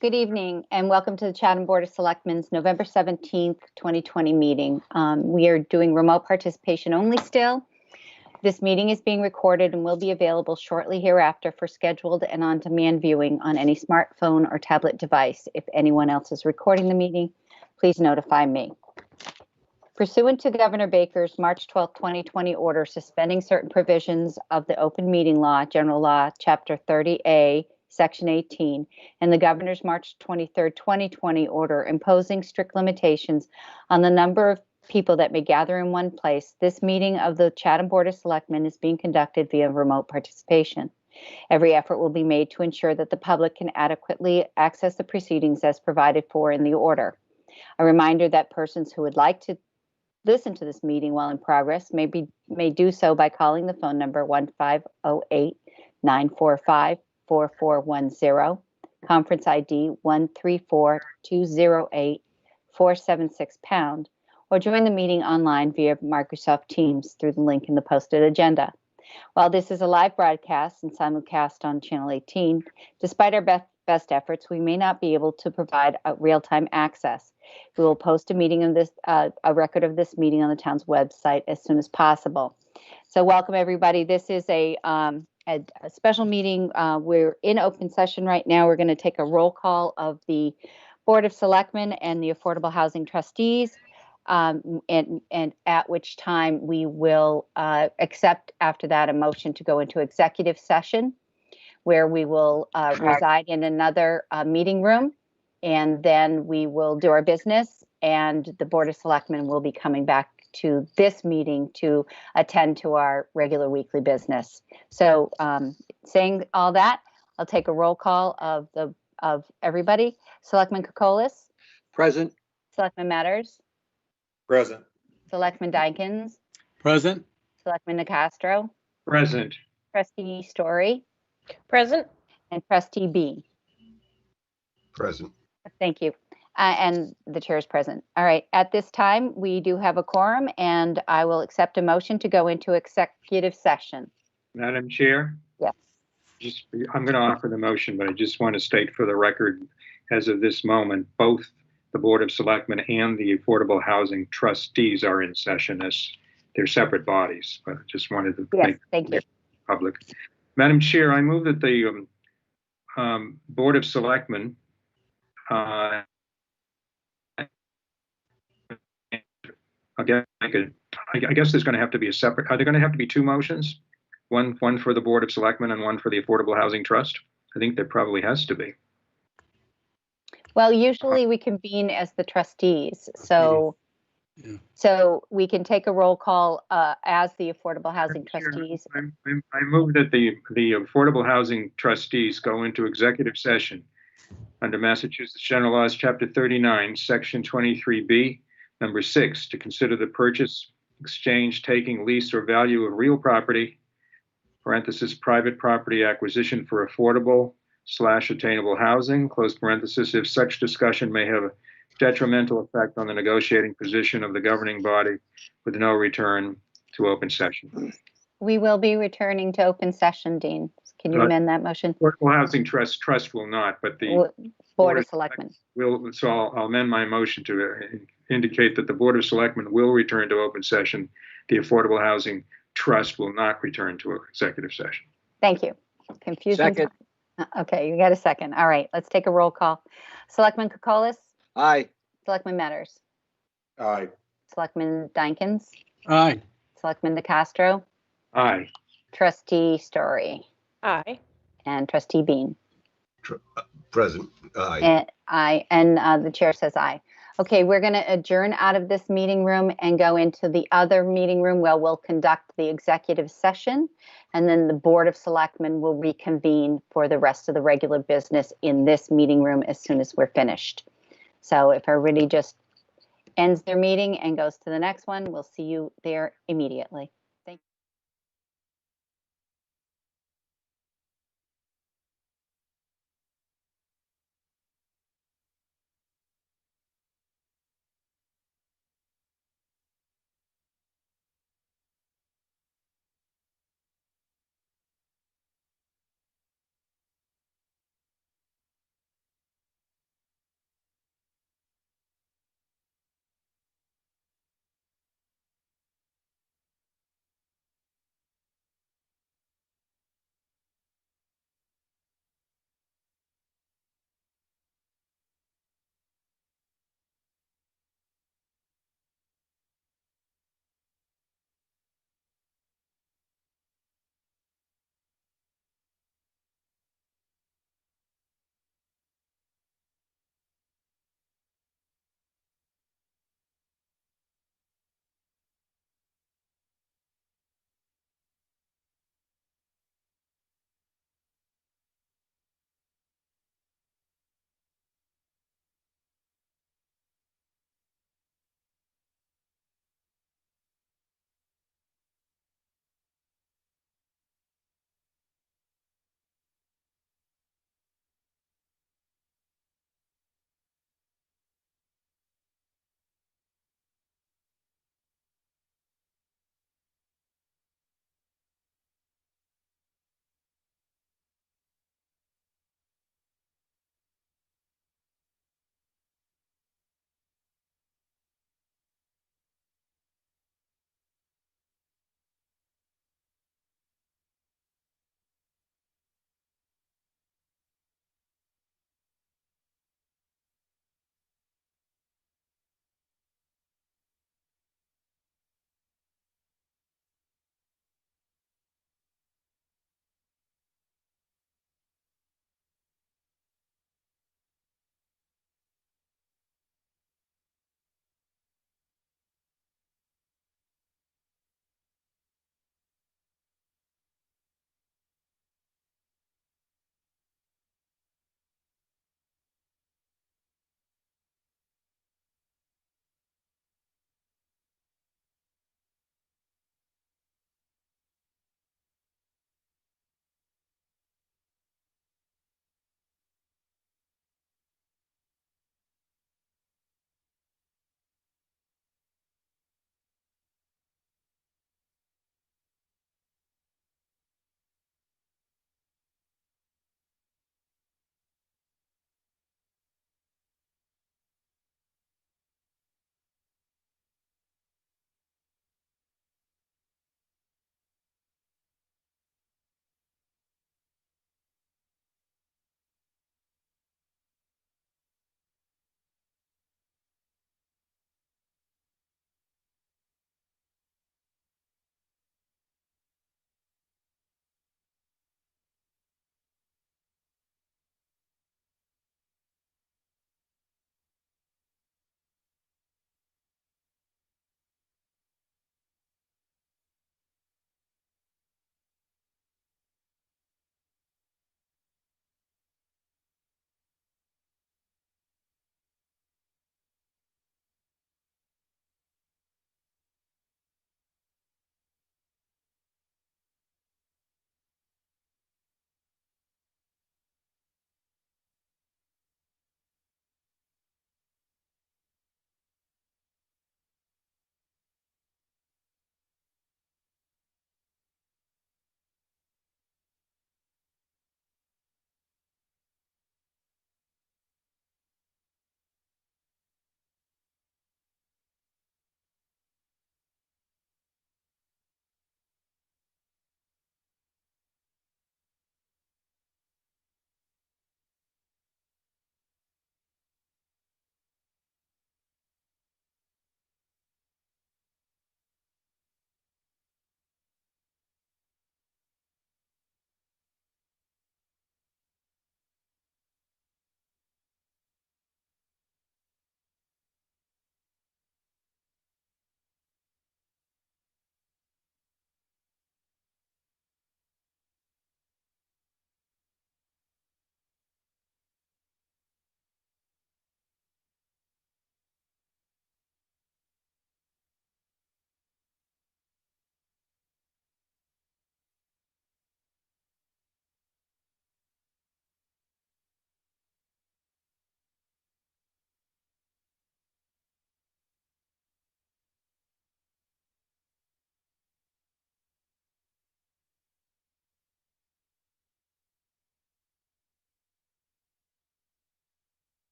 Good evening and welcome to the Chatham Board of Selectmen's November 17th, 2020 meeting. We are doing remote participation only still. This meeting is being recorded and will be available shortly hereafter for scheduled and on-demand viewing on any smartphone or tablet device. If anyone else is recording the meeting, please notify me. Pursuant to Governor Baker's March 12, 2020 order suspending certain provisions of the Open Meeting Law, General Law, Chapter 30A, Section 18, and the Governor's March 23, 2020 order imposing strict limitations on the number of people that may gather in one place, this meeting of the Chatham Board of Selectmen is being conducted via remote participation. Every effort will be made to ensure that the public can adequately access the proceedings as provided for in the order. A reminder that persons who would like to listen to this meeting while in progress may do so by calling the phone number 1508-945-4410, conference ID 134208-476#, or join the meeting online via Microsoft Teams through the link in the posted agenda. While this is a live broadcast and simulcast on Channel 18, despite our best efforts, we may not be able to provide a real-time access. We will post a record of this meeting on the town's website as soon as possible. So welcome everybody. This is a special meeting. We're in open session right now. We're going to take a roll call of the Board of Selectmen and the Affordable Housing Trustees, and at which time we will accept after that a motion to go into executive session, where we will reside in another meeting room, and then we will do our business, and the Board of Selectmen will be coming back to this meeting to attend to our regular weekly business. So saying all that, I'll take a roll call of everybody. Selectman Kokolas? Present. Selectman Matters? Present. Selectman Dykins? Present. Selectman Nicastro? Present. Trustee Story? Present. And Trustee Bean? Present. Thank you. And the chair is present. All right. At this time, we do have a quorum, and I will accept a motion to go into executive session. Madam Chair? Yes. I'm going to offer the motion, but I just want to state for the record, as of this moment, both the Board of Selectmen and the Affordable Housing Trustees are in session as they're separate bodies, but I just wanted to make it public. Madam Chair, I move that the Board of Selectmen I guess there's going to have to be a separate, are there going to have to be two motions? One for the Board of Selectmen and one for the Affordable Housing Trust? I think there probably has to be. Well, usually we convene as the trustees, so we can take a roll call as the Affordable Housing Trustees. I move that the Affordable Housing Trustees go into executive session under Massachusetts General Laws, Chapter 39, Section 23B, Number 6, to consider the purchase, exchange, taking, lease, or value of real property, parenthesis, private property acquisition for affordable/attainable housing, close parenthesis, if such discussion may have a detrimental effect on the negotiating position of the governing body, with no return to open session. We will be returning to open session, Dean. Can you amend that motion? Affordable Housing Trust will not, but the Board of Selectmen will. So I'll amend my motion to indicate that the Board of Selectmen will return to open session. The Affordable Housing Trust will not return to executive session. Thank you. Confusing. Second. Okay, you got a second. All right, let's take a roll call. Selectman Kokolas? Aye. Selectman Matters? Aye. Selectman Dykins? Aye. Selectman Nicastro? Aye. Trustee Story? Aye. And Trustee Bean? Present. Aye. And the chair says aye. Okay, we're going to adjourn out of this meeting room and go into the other meeting room where we'll conduct the executive session, and then the Board of Selectmen will reconvene for the rest of the regular business in this meeting room as soon as we're finished. So if everybody just ends their meeting and goes to the next one, we'll see you there immediately.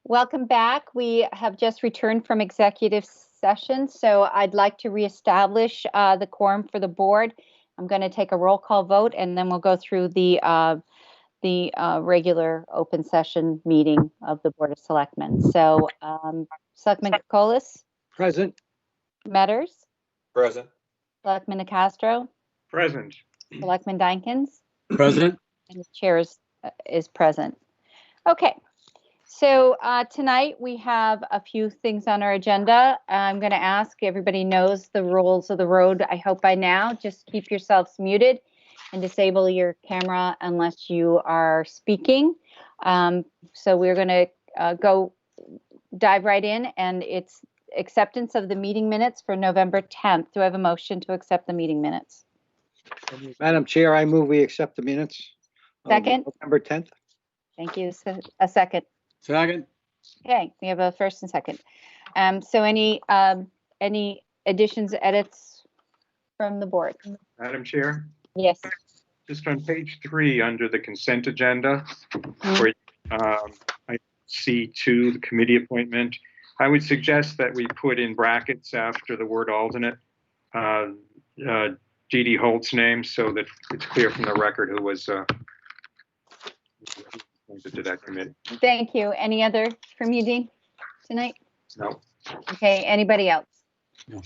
Welcome back. We have just returned from executive session, so I'd like to reestablish the quorum for the board. I'm going to take a roll call vote, and then we'll go through the regular open session meeting of the Board of Selectmen. So, Selectman Kokolas? Present. Metters? Present. Selectman Castro? Present. Selectman Dykens? Present. And the chair is present. Okay. So tonight we have a few things on our agenda. I'm going to ask, everybody knows the rules of the road, I hope by now. Just keep yourselves muted and disable your camera unless you are speaking. So we're going to dive right in, and it's acceptance of the meeting minutes for November 10th. Do I have a motion to accept the meeting minutes? Madam Chair, I move we accept the minutes. of Second. November 10th. Thank you. So, a second. Second. Okay, we have a first and second. So any additions, edits from the board? Madam Chair, Yes. just on page 3 under the consent agenda, where I see 2, the committee appointment, I would suggest that we put in brackets after the word alternate, Dee Holt's name, so that it's clear from the record who was appointed to that committee. Thank you. Any other from you, Dean, tonight? No. Okay, anybody else? No.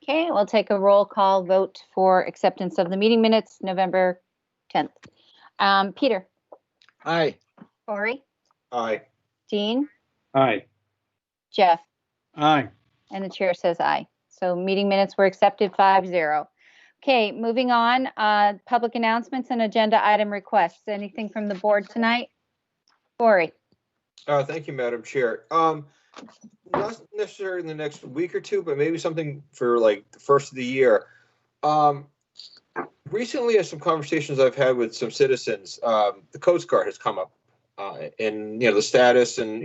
Okay, we'll take a roll call vote for acceptance of the meeting minutes, November 10th. Peter? Aye. Corey? Aye. Dean? Aye. Jeff? Aye. And the chair says aye. So meeting minutes were accepted 5-0. Okay, moving on, public announcements and agenda item requests. Anything from the board tonight? Corey? Thank you, Madam Chair. Not necessarily in the next week or two, but maybe something for like the first of the year. Recently, as some conversations I've had with some citizens, the Coast Guard has come up, and the status and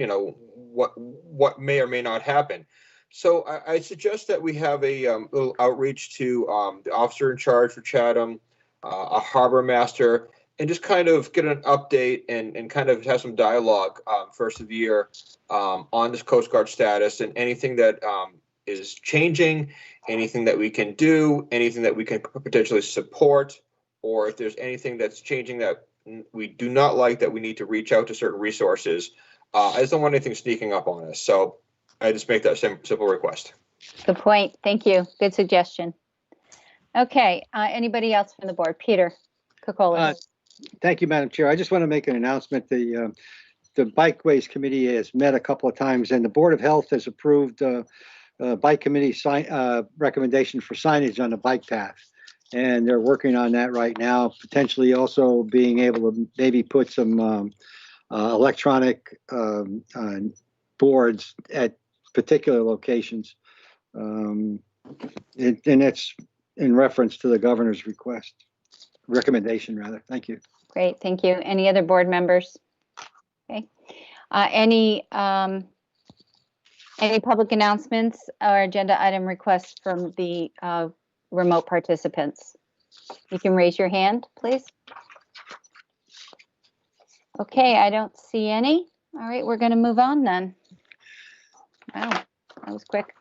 what may or may not happen. So I suggest that we have a little outreach to the officer in charge for Chatham, a harbor master, and just kind of get an update and kind of have some dialogue first of the year on this Coast Guard status and anything that is changing, anything that we can do, anything that we can potentially support, or if there's anything that's changing that we do not like that we need to reach out to certain resources. I just don't want anything sneaking up on us. So I just make that simple request. Good point. Thank you. Good suggestion. Okay, anybody else from the board? Peter Kokolas. Thank you, Madam Chair. I just want to make an announcement. The Bikeways Committee has met a couple of times, and the Board of Health has approved Bike Committee recommendation for signage on the bike path. And they're working on that right now, potentially also being able to maybe put some electronic boards at particular locations. And it's in reference to the governor's recommendation rather. Thank you. Great, thank you. Any other board members? Okay. Any public announcements or agenda item requests from the remote participants? You can raise your hand, please. Okay, I don't see any. All right, we're going to move on then. Wow, that was quick.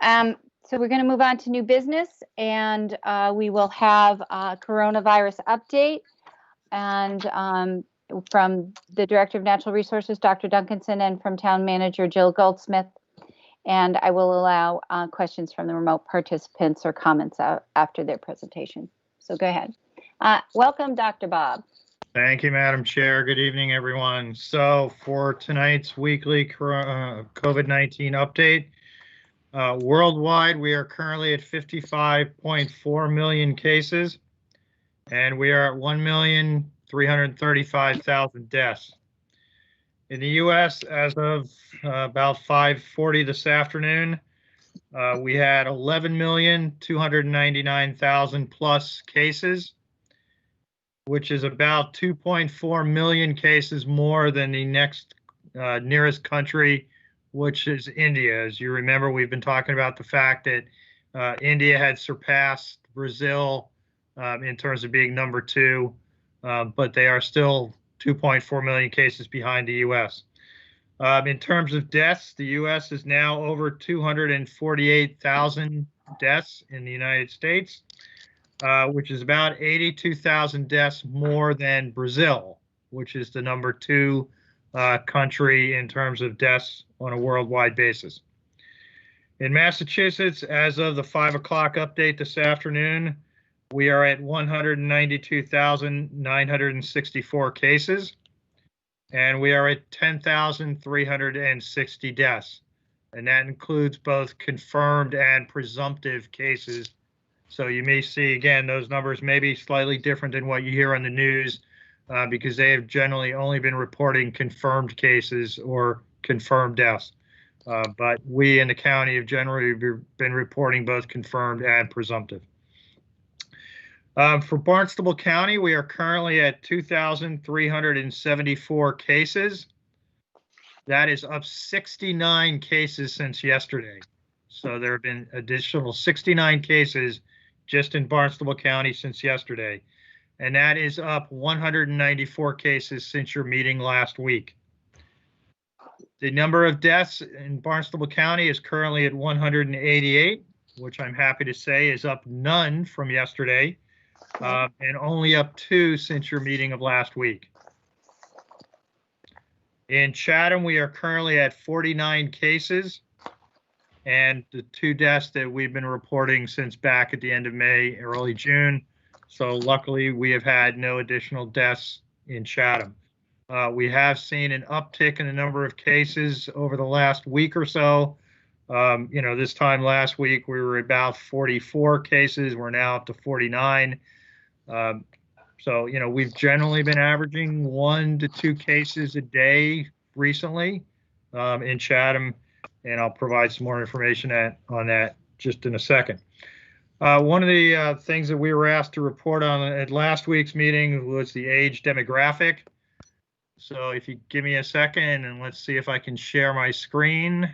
So we're going to move on to new business, and we will have a coronavirus update. And from the Director of Natural Resources, Dr. Duncanson, and from Town Manager Jill Goldsmith. And I will allow questions from the remote participants or comments after their presentation. So go ahead. Welcome, Dr. Bob. Thank you, Madam Chair. Good evening, everyone. So for tonight's weekly COVID-19 update, worldwide, we are currently at 55.4 million cases, and we are at 1,335,000 deaths. In the U.S., as of about 5:40 this afternoon, we had 11,299,000 plus cases, which is about 2.4 million cases more than the next nearest country, which is India. As you remember, we've been talking about the fact that India had surpassed Brazil in terms of being number 2, but they are still 2.4 million cases behind the U.S. In terms of deaths, the U.S. is now over 248,000 deaths in the United States, which is about 82,000 deaths more than Brazil, which is the number 2 country in terms of deaths on a worldwide basis. In Massachusetts, as of the 5 o'clock update this afternoon, we are at 192,964 cases, and we are at 10,360 deaths. And that includes both confirmed and presumptive cases. So you may see, again, those numbers may be slightly different than what you hear on the news because they have generally only been reporting confirmed cases or confirmed deaths. But we in the county have generally been reporting both confirmed and presumptive. For Barnstable County, we are currently at 2,374 cases. That is up 69 cases since yesterday. So there have been additional 69 cases just in Barnstable County since yesterday. And that is up 194 cases since your meeting last week. The number of deaths in Barnstable County is currently at 188, which I'm happy to say is up none from yesterday. And only up 2 since your meeting of last week. In Chatham, we are currently at 49 cases, and the 2 deaths that we've been reporting since back at the end of May, early June. So luckily, we have had no additional deaths in Chatham. We have seen an uptick in the number of cases over the last week or so. This time last week, we were about 44 cases. We're now up to 49. So, we've generally been averaging 1 to 2 cases a day recently in Chatham, and I'll provide some more information on that just in a second. One of the things that we were asked to report on at last week's meeting was the age demographic. So if you give me a second and let's see if I can share my screen.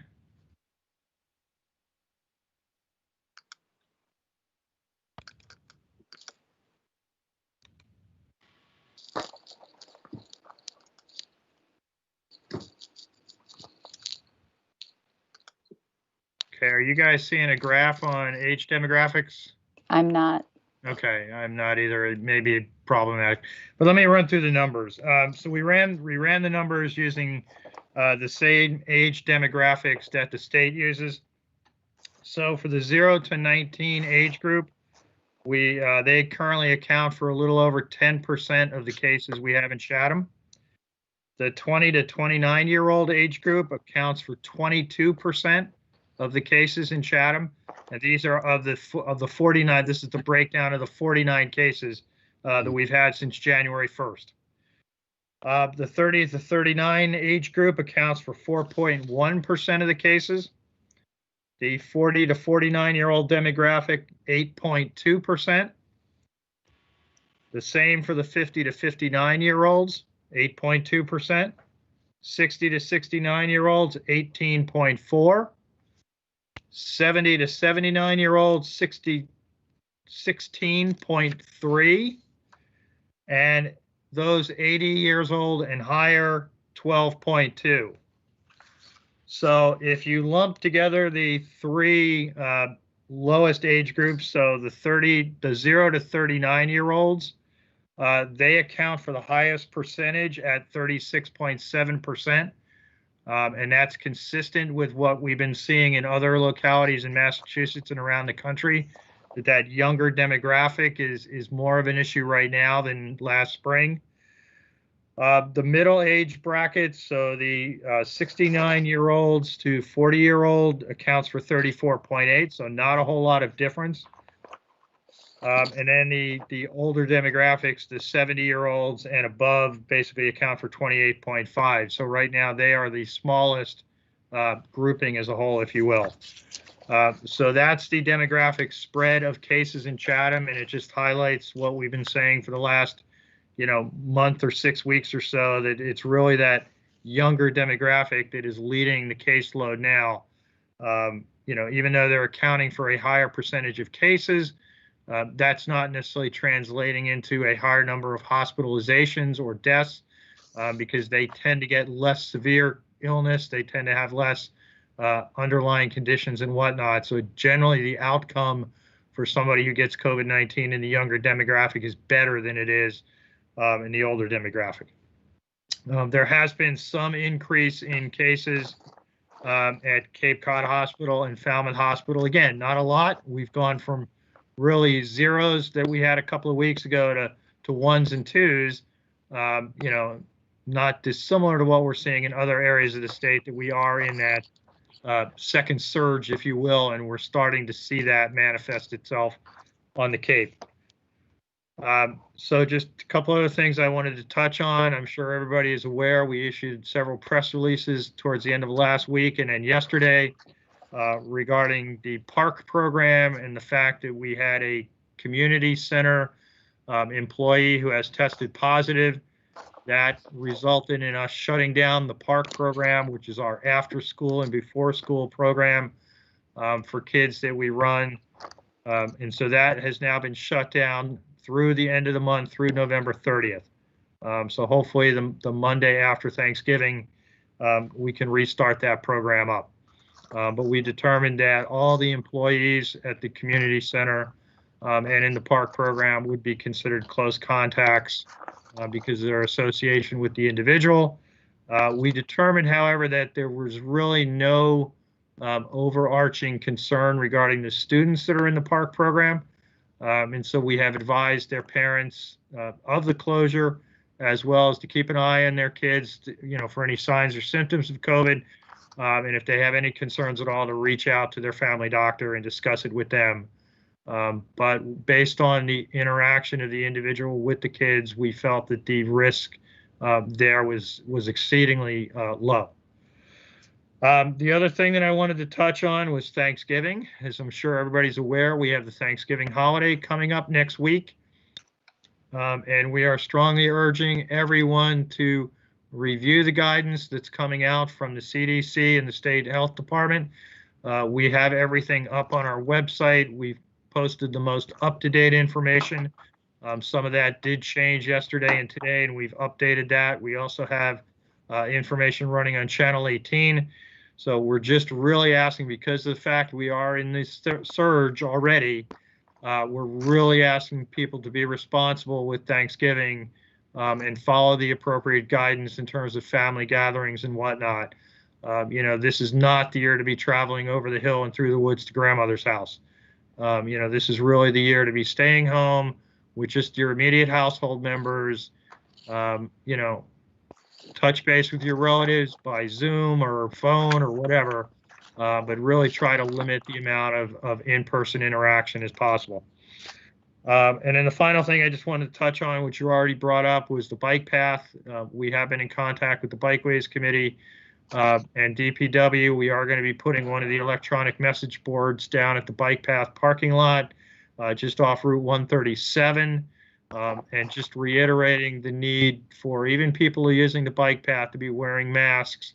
Okay, are you guys seeing a graph on age demographics? I'm not. Okay, I'm not either. It may be problematic, but let me run through the numbers. So we ran the numbers using the same age demographics that the state uses. So for the 0 to 19 age group, they currently account for a little over 10% of the cases we have in Chatham. The 20 to 29-year-old age group accounts for 22% of the cases in Chatham, and these are of the 49. This is the breakdown of the 49 cases that we've had since January 1st. The 30 to 39 age group accounts for 4.1% of the cases. The 40 to 49-year-old demographic, 8.2%. The same for the 50 to 59-year-olds, 8.2%. 60 to 69-year-olds, 18.4%. 70 to 79-year-olds, 16.3%. And those 80 years old and higher, 12.2%. So if you lump together the 3 lowest age groups, so the 0 to 39-year-olds, they account for the highest percentage at 36.7%. And that's consistent with what we've been seeing in other localities in Massachusetts and around the country, that younger demographic is more of an issue right now than last spring. The middle age brackets, so the 69-year-olds to 40-year-old accounts for 34.8%, so not a whole lot of difference. And then the older demographics, the 70-year-olds and above, basically account for 28.5%. So right now they are the smallest grouping as a whole, if you will. So that's the demographic spread of cases in Chatham, and it just highlights what we've been saying for the last, month or 6 weeks or so, that it's really that younger demographic that is leading the caseload now. Even though they're accounting for a higher percentage of cases, that's not necessarily translating into a higher number of hospitalizations or deaths because they tend to get less severe illness. They tend to have less underlying conditions and whatnot. So generally, the outcome for somebody who gets COVID-19 in the younger demographic is better than it is in the older demographic. There has been some increase in cases at Cape Cod Hospital and Falmouth Hospital. Again, not a lot. We've gone from really zeros that we had a couple of weeks ago to ones and twos, you know, not dissimilar to what we're seeing in other areas of the state, that we are in that second surge, if you will, and we're starting to see that manifest itself on the Cape. So just a couple other things I wanted to touch on. I'm sure everybody is aware we issued several press releases towards the end of last week and then yesterday regarding the park program and the fact that we had a community center employee who has tested positive. That resulted in us shutting down the park program, which is our after school and before school program for kids that we run. And so that has now been shut down through the end of the month, through November 30th. So hopefully the Monday after Thanksgiving, we can restart that program up. But we determined that all the employees at the community center and in the park program would be considered close contacts because of their association with the individual. We determined, however, that there was really no overarching concern regarding the students that are in the park program. And so we have advised their parents of the closure, as well as to keep an eye on their kids, you know, for any signs or symptoms of COVID. And if they have any concerns at all, to reach out to their family doctor and discuss it with them. But based on the interaction of the individual with the kids, we felt that the risk there was exceedingly low. The other thing that I wanted to touch on was Thanksgiving. As I'm sure everybody's aware, we have the Thanksgiving holiday coming up next week. And we are strongly urging everyone to review the guidance that's coming out from the CDC and the State Health Department. We have everything up on our website. We've posted the most up-to-date information. Some of that did change yesterday and today, and we've updated that. We also have information running on Channel 18. So we're just really asking, because of the fact we are in this surge already, we're really asking people to be responsible with Thanksgiving and follow the appropriate guidance in terms of family gatherings and whatnot. You know, this is not the year to be traveling over the hill and through the woods to grandmother's house. You know, this is really the year to be staying home with just your immediate household members. You know, touch base with your relatives by Zoom or phone or whatever, but really try to limit the amount of in-person interaction as possible. And then the final thing I just wanted to touch on, which you already brought up, was the bike path. We have been in contact with the Bikeways Committee and DPW. We are going to be putting one of the electronic message boards down at the bike path parking lot just off Route 137. And just reiterating the need for even people who are using the bike path to be wearing masks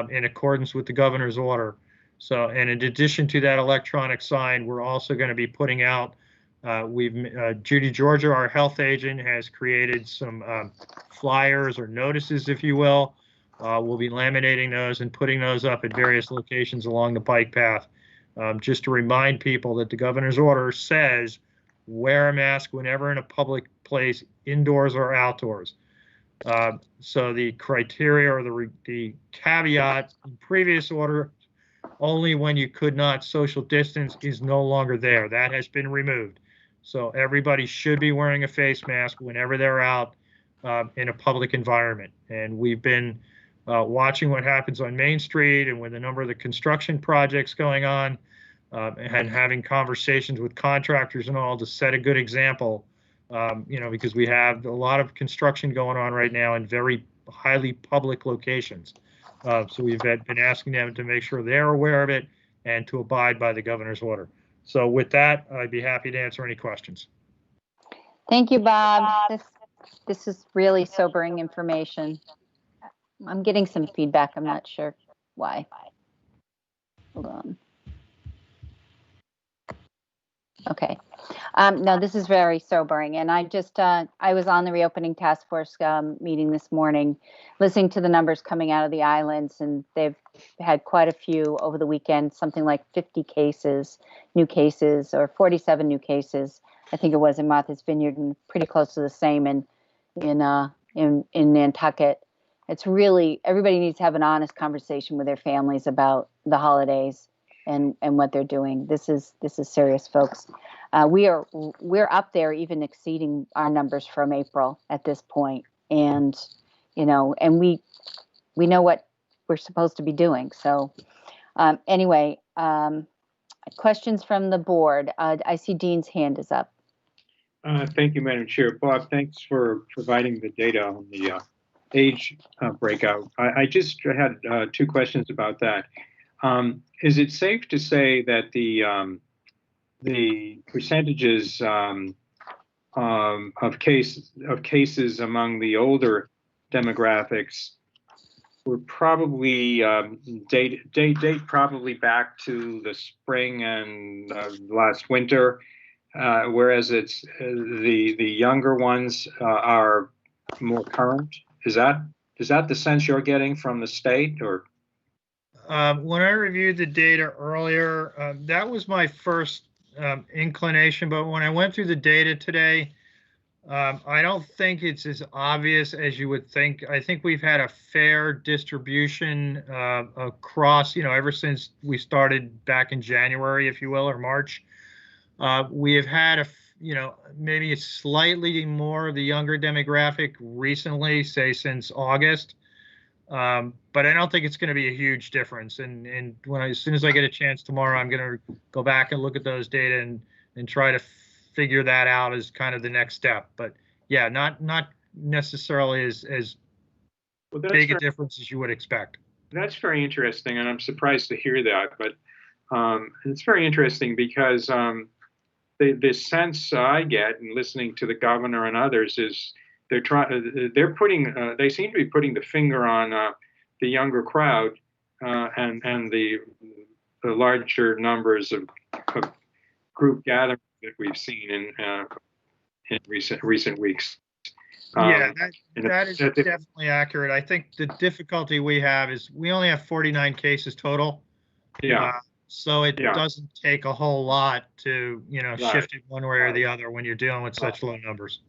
in accordance with the governor's order. So, and in addition to that electronic sign, we're also going to be putting out, Judy Georgia, our health agent, has created some flyers or notices, if you will. We'll be laminating those and putting those up at various locations along the bike path, just to remind people that the governor's order says wear a mask whenever in a public place, indoors or outdoors. So the criteria or the caveat in previous order, only when you could not social distance, is no longer there. That has been removed. So everybody should be wearing a face mask whenever they're out in a public environment. And we've been watching what happens on Main Street and with a number of the construction projects going on, and having conversations with contractors and all to set a good example, you know, because we have a lot of construction going on right now in very highly public locations. So we've been asking them to make sure they're aware of it and to abide by the governor's order. So with that, I'd be happy to answer any questions. Thank you, Bob. This is really sobering information. I'm getting some feedback. I'm not sure why. Hold on. Okay. No, this is very sobering. And I just, I was on the reopening task force meeting this morning, listening to the numbers coming out of the islands, and they've had quite a few over the weekend, something like 50 cases, new cases, or 47 new cases. I think it was in Martha's Vineyard, and pretty close to the same in Nantucket. It's really, everybody needs to have an honest conversation with their families about the holidays and what they're doing. This is serious, folks. We're up there, even exceeding our numbers from April at this point, and and we know what we're supposed to be doing. So anyway, questions from the board. I see Dean's hand is up. Thank you, Madam Chair. Bob, thanks for providing the data on the age breakout. I just had two questions about that. Is it safe to say that the percentages of cases among the older demographics were probably date probably back to the spring and last winter, whereas it's the younger ones are more current? Is that the sense you're getting from the state, or? When I reviewed the data earlier, that was my first inclination, but when I went through the data today, I don't think it's as obvious as you would think. I think we've had a fair distribution across, ever since we started back in January, if you will, or March. We have had maybe slightly more of the younger demographic recently, say since August. But I don't think it's going to be a huge difference. And as soon as I get a chance tomorrow, I'm going to go back and look at those data and try to figure that out as kind of the next step. But yeah, not necessarily as big a difference as you would expect. That's very interesting, and I'm surprised to hear that. But it's very interesting because the sense I get in listening to the governor and others is they seem to be putting the finger on the younger crowd and the larger numbers of group gatherings that we've seen in recent weeks. Yeah, that is definitely accurate. I think the difficulty we have is we only have 49 cases total. Yeah. So it doesn't take a whole lot to shift it one way or the other when you're dealing with such low numbers.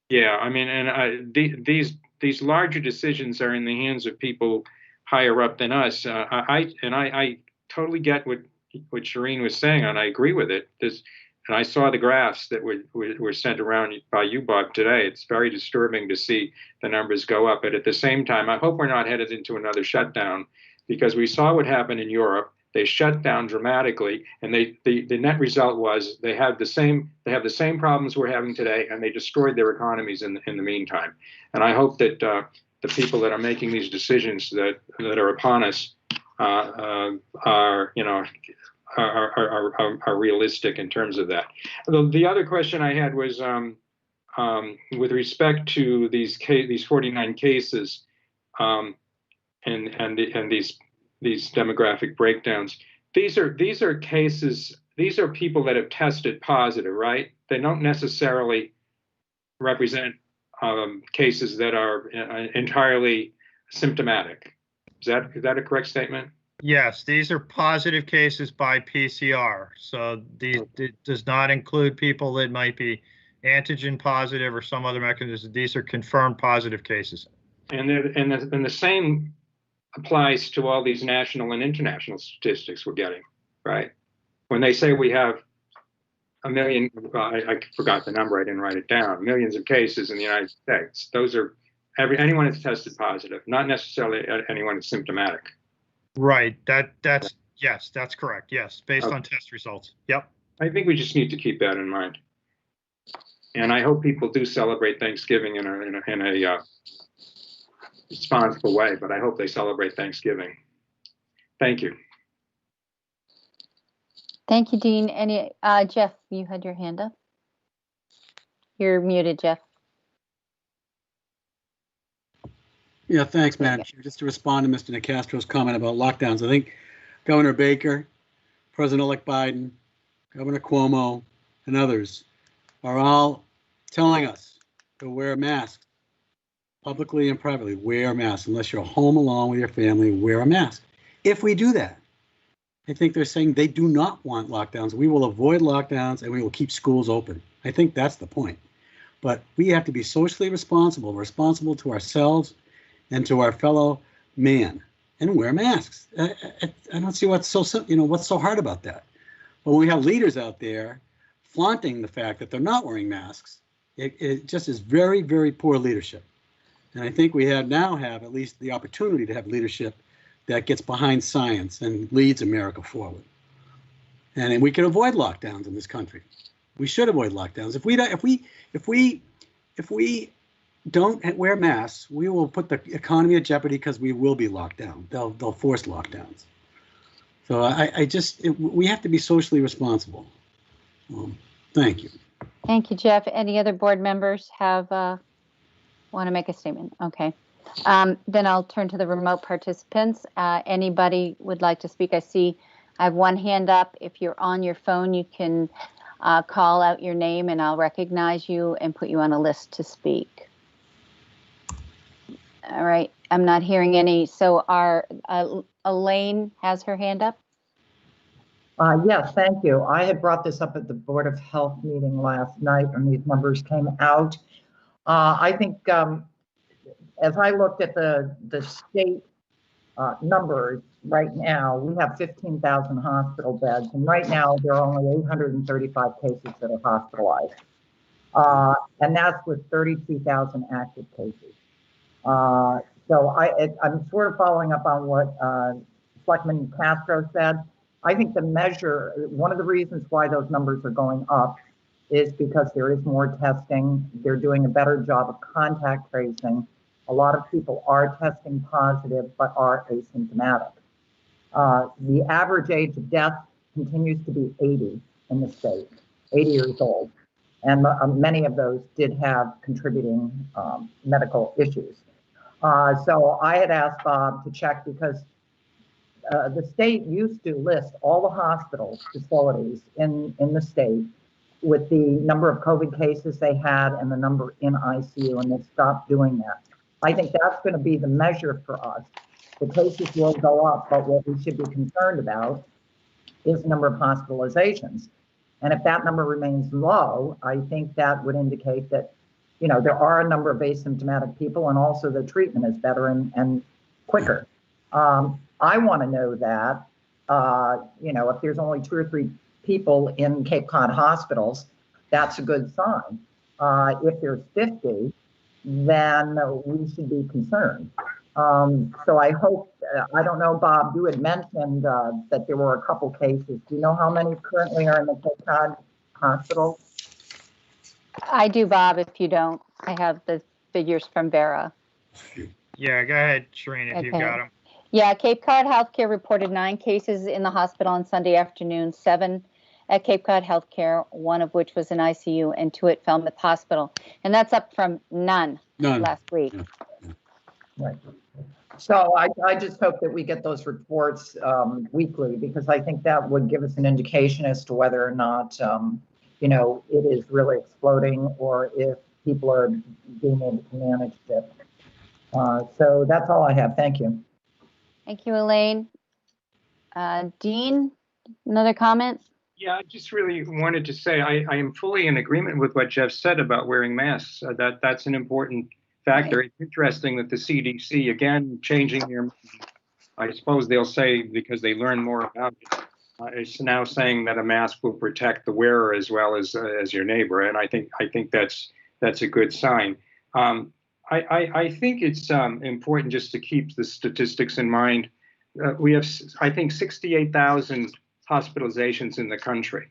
Yeah, I mean, and these larger decisions are in the hands of people higher up than us. I totally get what Shireen was saying, and I agree with it. And I saw the graphs that were sent around by you, Bob, today. It's very disturbing to see the numbers go up. But at the same time, I hope we're not headed into another shutdown, because we saw what happened in Europe. They shut down dramatically, and the net result was they have the same problems we're having today, and they destroyed their economies in the meantime. And I hope that the people that are making these decisions that are upon us are realistic in terms of that. The other question I had was with respect to these 49 cases and these demographic breakdowns. These are cases. These are people that have tested positive, right? They don't necessarily represent cases that are entirely symptomatic. Is that a correct statement? Yes, these are positive cases by PCR. So it does not include people that might be antigen positive or some other mechanism. These are confirmed positive cases. And the same applies to all these national and international statistics we're getting, right? When they say we have a million, I forgot the number, I didn't write it down, millions of cases in the United States. Those are anyone that's tested positive, not necessarily anyone that's symptomatic. Right. Yes, that's correct. Yes, based on test results. Yep. I think we just need to keep that in mind. And I hope people do celebrate Thanksgiving in a responsible way, but I hope they celebrate Thanksgiving. Thank you. Thank you, Dean. Jeff, you had your hand up. You're muted, Jeff. Yeah, thanks, Madam Chair. Just to respond to Mr. Nicastro's comment about lockdowns, I think Governor Baker, President-elect Biden, Governor Cuomo, and others are all telling us to wear masks publicly and privately. Wear a mask. Unless you're home alone with your family, wear a mask. If we do that, I think they're saying they do not want lockdowns. We will avoid lockdowns and we will keep schools open. I think that's the point. But we have to be socially responsible to ourselves and to our fellow man, and wear masks. I don't see what's so hard about that. But when we have leaders out there flaunting the fact that they're not wearing masks, it just is very, very poor leadership. And I think we now have at least the opportunity to have leadership that gets behind science and leads America forward. And we can avoid lockdowns in this country. We should avoid lockdowns. If we don't wear masks, we will put the economy at jeopardy because we will be locked down. They'll force lockdowns. So we have to be socially responsible. Thank you. Thank you, Jeff. Any other board members want to make a statement? Okay. Then I'll turn to the remote participants. Anybody would like to speak? I see I have one hand up. If you're on your phone, you can call out your name and I'll recognize you and put you on a list to speak. All right. I'm not hearing any. So Elaine has her hand up. Yes, thank you. I had brought this up at the Board of Health meeting last night when these numbers came out. I think as I looked at the state numbers right now, we have 15,000 hospital beds, and right now there are only 835 cases that are hospitalized. And that's with 32,000 active cases. So I'm sort of following up on what Selectman Castro said. I think one of the reasons why those numbers are going up is because there is more testing. They're doing a better job of contact tracing. A lot of people are testing positive, but are asymptomatic. The average age of death continues to be 80 in the state, 80 years old. And many of those did have contributing medical issues. So I had asked Bob to check because the state used to list all the hospital facilities in the state with the number of COVID cases they had and the number in ICU, and they stopped doing that. I think that's going to be the measure for us. The cases will go up, but what we should be concerned about is the number of hospitalizations. And if that number remains low, I think that would indicate that, there are a number of asymptomatic people, and also the treatment is better and quicker. I want to know that, if there's only 2 or 3 people in Cape Cod hospitals, that's a good sign. If there's 50, then we should be concerned. So I hope, I don't know, Bob, you had mentioned that there were a couple cases. Do you know how many currently are in the Cape Cod hospital? I do, Bob, if you don't. I have the figures from Vera. Yeah, go ahead, Shereen, if you've got them. Yeah, Cape Cod Healthcare reported 9 cases in the hospital on Sunday afternoon, 7 at Cape Cod Healthcare, 1 of which was in ICU, and 2 at Falmouth Hospital. And that's up from none last week. Yeah. Right. So I just hope that we get those reports weekly, because I think that would give us an indication as to whether or not, it is really exploding, or if people are being able to manage it. So that's all I have. Thank you. Thank you, Elaine. Dean, another comment? Yeah, I just really wanted to say I am fully in agreement with what Jeff said about wearing masks. That's an important factor. It's interesting that the CDC, again, changing their, I suppose they'll say because they learn more about it, is now saying that a mask will protect the wearer as well as your neighbor, and I think that's a good sign. I think it's important just to keep the statistics in mind. We have, I think, 68,000 hospitalizations in the country.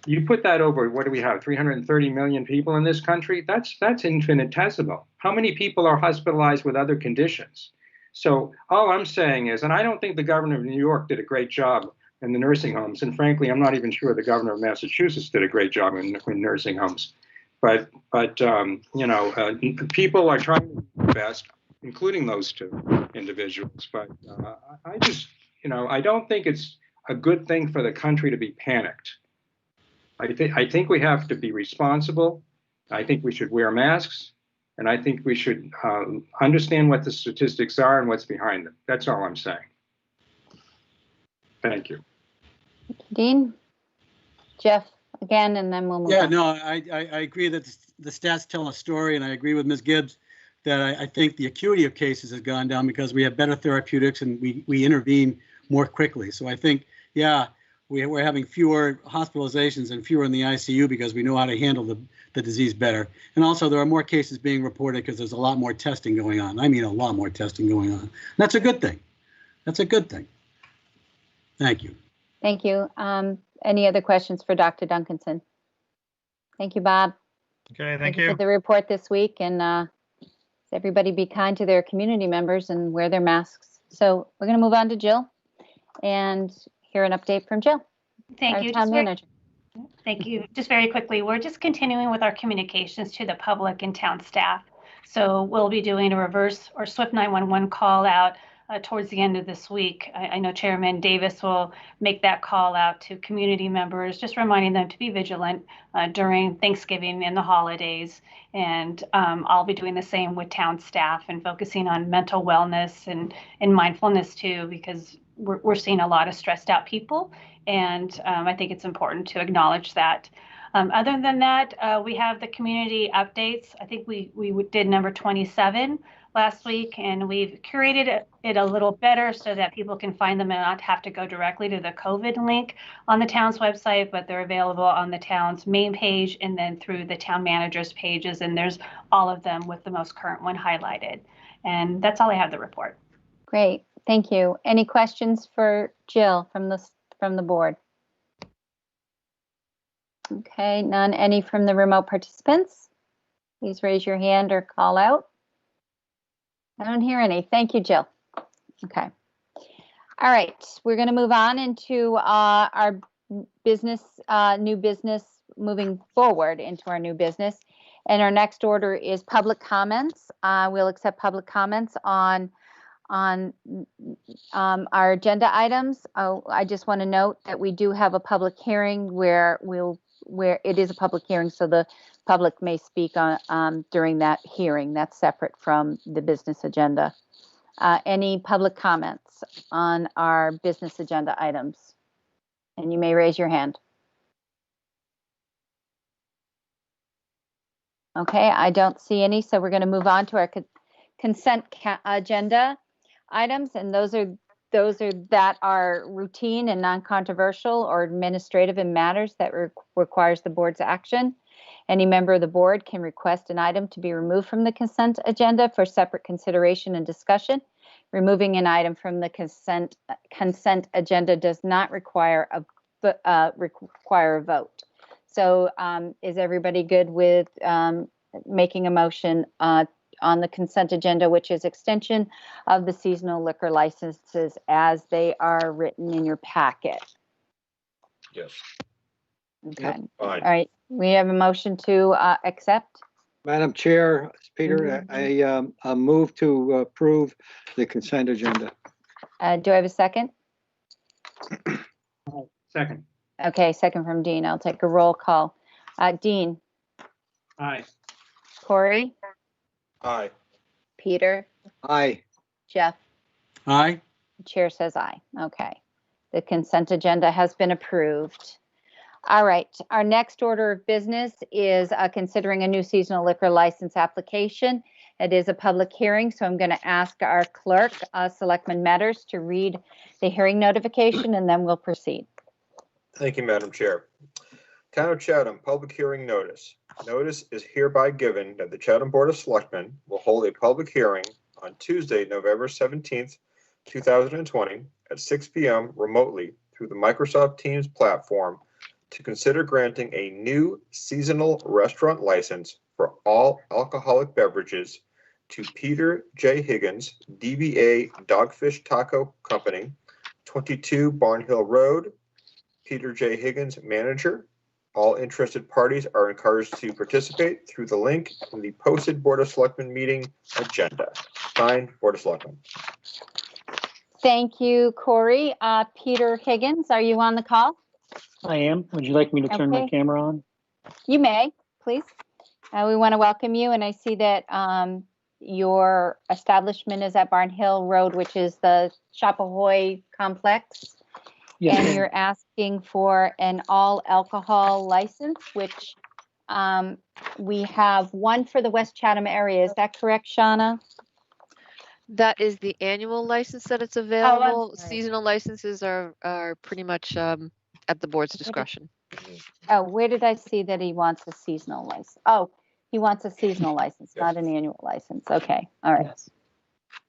You put that over, what do we have, 330 million people in this country? That's infinitesimal. How many people are hospitalized with other conditions? So all I'm saying is, and I don't think the governor of New York did a great job in the nursing homes, and frankly, I'm not even sure the governor of Massachusetts did a great job in nursing homes. But people are trying to do their best, including those 2 individuals. But I don't think it's a good thing for the country to be panicked. I think we have to be responsible. I think we should wear masks, and I think we should understand what the statistics are and what's behind them. That's all I'm saying. Thank you. Dean? Jeff again, and then we'll move Yeah, on. no, I agree that the stats tell a story, and I agree with Ms. Gibbs that I think the acuity of cases has gone down because we have better therapeutics and we intervene more quickly. So I think, yeah, we're having fewer hospitalizations and fewer in the ICU because we know how to handle the disease better. And also there are more cases being reported because there's a lot more testing going on. I mean, a lot more testing going on. That's a good thing. That's a good thing. Thank you. Thank you. Any other questions for Dr. Duncanson? Thank you, Bob. Okay, Thank thank you for you. the report this week, and everybody be kind to their community members and wear their masks. So we're going to move on to Jill and hear an update from Jill, Thank our you. town manager. Thank you. Just very quickly, we're just continuing with our communications to the public and town staff. So we'll be doing a reverse or swift 911 call out towards the end of this week. I know Chairman Davis will make that call out to community members, just reminding them to be vigilant during Thanksgiving and the holidays. And I'll be doing the same with town staff and focusing on mental wellness and mindfulness too, because we're seeing a lot of stressed out people. And I think it's important to acknowledge that. Other than that, we have the community updates. I think we did number 27 last week, and we've curated it a little better so that people can find them and not have to go directly to the COVID link on the town's website, but they're available on the town's main page and then through the town manager's pages. And there's all of them with the most current one highlighted. And that's all I have to report. Great. Thank you. Any questions for Jill from the board? Okay, none. Any from the remote participants? Please raise your hand or call out. I don't hear any. Thank you, Jill. Okay. All right, we're going to move on into our business, new business, moving forward into our new business. And our next order is public comments. We'll accept public comments on our agenda items. I just want to note that we do have a public hearing where it is a public hearing, so the public may speak on during that hearing. That's separate from the business agenda. Any public comments on our business agenda items? And you may raise your hand. Okay, I don't see any, so we're going to move on to our consent agenda items, and those are that are routine and non-controversial or administrative in matters that requires the board's action. Any member of the board can request an item to be removed from the consent agenda for separate consideration and discussion. Removing an item from the consent agenda does not require a vote. So is everybody good with making a motion on the consent agenda, which is extension of the seasonal liquor licenses as they are written in your packet? Yes. Okay. Yep. Fine. All right. We have a motion to accept. Madam Chair, Peter, I move to approve the consent agenda. Do I have a second? Second. Okay, second from Dean. I'll take a roll call. Dean? Aye. Corey? Aye. Peter? Aye. Jeff? Aye. The chair says aye. Okay. The consent agenda has been approved. All right. Our next order of business is considering a new seasonal liquor license application. It is a public hearing, so I'm going to ask our clerk, Selectman Metters, to read the hearing notification, and then we'll proceed. Thank you, Madam Chair. Town of Chatham, public hearing notice. Notice is hereby given that the Chatham Board of Selectmen will hold a public hearing on Tuesday, November 17th, 2020 at 6 p.m. remotely through the Microsoft Teams platform to consider granting a new seasonal restaurant license for all alcoholic beverages to Peter J. Higgins, DBA Dogfish Taco Company, 22 Barnhill Road. Peter J. Higgins, manager. All interested parties are encouraged to participate through the link in the posted Board of Selectmen meeting agenda. Signed, Board of Selectmen. Thank you, Corey. Peter Higgins, are you on the call? I am. Would you like me to turn my Okay. camera on? You may, please. We want to welcome you, and I see that your establishment is at Barn Hill Road, which is the Chappahoy complex. Yes, And ma'am. you're asking for an all alcohol license, which we have one for the West Chatham area. Is that correct, Shauna? That is the annual license that it's available. Seasonal licenses are pretty much at the board's discretion. Oh, where did I see that he wants a seasonal license? Oh, he wants a seasonal license, not an annual license. Okay, all right. Yes.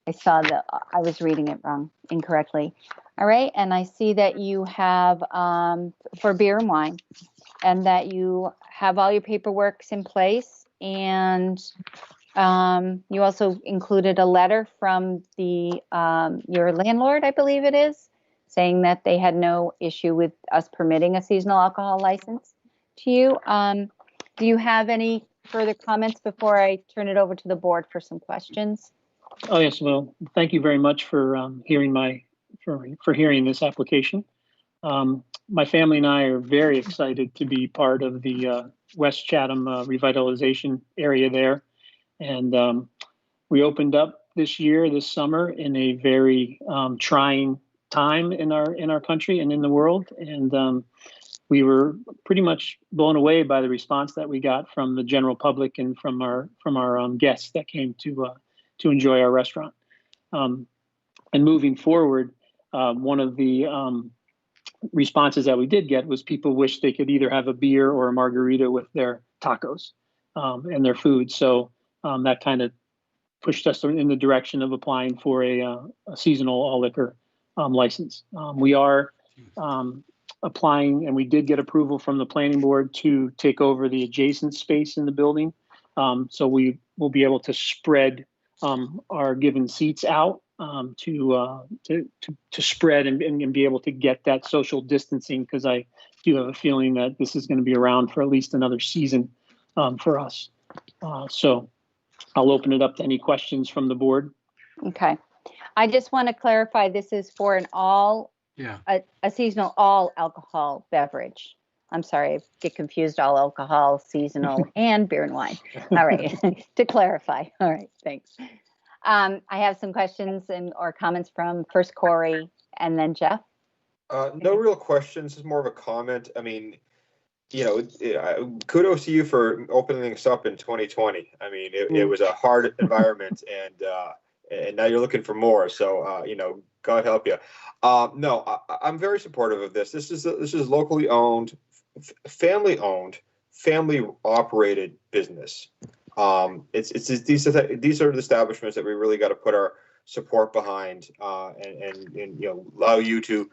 I saw that I was reading it wrong, incorrectly. All right, and I see that you have for beer and wine, and that you have all your paperwork in place, and you also included a letter from the your landlord, I believe it is, saying that they had no issue with us permitting a seasonal alcohol license to you. Do you have any further comments before I turn it over to the board for some questions? Oh, yes. Well, thank you very much for hearing this application. My family and I are very excited to be part of the West Chatham revitalization area there. And we opened up this summer, in a very trying time in our country and in the world. And we were pretty much blown away by the response that we got from the general public and from our guests that came to enjoy our restaurant. And moving forward, one of the responses that we did get was people wish they could either have a beer or a margarita with their tacos and their food. So that kind of pushed us in the direction of applying for a seasonal all liquor license. We are applying, and we did get approval from the planning board to take over the adjacent space in the building. So we will be able to spread our given seats out to spread and be able to get that social distancing, because I do have a feeling that this is going to be around for at least another season for us. So I'll open it up to any questions from the board. Okay. I just want to clarify, this is for an a seasonal all alcohol beverage. I'm sorry, I get confused, all alcohol, seasonal, and beer and wine. All right, to clarify. All right, thanks. I have some questions or comments from first Corey and then Jeff. No real questions. It's more of a comment. I mean, kudos to you for opening this up in 2020. I mean, it was a hard environment, and now you're looking for more. So, God help you. No, I'm very supportive of this. This is locally owned, family operated business. These are the establishments that we really got to put our support behind, and allow you to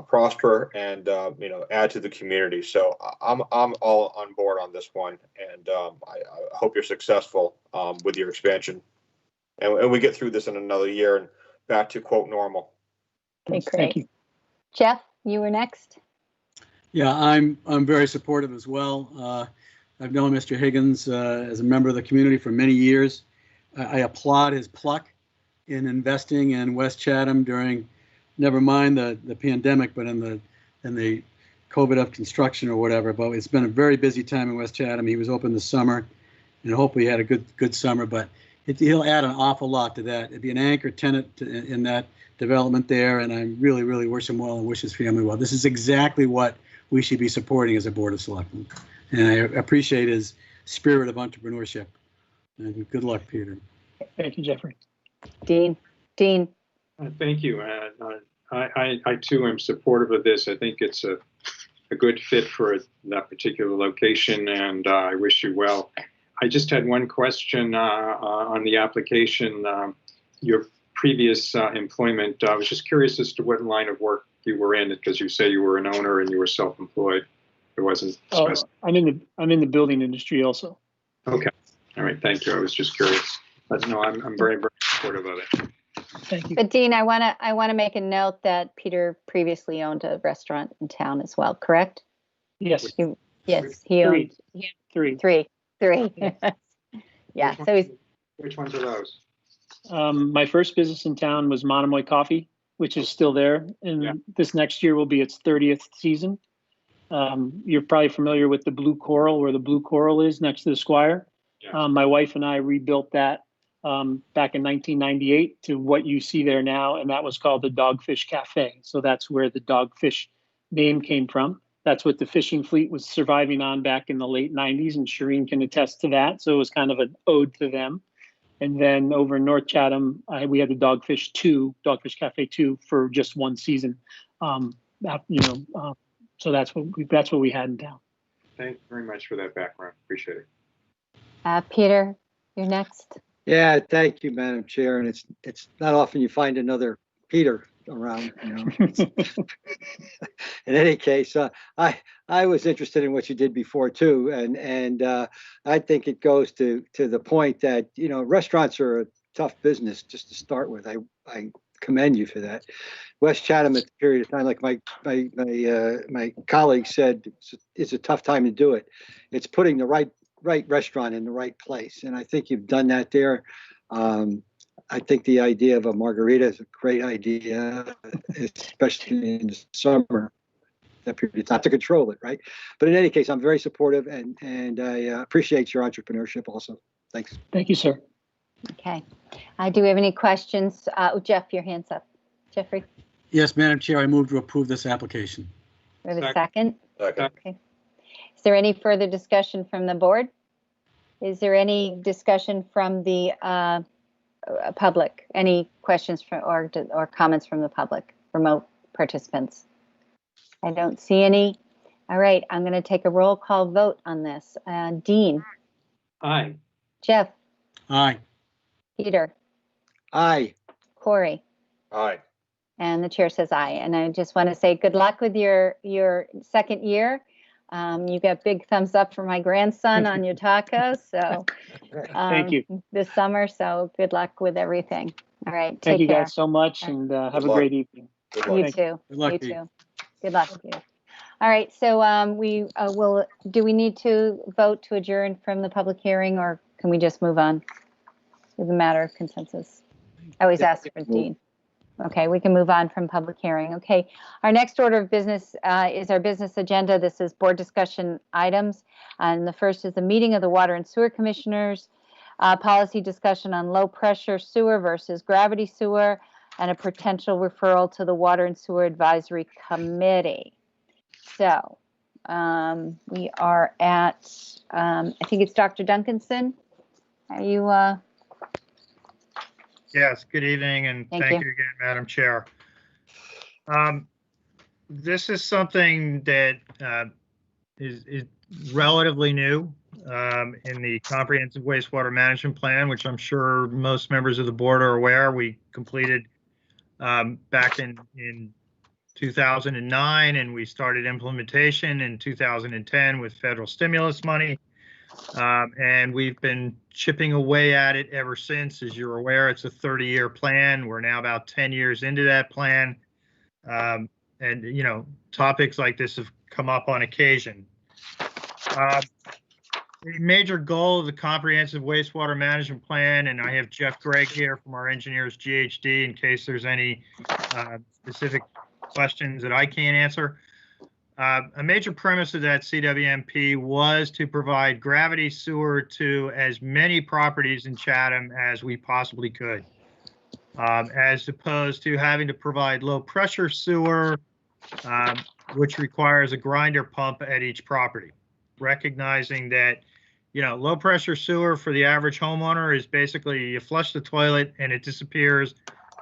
prosper and add to the community. So I'm all on board on this one, and I hope you're successful with your expansion, and we get through this in another year and back to quote normal. Okay, great. Thank you. Jeff, you were next. Yeah, I'm very supportive as well. I've known Mr. Higgins as a member of the community for many years. I applaud his pluck in investing in West Chatham during, never mind the pandemic, but in the COVID of construction or whatever. But it's been a very busy time in West Chatham. He was open this summer, and hopefully he had a good summer. But he'll add an awful lot to that. It'd be an anchor tenant in that development there, and I really, really wish him well and wish his family well. This is exactly what we should be supporting as a Board of Selectmen. And I appreciate his spirit of entrepreneurship. And good luck, Peter. Thank you, Jeffrey. Dean. Thank you. I too am supportive of this. I think it's a good fit for that particular location, and I wish you well. I just had one question on the application. Your previous employment, I was just curious as to what line of work you were in, because you say you were an owner and you were self-employed. It wasn't specified. I'm in the building industry also. Okay. All right. Thank you. I was just curious. But no, I'm very, very supportive of it. Thank you. But Dean, I want to make a note that Peter previously owned a restaurant in town as well, correct? Yes. Yes, he owned three. Yeah. Which ones are those? My first business in town was Monomoy Coffee. which is still there. And this next year will be its 30th season. You're probably familiar with the Blue Coral, where the Blue Coral is next to the Squire. My wife and I rebuilt that back in 1998 to what you see there now, and that was called the Dogfish Cafe. So that's where the Dogfish name came from. That's what the fishing fleet was surviving on back in the late 90s, and Shireen can attest to that. So it was kind of an ode to them. And then over in North Chatham, we had the Dogfish Cafe 2 for just one season. So that's what we had in town. Thank you very much for that background. Appreciate it. Peter, you're next. Yeah, thank you, Madam Chair. And it's not often you find another Peter around, In any case, I was interested in what you did before too, and I think it goes to the point that restaurants are a tough business just to start with. I commend you for that. West Chatham at the period of time, like my colleague said, it's a tough time to do it. It's putting the right restaurant in the right place, and I think you've done that there. I think the idea of a margarita is a great idea, especially in the summer. That period of time to control it, right? But in any case, I'm very supportive, and I appreciate your entrepreneurship also. Thanks. Thank you, sir. Okay. Do we have any questions? Jeff, your hand's up. Jeffrey? Yes, Madam Chair, I move to approve this application. We have a second? Second. Okay. Is there any further discussion from the board? Is there any discussion from the public? Any questions or comments from the public, remote participants? I don't see any. All right, I'm going to take a roll call vote on this. Dean? Aye. Jeff? Aye. Peter? Aye. Corey? Aye. And the chair says aye. And I just want to say good luck with your second year. You got big thumbs up from my grandson on your tacos. So Thank you. This summer. So good luck with everything. All right. Thank you care. guys so much, and have Good a luck. great evening. Good You luck. too. Good luck, You Pete. too. Good luck to you. All right. So we will. Do we need to vote to adjourn from the public hearing, or can we just move on? Is a matter of consensus. I always ask for Dean. Okay, we can move on from public hearing. Okay, our next order of business is our business agenda. This is board discussion items. And the first is the meeting of the Water and Sewer Commissioners, policy discussion on low pressure sewer versus gravity sewer, and a potential referral to the Water and Sewer Advisory Committee. So we are at, I think it's Dr. Duncanson. Are you? Yes, good evening, and Thank thank you. you again, Madam Chair. This is something that is relatively new in the Comprehensive Wastewater Management Plan, which I'm sure most members of the board are aware. We completed back in 2009, and we started implementation in 2010 with federal stimulus money. And we've been chipping away at it ever since. As you're aware, it's a 30-year plan. We're now about 10 years into that plan. And, topics like this have come up on occasion. The major goal of the Comprehensive Wastewater Management Plan, and I have Jeff Gregg here from our engineers GHD in case there's any specific questions that I can't answer. A major premise of that CWMP was to provide gravity sewer to as many properties in Chatham as we possibly could, as opposed to having to provide low pressure sewer, which requires a grinder pump at each property. Recognizing that, low pressure sewer for the average homeowner is basically you flush the toilet and it disappears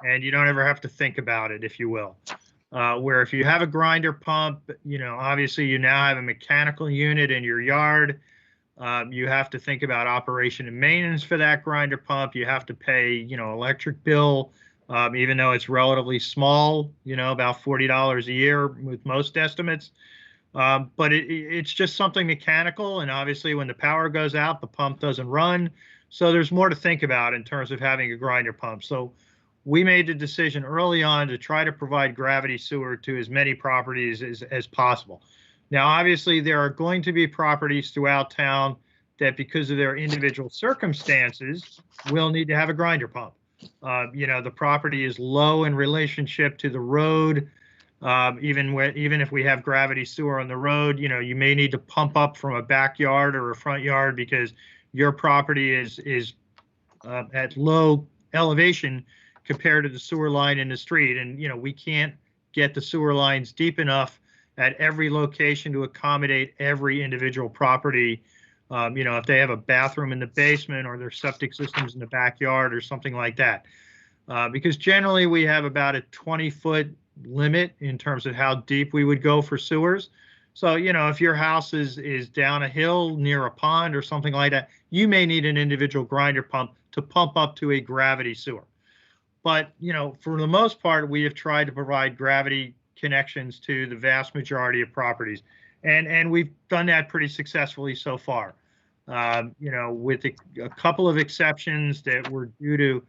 and you don't ever have to think about it, if you will. Where if you have a grinder pump, obviously you now have a mechanical unit in your yard. You have to think about operation and maintenance for that grinder pump. You have to pay, electric bill, even though it's relatively small, about $40 a year with most estimates. But it's just something mechanical. And obviously when the power goes out, the pump doesn't run. So there's more to think about in terms of having a grinder pump. So we made the decision early on to try to provide gravity sewer to as many properties as possible. Now, obviously, there are going to be properties throughout town that, because of their individual circumstances, will need to have a grinder pump. The property is low in relationship to the road. Even if we have gravity sewer on the road, you may need to pump up from a backyard or a front yard because your property is at low elevation compared to the sewer line in the street. And, we can't get the sewer lines deep enough at every location to accommodate every individual property. If they have a bathroom in the basement or their septic systems in the backyard or something like that. Because generally we have about a 20-foot limit in terms of how deep we would go for sewers. So, if your house is down a hill near a pond or something like that, you may need an individual grinder pump to pump up to a gravity sewer. But, for the most part, we have tried to provide gravity connections to the vast majority of properties. And we've done that pretty successfully so far. With a couple of exceptions that were due to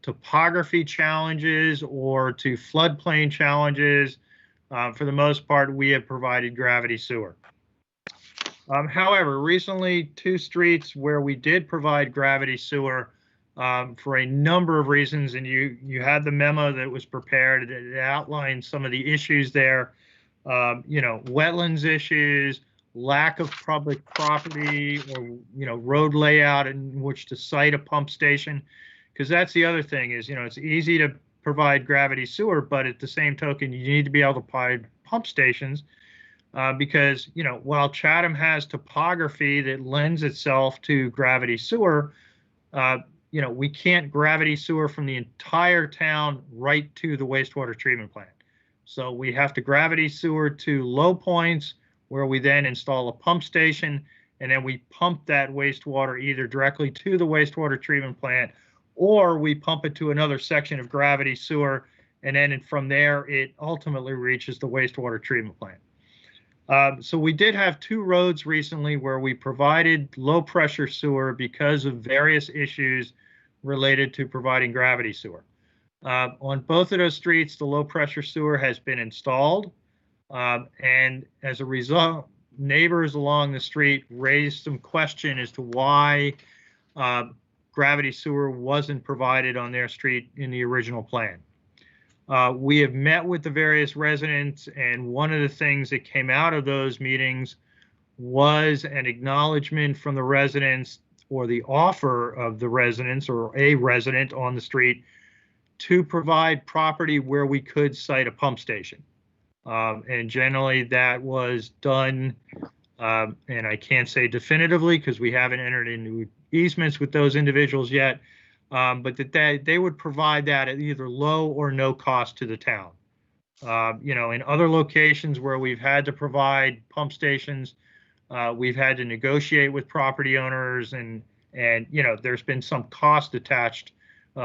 topography challenges or to floodplain challenges. For the most part, we have provided gravity sewer. However, recently, 2 streets where we did provide gravity sewer for a number of reasons, and you had the memo that was prepared that outlined some of the issues there, wetlands issues, lack of public property, or, road layout in which to site a pump station. Because that's the other thing is, it's easy to provide gravity sewer, but at the same token, you need to be able to provide pump stations because, while Chatham has topography that lends itself to gravity sewer, we can't gravity sewer from the entire town right to the wastewater treatment plant. So we have to gravity sewer to low points where we then install a pump station, and then we pump that wastewater either directly to the wastewater treatment plant or we pump it to another section of gravity sewer, and then from there, it ultimately reaches the wastewater treatment plant. So we did have 2 roads recently where we provided low pressure sewer because of various issues related to providing gravity sewer. On both of those streets, the low pressure sewer has been installed. And as a result, neighbors along the street raised some question as to why gravity sewer wasn't provided on their street in the original plan. We have met with the various residents, and one of the things that came out of those meetings was an acknowledgement from the residents or the offer of the residents or a resident on the street to provide property where we could site a pump station. And generally that was done, and I can't say definitively because we haven't entered into easements with those individuals yet, but that they would provide that at either low or no cost to the town. In other locations where we've had to provide pump stations, we've had to negotiate with property owners, and there's been some cost attached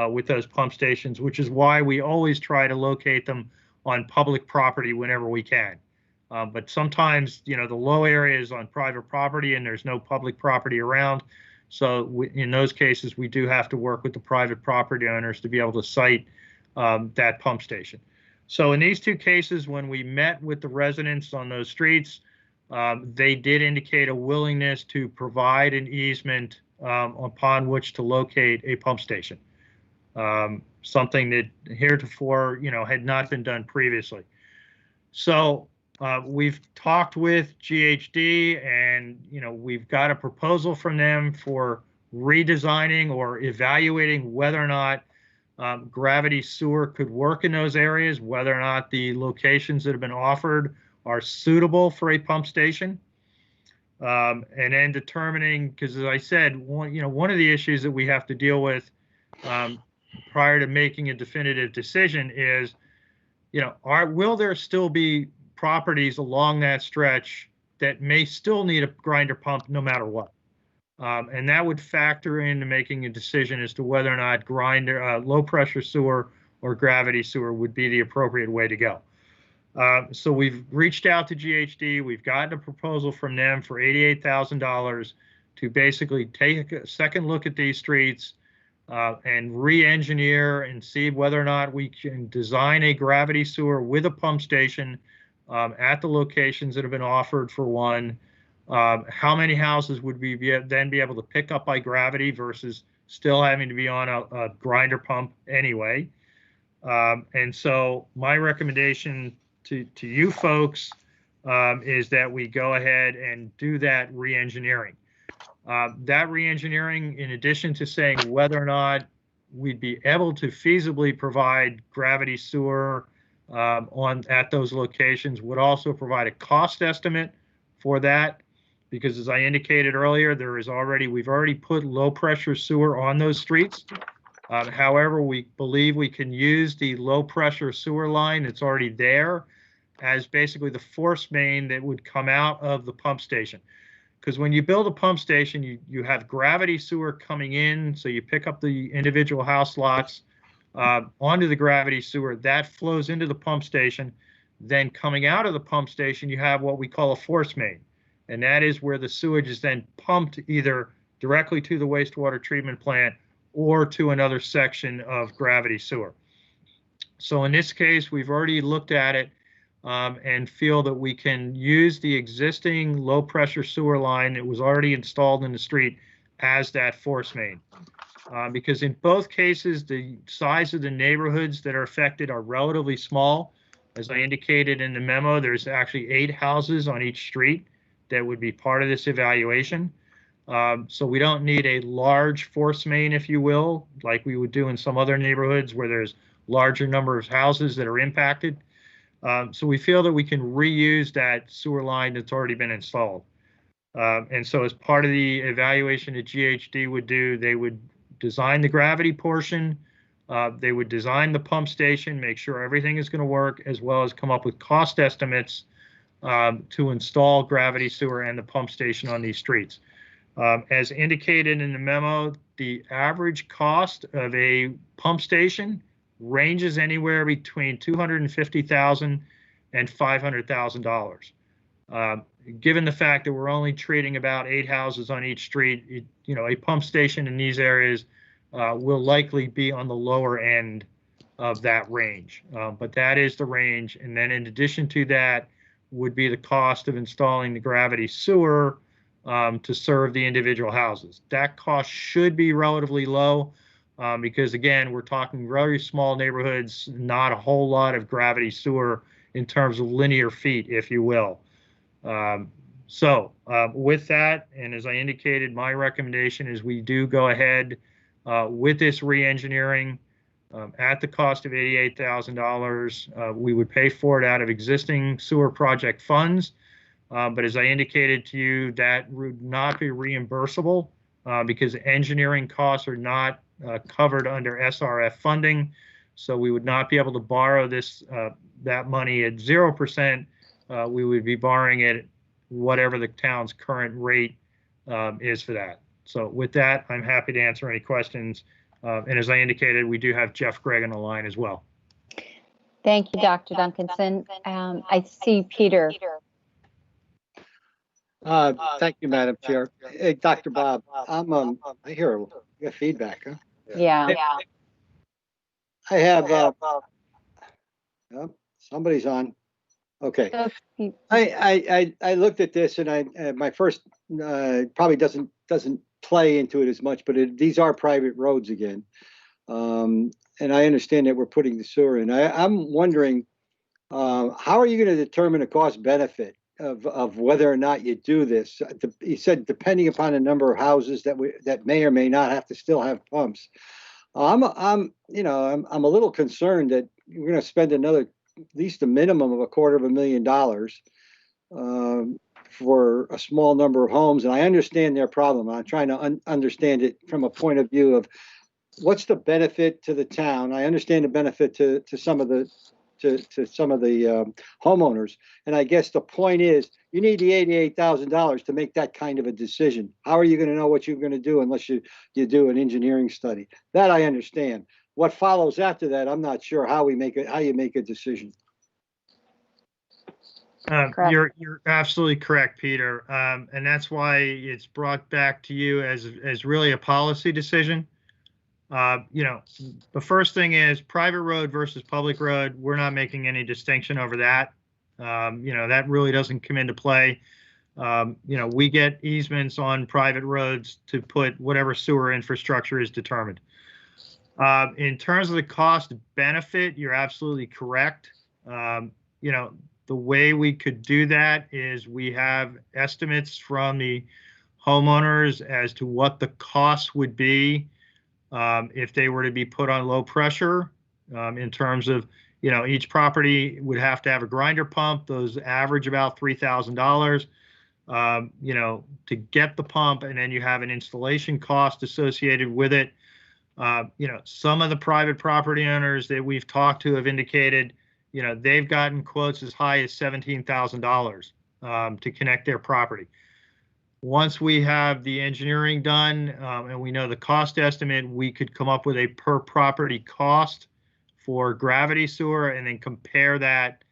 with those pump stations, which is why we always try to locate them on public property whenever we can. But sometimes, the low area is on private property and there's no public property around. So in those cases, we do have to work with the private property owners to be able to site that pump station. So in these 2 cases, when we met with the residents on those streets, they did indicate a willingness to provide an easement upon which to locate a pump station. Something that heretofore, had not been done previously. So we've talked with GHD, and we've got a proposal from them for redesigning or evaluating whether or not gravity sewer could work in those areas, whether or not the locations that have been offered are suitable for a pump station. And then determining, because as I said, one of the issues that we have to deal with prior to making a definitive decision is, will there still be properties along that stretch that may still need a grinder pump no matter what? And that would factor into making a decision as to whether or not low pressure sewer or gravity sewer would be the appropriate way to go. So we've reached out to GHD. We've gotten a proposal from them for $88,000 to basically take a second look at these streets and re-engineer and see whether or not we can design a gravity sewer with a pump station at the locations that have been offered for one, How many houses would we then be able to pick up by gravity versus still having to be on a grinder pump anyway? And so my recommendation to you folks is that we go ahead and do that re-engineering. That re-engineering, in addition to saying whether or not we'd be able to feasibly provide gravity sewer at those locations, would also provide a cost estimate for that. Because as I indicated earlier, we've already put low pressure sewer on those streets. However, we believe we can use the low pressure sewer line that's already there as basically the force main that would come out of the pump station. Because when you build a pump station, you have gravity sewer coming in, so you pick up the individual house lots onto the gravity sewer. That flows into the pump station. Then coming out of the pump station, you have what we call a force main. And that is where the sewage is then pumped either directly to the wastewater treatment plant or to another section of gravity sewer. So in this case, we've already looked at it and feel that we can use the existing low pressure sewer line that was already installed in the street as that force main. Because in both cases, the size of the neighborhoods that are affected are relatively small. As I indicated in the memo, there's actually 8 houses on each street that would be part of this evaluation. So we don't need a large force main, if you will, like we would do in some other neighborhoods where there's larger number of houses that are impacted. So we feel that we can reuse that sewer line that's already been installed. And so as part of the evaluation that GHD would do, they would design the gravity portion, they would design the pump station, make sure everything is going to work, as well as come up with cost estimates to install gravity sewer and the pump station on these streets. As indicated in the memo, the average cost of a pump station ranges anywhere between $250,000 and $500,000. Given the fact that we're only treating about 8 houses on each street, a pump station in these areas will likely be on the lower end of that range. But that is the range. And then in addition to that would be the cost of installing the gravity sewer to serve the individual houses. That cost should be relatively low because, again, we're talking very small neighborhoods, not a whole lot of gravity sewer in terms of linear feet, if you will. With that, and as I indicated, my recommendation is we do go ahead with this re-engineering at the cost of $88,000. We would pay for it out of existing sewer project funds. But as I indicated to you, that would not be reimbursable because engineering costs are not covered under SRF funding. So we would not be able to borrow that money at 0%. We would be borrowing it whatever the town's current rate is for that. So with that, I'm happy to answer any questions. And as I indicated, we do have Jeff Gregg on the line as well. Thank you, Dr. Duncanson. I see Peter. Thank you, Madam Chair. Hey, Dr. Bob, I hear you got feedback, huh? Yeah. I have, somebody's on. Okay. I looked at this and my first probably doesn't play into it as much, but these are private roads again. And I understand that we're putting the sewer in. I'm wondering, how are you going to determine a cost benefit of whether or not you do this? You said depending upon the number of houses that may or may not have to still have pumps. I'm a little concerned that we're going to spend at least a minimum of $250,000 for a small number of homes. And I understand their problem. I'm trying to understand it from a point of view of what's the benefit to the town. I understand the benefit to some of the homeowners. And I guess the point is you need the $88,000 to make that kind of a decision. How are you going to know what you're going to do unless you do an engineering study? That I understand. What follows after that, I'm not sure how you make a decision. You're absolutely correct, Peter. And that's why it's brought back to you as really a policy decision. The first thing is private road versus public road. We're not making any distinction over that. That really doesn't come into play. We get easements on private roads to put whatever sewer infrastructure is determined. In terms of the cost benefit, you're absolutely correct. The way we could do that is we have estimates from the homeowners as to what the cost would be if they were to be put on low pressure, in terms of, each property would have to have a grinder pump. Those average about $3,000, to get the pump, and then you have an installation cost associated with it. Some of the private property owners that we've talked to have indicated, they've gotten quotes as high as $17,000 to connect their property. Once we have the engineering done and we know the cost estimate, we could come up with a per property cost for gravity sewer and then compare that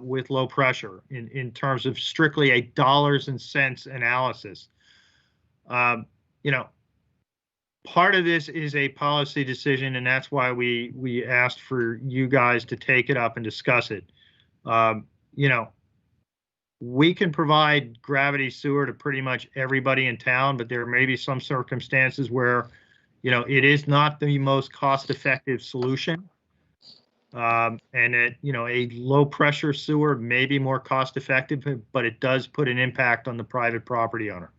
with low pressure in terms of strictly a dollars and cents analysis. Part of this is a policy decision, and that's why we asked for you guys to take it up and discuss it. We can provide gravity sewer to pretty much everybody in town, but there may be some circumstances where, it is not the most cost-effective solution. And that, a low pressure sewer may be more cost-effective, but it does put an impact on the private property owner.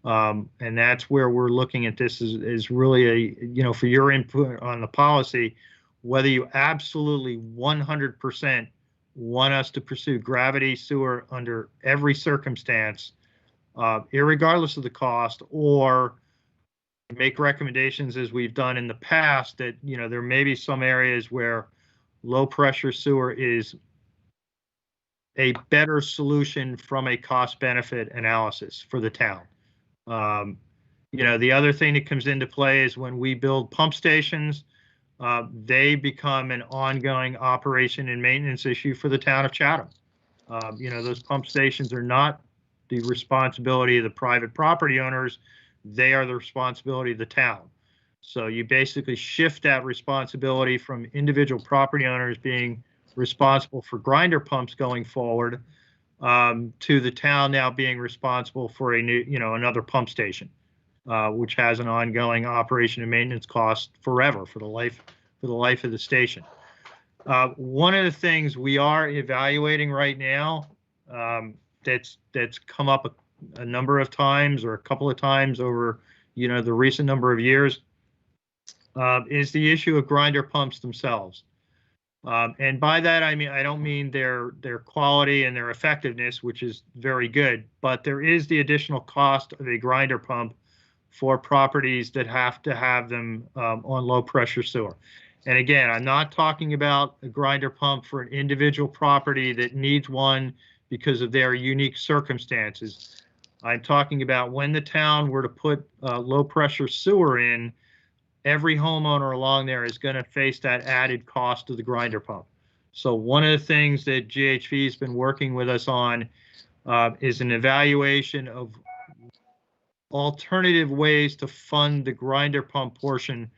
And that's where we're looking at this is really for your input on the policy, whether you absolutely 100% want us to pursue gravity sewer under every circumstance, irregardless of the cost, or make recommendations as we've done in the past that, there may be some areas where low pressure sewer is a better solution from a cost benefit analysis for the town. The other thing that comes into play is when we build pump stations, they become an ongoing operation and maintenance issue for the town of Chatham. Those pump stations are not the responsibility of the private property owners. They are the responsibility of the town. So you basically shift that responsibility from individual property owners being responsible for grinder pumps going forward to the town now being responsible for a new, another pump station, which has an ongoing operation and maintenance cost forever for the life of the station. One of the things we are evaluating right now that's come up a number of times or a couple of times over the recent number of years is the issue of grinder pumps themselves. And by that, I don't mean their quality and their effectiveness, which is very good, but there is the additional cost of a grinder pump for properties that have to have them on low pressure sewer. And again, I'm not talking about a grinder pump for an individual property that needs one because of their unique circumstances. I'm talking about when the town were to put low pressure sewer in, every homeowner along there is going to face that added cost of the grinder pump. So one of the things that GHV has been working with us on is an evaluation of alternative ways to fund the grinder pump portion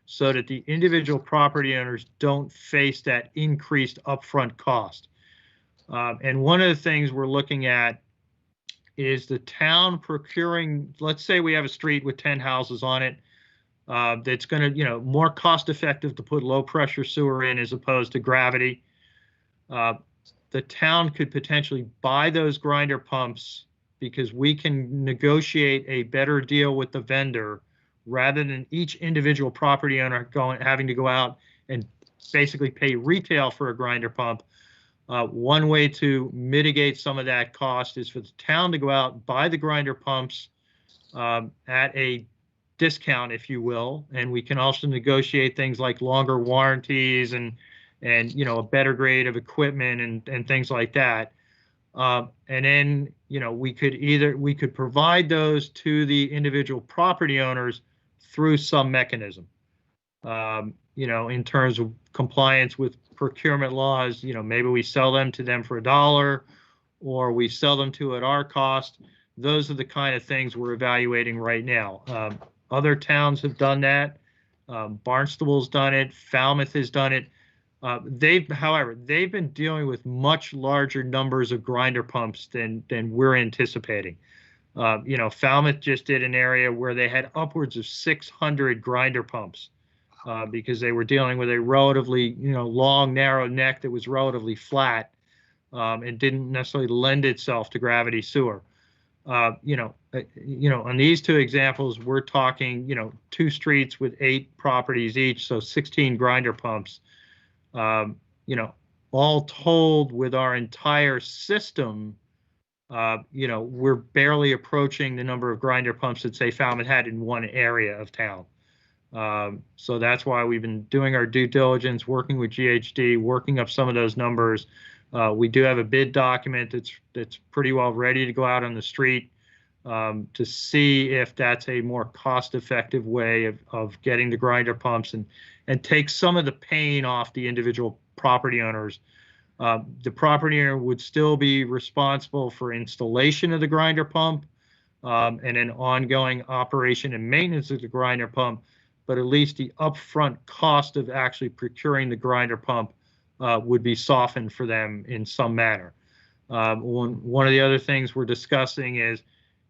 so that the individual property owners don't face that increased upfront cost. And one of the things we're looking at is the town procuring, let's say we have a street with 10 houses on it, that's going to, more cost effective to put low pressure sewer in as opposed to gravity. The town could potentially buy those grinder pumps because we can negotiate a better deal with the vendor rather than each individual property owner having to go out and basically pay retail for a grinder pump. One way to mitigate some of that cost is for the town to go out, buy the grinder pumps at a discount, if you will, and we can also negotiate things like longer warranties and a better grade of equipment and things like that. And then we could provide those to the individual property owners through some mechanism. In terms of compliance with procurement laws, maybe we sell them to them for $1 or we sell them to at our cost. Those are the kind of things we're evaluating right now. Other towns have done that. Barnstable's done it. Falmouth has done it. However, they've been dealing with much larger numbers of grinder pumps than we're anticipating. Falmouth just did an area where they had upwards of 600 grinder pumps because they were dealing with a relatively, long, narrow neck that was relatively flat and didn't necessarily lend itself to gravity sewer. On these two examples, we're talking, 2 streets with 8 properties each, so 16 grinder pumps. All told with our entire system, we're barely approaching the number of grinder pumps that, say, Falmouth had in one area of town. So that's why we've been doing our due diligence, working with GHD, working up some of those numbers. We do have a bid document that's pretty well ready to go out on the street to see if that's a more cost-effective way of getting the grinder pumps and take some of the pain off the individual property owners. The property owner would still be responsible for installation of the grinder pump and an ongoing operation and maintenance of the grinder pump, but at least the upfront cost of actually procuring the grinder pump would be softened for them in some manner. One of the other things we're discussing is,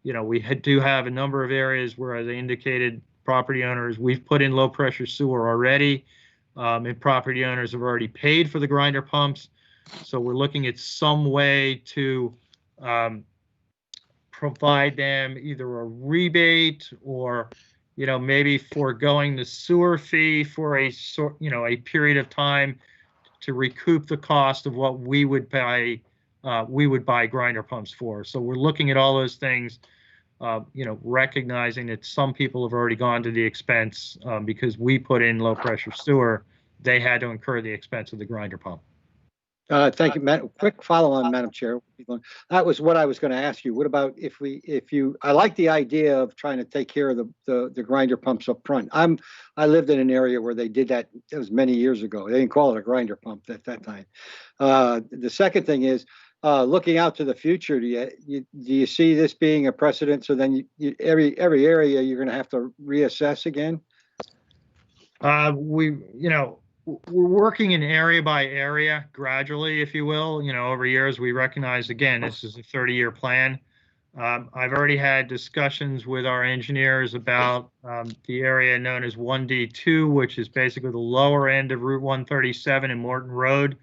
we do have a number of areas where, as I indicated, property owners, we've put in low pressure sewer already, and property owners have already paid for the grinder pumps. So we're looking at some way to provide them either a rebate or, maybe foregoing the sewer fee for a period of time to recoup the cost of what we would buy grinder pumps for. So we're looking at all those things, recognizing that some people have already gone to the expense because we put in low pressure sewer. They had to incur the expense of the grinder pump. Thank you, quick follow on, Madam Chair. That was what I was going to ask you. What about I like the idea of trying to take care of the grinder pumps up front. I lived in an area where they did that. It was many years ago. They didn't call it a grinder pump at that time. The second thing is looking out to the future. Do you see this being a precedent? So then every area you're going to have to reassess again. We're working in area by area gradually, if you will. Over years, we recognize, again, this is a 30-year plan. I've already had discussions with our engineers about the area known as 1D2, which is basically the lower end of Route 137 and Morton Road.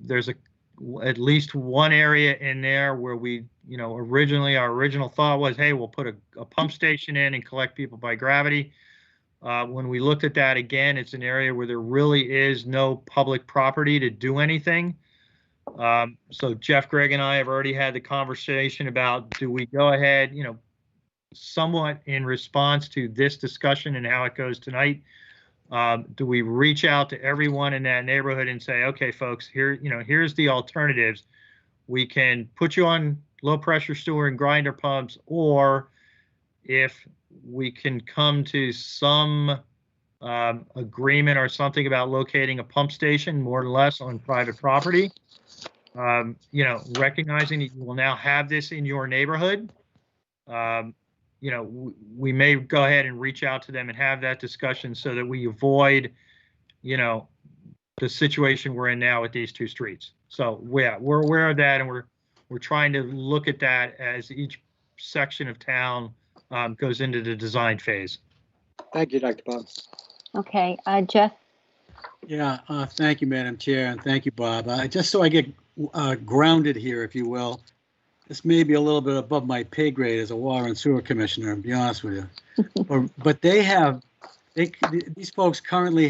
There's at least one area in there where we, originally, our original thought was, hey, we'll put a pump station in and collect people by gravity. When we looked at that again, it's an area where there really is no public property to do anything. So Jeff, Greg, and I have already had the conversation about, do we go ahead, somewhat in response to this discussion and how it goes tonight, do we reach out to everyone in that neighborhood and say, okay, folks, here's the alternatives. We can put you on low pressure sewer and grinder pumps, or if we can come to some agreement or something about locating a pump station more or less on private property, recognizing that you will now have this in your neighborhood, we may go ahead and reach out to them and have that discussion so that we avoid, the situation we're in now with these 2 streets. So yeah, we're aware of that, and we're trying to look at that as each section of town goes into the design phase. Thank you, Dr. Bob. Okay, Jeff. Yeah, thank you, Madam Chair, and thank you, Bob. Just so I get grounded here, if you will, this may be a little bit above my pay grade as a water and sewer commissioner, to be honest with you. But these folks currently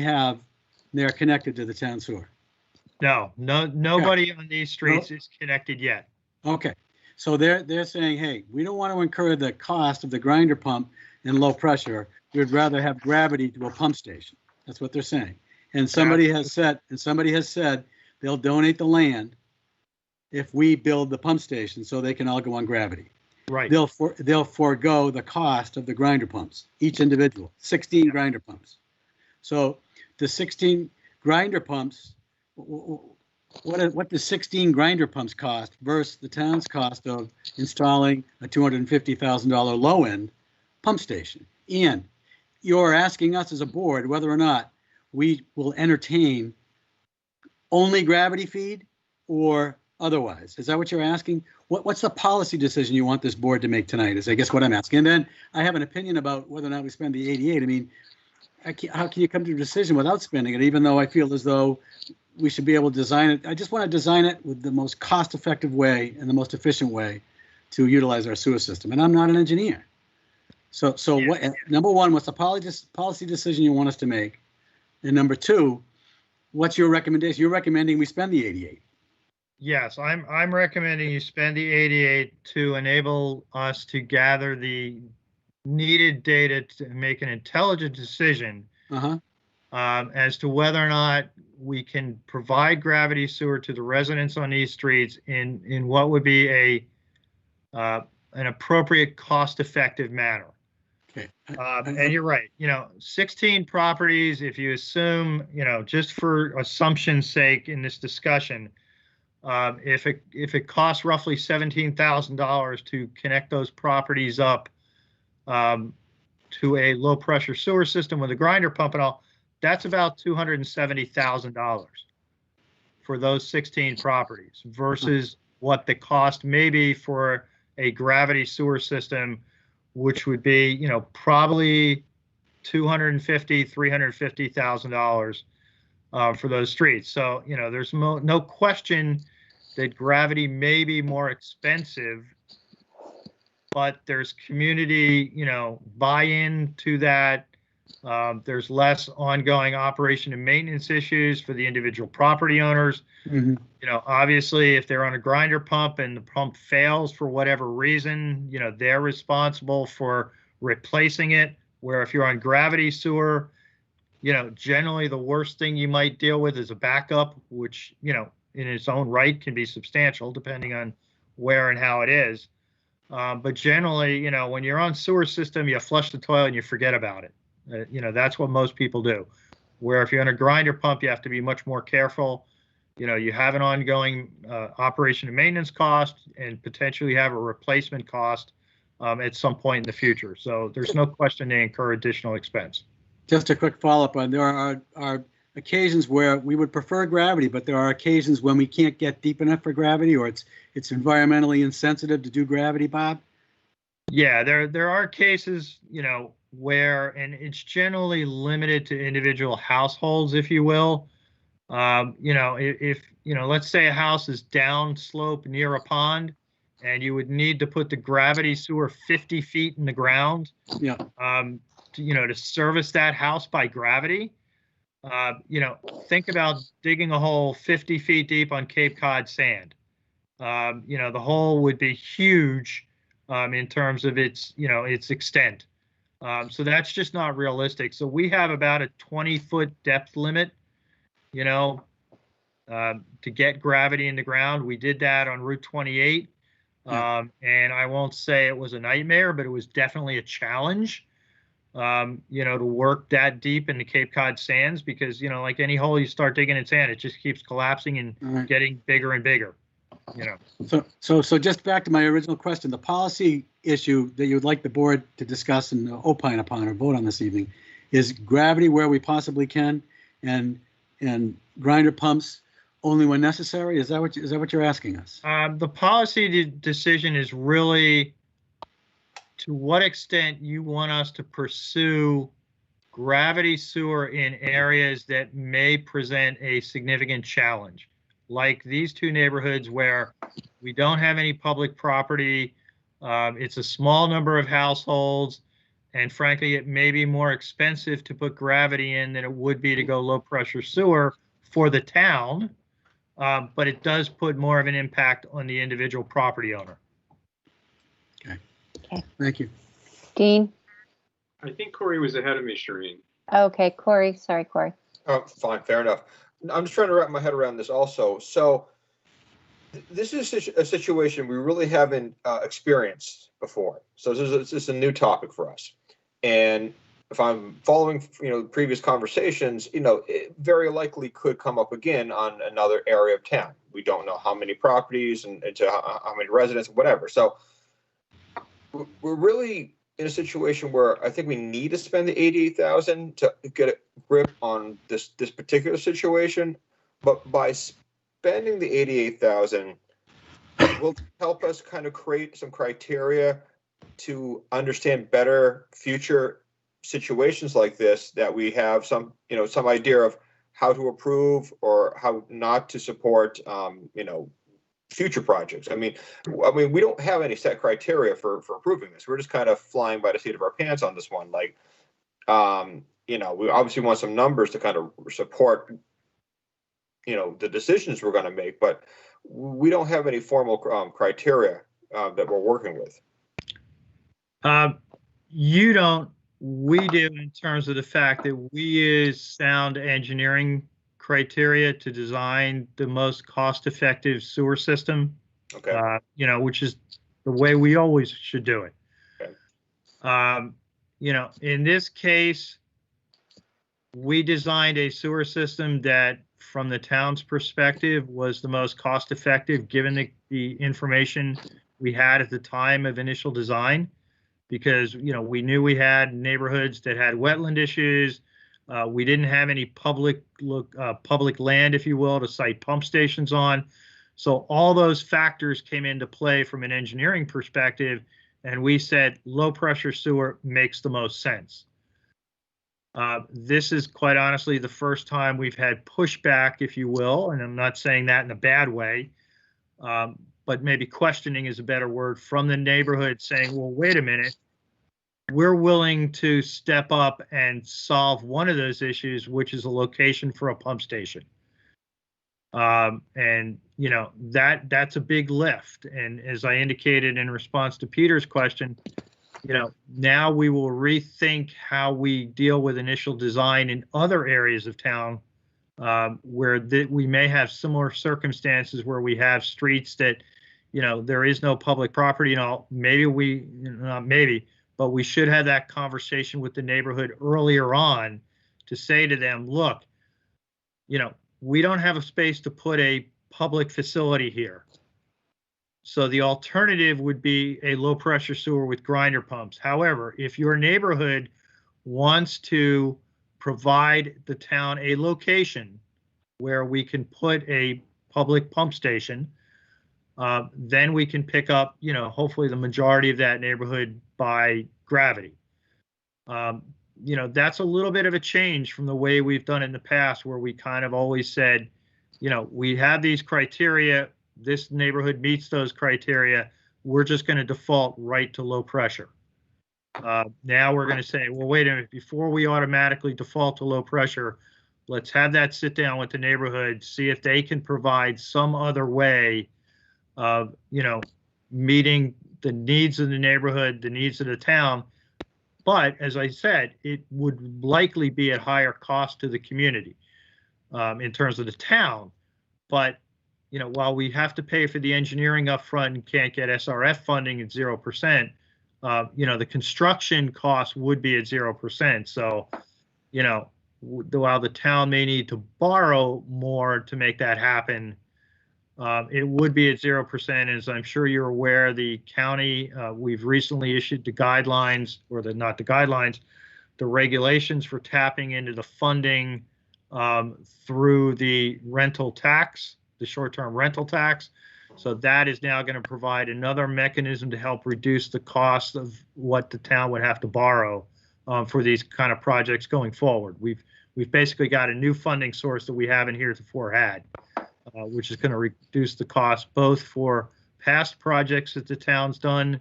they're connected to the town sewer. No, nobody on these streets is connected yet. Okay. So they're saying, hey, we don't want to incur the cost of the grinder pump and low pressure. We'd rather have gravity to a pump station. That's what they're saying. And somebody has said they'll donate the land if we build the pump station so they can all go on gravity. Right. They'll forego the cost of the grinder pumps, each individual, 16 grinder pumps. So the 16 grinder pumps, what does 16 grinder pumps cost versus the town's cost of installing a $250,000 low-end pump station? And you're asking us as a board whether or not we will entertain only gravity feed or otherwise? Is that what you're asking? What's the policy decision you want this board to make tonight is I guess what I'm asking. And then I have an opinion about whether or not we spend the 88. I mean, how can you come to a decision without spending it, even though I feel as though we should be able to design it? I just want to design it with the most cost-effective way and the most efficient way to utilize our sewer system. And I'm not an engineer. So what? Number one, what's the policy decision you want us to make? And number two, what's your recommendation? You're recommending we spend the 88. Yes, I'm recommending you spend the 88 to enable us to gather the needed data to make an intelligent decision as to whether or not we can provide gravity sewer to the residents on these streets in what would be an appropriate, cost-effective manner. Okay. And you're right. 16 properties. If you assume, just for assumption's sake in this discussion, if it costs roughly $17,000 to connect those properties up to a low pressure sewer system with a grinder pump and all, that's about $270,000 for those 16 properties versus what the cost may be for a gravity sewer system, which would be, probably $250,000, $350,000 for those streets. So, there's no question that gravity may be more expensive, but there's community, buy-in to that. There's less ongoing operation and maintenance issues for the individual property owners. Obviously, if they're on a grinder pump and the pump fails for whatever reason, they're responsible for replacing it. Where if you're on gravity sewer, generally the worst thing you might deal with is a backup, which, in its own right can be substantial depending on where and how it is. But generally, when you're on sewer system, you flush the toilet and you forget about it. That's what most people do. Where if you're on a grinder pump, you have to be much more careful. You have an ongoing operation and maintenance cost and potentially have a replacement cost at some point in the future. So there's no question they incur additional expense. Just a quick follow-up on there are occasions where we would prefer gravity, but there are occasions when we can't get deep enough for gravity, or it's environmentally insensitive to do gravity, Bob? Yeah, there are cases, where, and it's generally limited to individual households, if you will. If let's say a house is downslope near a pond, and you would need to put the gravity sewer 50 feet in the ground, to service that house by gravity. Think about digging a hole 50 feet deep on Cape Cod sand. The hole would be huge in terms of its extent. So that's just not realistic. So we have about a 20-foot depth limit, to get gravity in the ground. We did that on Route 28. And I won't say it was a nightmare, but it was definitely a challenge. To work that deep in the Cape Cod sands, because, like any hole you start digging in sand, it just keeps collapsing and getting bigger and bigger, So just back to my original question, the policy issue that you would like the board to discuss and opine upon or vote on this evening is gravity where we possibly can and grinder pumps only when necessary. Is that what you're asking us? The policy decision is really to what extent you want us to pursue gravity sewer in areas that may present a significant challenge, like these two neighborhoods where we don't have any public property. It's a small number of households, and frankly, it may be more expensive to put gravity in than it would be to go low pressure sewer for the town, but it does put more of an impact on the individual property owner. Okay. Thank you. Dean? I think Corey was ahead of me, Shireen. Okay, Corey. Sorry, Corey. Oh, fine, fair enough. I'm just trying to wrap my head around this also. So this is a situation we really haven't experienced before. So this is a new topic for us. And if I'm following, previous conversations, it very likely could come up again on another area of town. We don't know how many properties and to how many residents, whatever. So we're really in a situation where I think we need to spend the $88,000 to get a grip on this particular situation, But by spending the 88,000, will help us kind of create some criteria to understand better future situations like this, that we have some idea of how to approve or how not to support, future projects. I mean, we don't have any set criteria for approving this. We're just kind of flying by the seat of our pants on this one. Like, we obviously want some numbers to kind of support, the decisions we're going to make, but we don't have any formal criteria that we're working with. You don't. We do, in terms of the fact that we use sound engineering criteria to design the most cost-effective sewer system. Okay. Which is the way we always should do it. Okay. In this case, we designed a sewer system that, from the town's perspective, was the most cost-effective, given the information we had at the time of initial design. Because we knew we had neighborhoods that had wetland issues. We didn't have any public land, if you will, to site pump stations on. So all those factors came into play from an engineering perspective, and we said low pressure sewer makes the most sense. This is quite honestly the first time we've had pushback, if you will, and I'm not saying that in a bad way, but maybe questioning is a better word, from the neighborhood saying, well, wait a minute, we're willing to step up and solve one of those issues, which is a location for a pump station. And that's a big lift. And as I indicated in response to Peter's question, now we will rethink how we deal with initial design in other areas of town, where we may have similar circumstances where we have streets that, there is no public property and all. But we should have that conversation with the neighborhood earlier on to say to them, look, we don't have a space to put a public facility here. So the alternative would be a low pressure sewer with grinder pumps. However, if your neighborhood wants to provide the town a location where we can put a public pump station, then we can pick up, hopefully the majority of that neighborhood by gravity. That's a little bit of a change from the way we've done it in the past, where we kind of always said, we have these criteria, this neighborhood meets those criteria, we're just going to default right to low pressure. Now we're going to say, well, wait a minute, before we automatically default to low pressure, let's have that sit down with the neighborhood, see if they can provide some other way of, meeting the needs of the neighborhood, the needs of the town. But as I said, it would likely be at higher cost to the community in terms of the town. But, while we have to pay for the engineering up front and can't get SRF funding at 0%, the construction cost would be at 0%. So, while the town may need to borrow more to make that happen, it would be at 0%. As I'm sure you're aware, the county, we've recently issued the guidelines, or the regulations for tapping into the funding through the rental tax, the short-term rental tax. So that is now going to provide another mechanism to help reduce the cost of what the town would have to borrow for these kind of projects going forward. We've basically got a new funding source that we haven't heretofore had. Which is going to reduce the cost both for past projects that the town's done,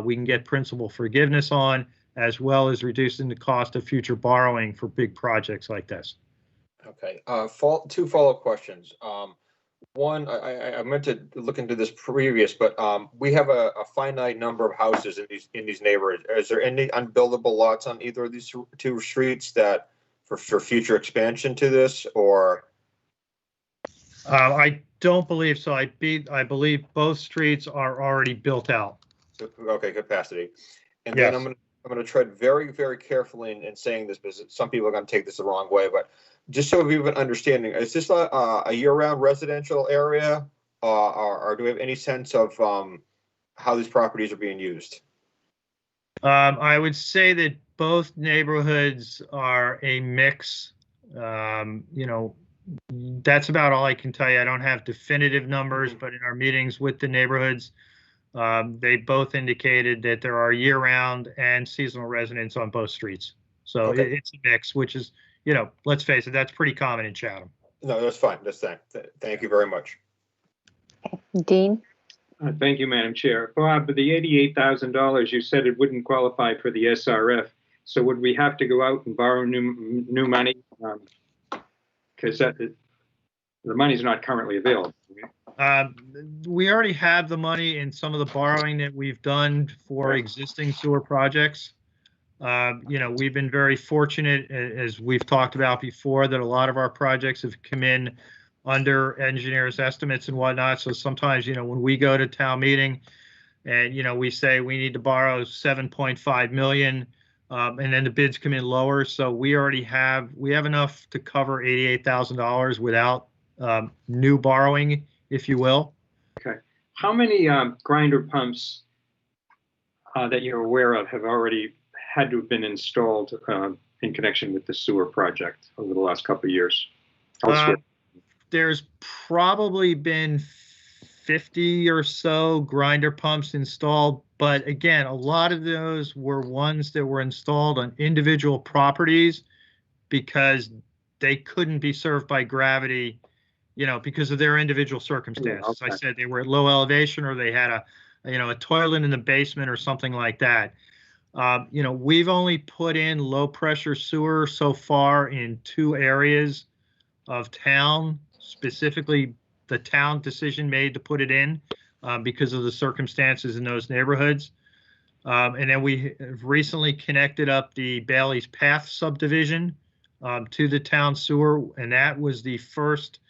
we can get principal forgiveness on, as well as reducing the cost of future borrowing for big projects like this. Okay, two follow-up questions. One, I meant to look into this previous, but we have a finite number of houses in these neighborhoods. Is there any unbuildable lots on either of these two streets that for future expansion to this, or? I don't believe so. I believe both streets are already built out. Okay, capacity. And yes. Then I'm going to tread very, very carefully in saying this, because some people are going to take this the wrong way. But just so we have an understanding, is this a year-round residential area, or do we have any sense of how these properties are being used? I would say that both neighborhoods are a mix. That's about all I can tell you. I don't have definitive numbers, but in our meetings with the neighborhoods, they both indicated that there are year-round and seasonal residents on both streets. So Okay. it's a mix, which is, let's face it, that's pretty common in Chatham. No, that's fine. That's fine. Thank you very much. Dean? Thank you, Madam Chair. Bob, the $88,000, you said it wouldn't qualify for the SRF. So would we have to go out and borrow new money? Because the money's not currently available. We already have the money in some of the borrowing that we've done for existing sewer projects. We've been very fortunate, as we've talked about before, that a lot of our projects have come in under engineers' estimates and whatnot. So sometimes, when we go to town meeting and, we say we need to borrow 7.5 million, and then the bids come in lower. So we have enough to cover $88,000 without new borrowing, if you will. Okay. How many grinder pumps that you're aware of have already had to have been installed in connection with the sewer project over the last couple of years? There's probably been 50 or so grinder pumps installed, but again, a lot of those were ones that were installed on individual properties because they couldn't be served by gravity, because of their individual circumstances. Yeah, okay. I said they were at low elevation, or they had a toilet in the basement or something like that. We've only put in low pressure sewer so far in 2 areas of town, specifically the town decision made to put it in because of the circumstances in those neighborhoods. And then we have recently connected up the Bailey's Path subdivision to the town sewer, and that was the first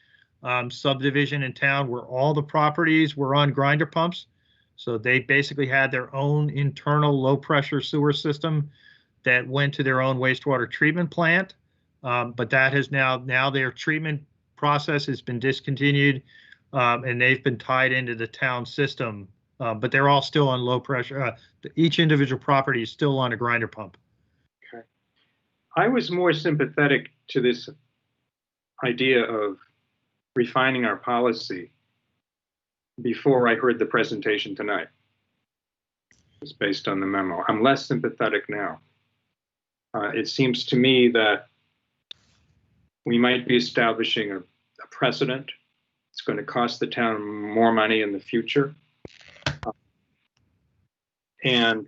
subdivision in town where all the properties were on grinder pumps. So they basically had their own internal low pressure sewer system that went to their own wastewater treatment plant. But that has now their treatment process has been discontinued, and they've been tied into the town system. But they're all still on low pressure. Each individual property is still on a grinder pump. Okay. I was more sympathetic to this idea of refining our policy before I heard the presentation tonight. It's based on the memo. I'm less sympathetic now. It seems to me that we might be establishing a precedent. It's going to cost the town more money in the future. And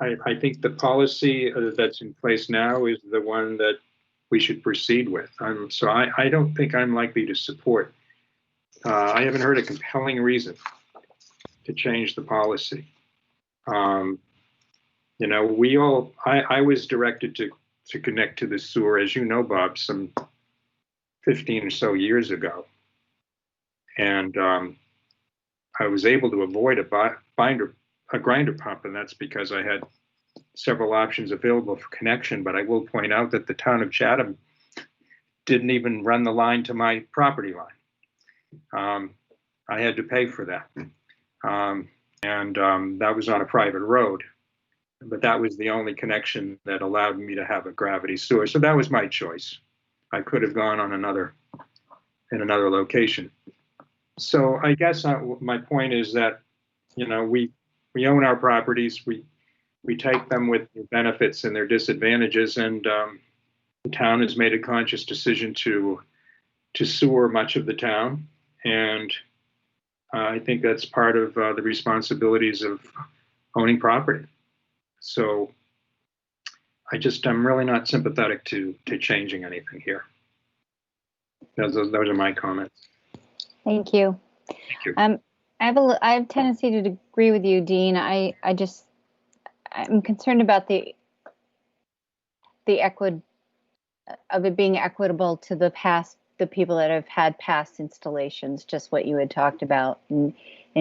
I think the policy that's in place now is the one that we should proceed with. So I don't think I'm likely to support. I haven't heard a compelling reason to change the policy. I was directed to connect to the sewer, as you know, Bob, some 15 or so years ago. And I was able to avoid a grinder pump, and that's because I had several options available for connection. But I will point out that the town of Chatham didn't even run the line to my property line. I had to pay for that. And that was on a private road. But that was the only connection that allowed me to have a gravity sewer. So that was my choice. I could have gone on another location. So I guess my point is that, we own our properties. We take them with their benefits and their disadvantages. And the town has made a conscious decision to sewer much of the town. And I think that's part of the responsibilities of owning property. So I'm really not sympathetic to changing anything here. Those are my comments. Thank you. Thank you. I have a tendency to agree with you, Dean. I'm concerned about the of it being equitable to the people that have had past installations, just what you had talked about in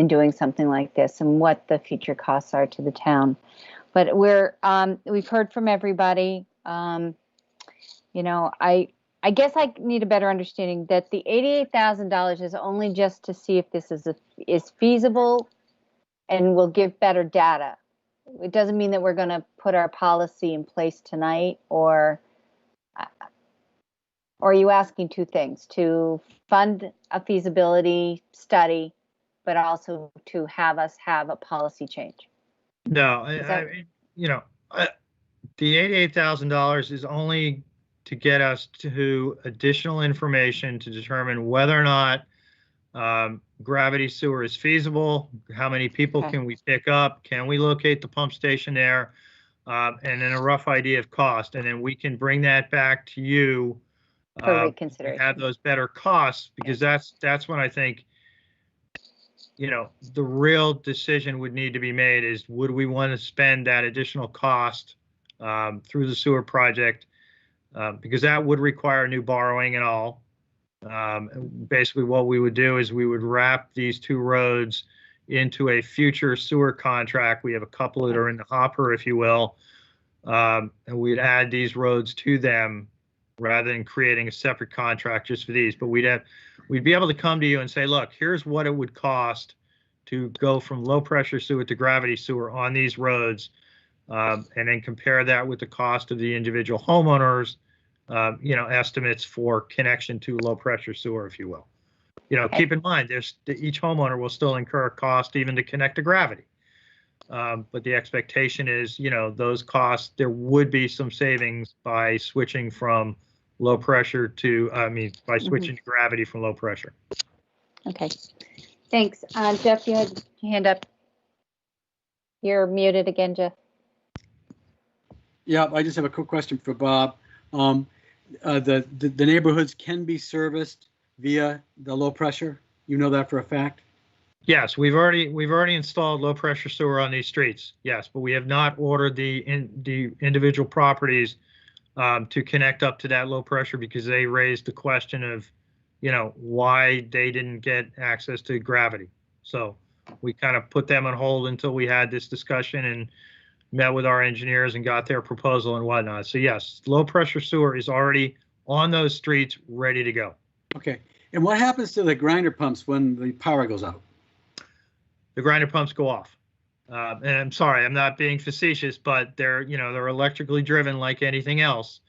doing something like this, and what the future costs are to the town. But we've heard from everybody. I guess I need a better understanding that the $88,000 is only just to see if this is feasible and will give better data. It doesn't mean that we're going to put our policy in place tonight, or Or are you asking two things, to fund a feasibility study, but also to have us have a policy change? No, the $88,000 is only to get us to additional information to determine whether or not gravity sewer is feasible, how many people can we pick up, can we locate the pump station there, and then a rough idea of cost. And then we can bring that back to you for reconsideration. Have those better costs, because that's when I think, the real decision would need to be made is, would we want to spend that additional cost through the sewer project? Because that would require new borrowing and all. Basically, what we would do is we would wrap these two roads into a future sewer contract. We have a couple that are in the hopper, if you will, and we'd add these roads to them rather than creating a separate contract just for these. But we'd be able to come to you and say, look, here's what it would cost to go from low pressure sewer to gravity sewer on these roads, and then compare that with the cost of the individual homeowners. Estimates for connection to low pressure sewer, if you will. Keep in mind, each homeowner will still incur a cost even to connect to gravity. But the expectation is, those costs, there would be some savings by switching from low pressure to, by switching to gravity from low pressure. Okay, thanks. Jeff, you had your hand up. You're muted again, Jeff. Yeah, I just have a quick question for Bob. The neighborhoods can be serviced via the low pressure. You know that for a fact? Yes, we've already installed low pressure sewer on these streets. Yes, but we have not ordered the individual properties to connect up to that low pressure, because they raised the question of, why they didn't get access to gravity. So we kind of put them on hold until we had this discussion and met with our engineers and got their proposal and whatnot. So yes, low pressure sewer is already on those streets, ready to go. Okay. And what happens to the grinder pumps when the power goes out? The grinder pumps go off. And I'm sorry, I'm not being facetious, but they're electrically driven like anything else.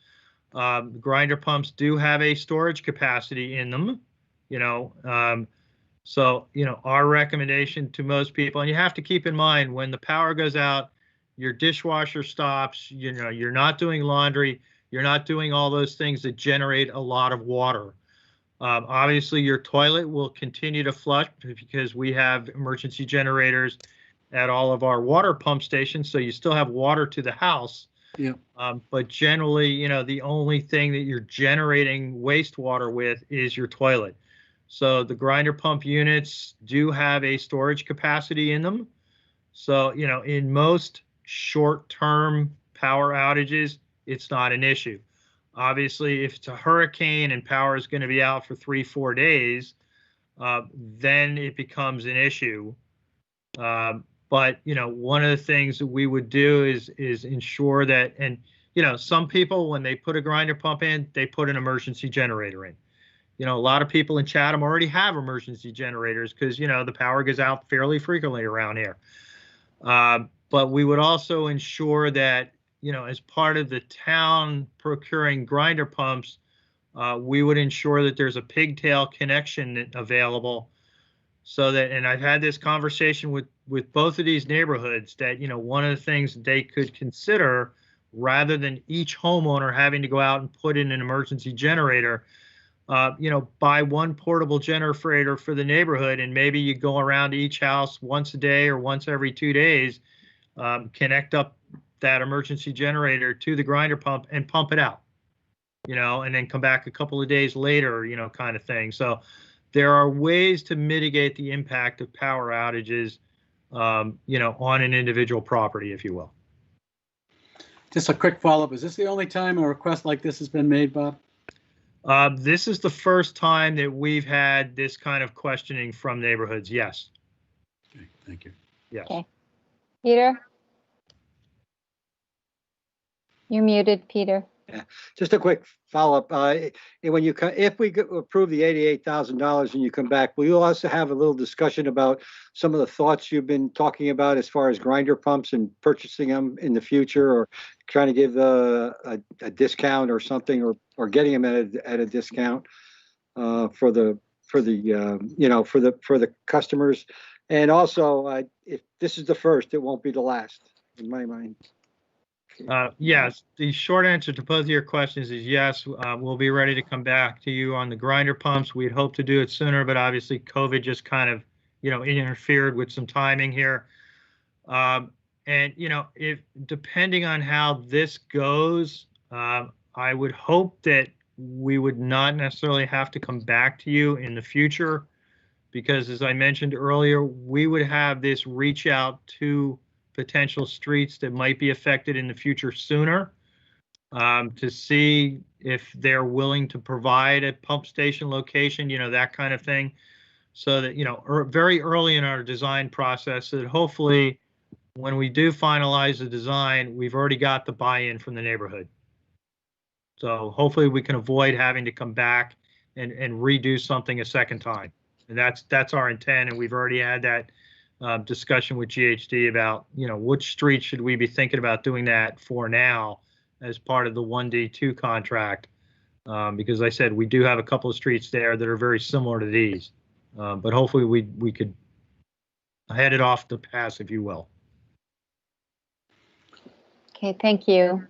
Grinder pumps do have a storage capacity in them, so, our recommendation to most people, and you have to keep in mind, when the power goes out, your dishwasher stops, you're not doing laundry, you're not doing all those things that generate a lot of water. Obviously, your toilet will continue to flush because we have emergency generators at all of our water pump stations, so you still have water to the house. Yeah. But generally, the only thing that you're generating wastewater with is your toilet. So the grinder pump units do have a storage capacity in them. So, in most short-term power outages, it's not an issue. Obviously, if it's a hurricane and power is going to be out for 3-4 days, then it becomes an issue. But, one of the things that we would do is ensure that, and, some people, when they put a grinder pump in, they put an emergency generator in. A lot of people in Chatham already have emergency generators because, the power goes out fairly frequently around here. But we would also ensure that, as part of the town procuring grinder pumps, we would ensure that there's a pigtail connection available, so that, and I've had this conversation with both of these neighborhoods, that, one of the things that they could consider, rather than each homeowner having to go out and put in an emergency generator, buy one portable generator for the neighborhood, and maybe you go around to each house once a day or once every 2 days, connect up that emergency generator to the grinder pump and pump it out, and then come back a couple of days later, kind of thing. So there are ways to mitigate the impact of power outages, on an individual property, if you will. Just a quick follow-up. Is this the only time a request like this has been made, Bob? This is the first time that we've had this kind of questioning from neighborhoods. Yes. Okay, thank you. Yes. Okay. Peter? You're muted, Peter. Just a quick follow-up. When you if we approve the $88,000 and you come back, will you also have a little discussion about some of the thoughts you've been talking about as far as grinder pumps and purchasing them in the future, or trying to give a discount or something, or getting them at a discount for the customers? And also, if this is the first, it won't be the last, in my mind. Yes, the short answer to both of your questions is yes. We'll be ready to come back to you on the grinder pumps. We'd hope to do it sooner, but obviously COVID just kind of, interfered with some timing here. And, if depending on how this goes, I would hope that we would not necessarily have to come back to you in the future, because as I mentioned earlier, we would have this reach out to potential streets that might be affected in the future sooner, to see if they're willing to provide a pump station location, that kind of thing. So that, very early in our design process, so that hopefully when we do finalize the design, we've already got the buy-in from the neighborhood. So hopefully we can avoid having to come back and redo something a second time. And that's our intent. And we've already had that discussion with GHD about, which streets should we be thinking about doing that for now as part of the 1D2 contract. Because I said, we do have a couple of streets there that are very similar to these. But hopefully we could head it off the pass, if you will. Okay, thank you.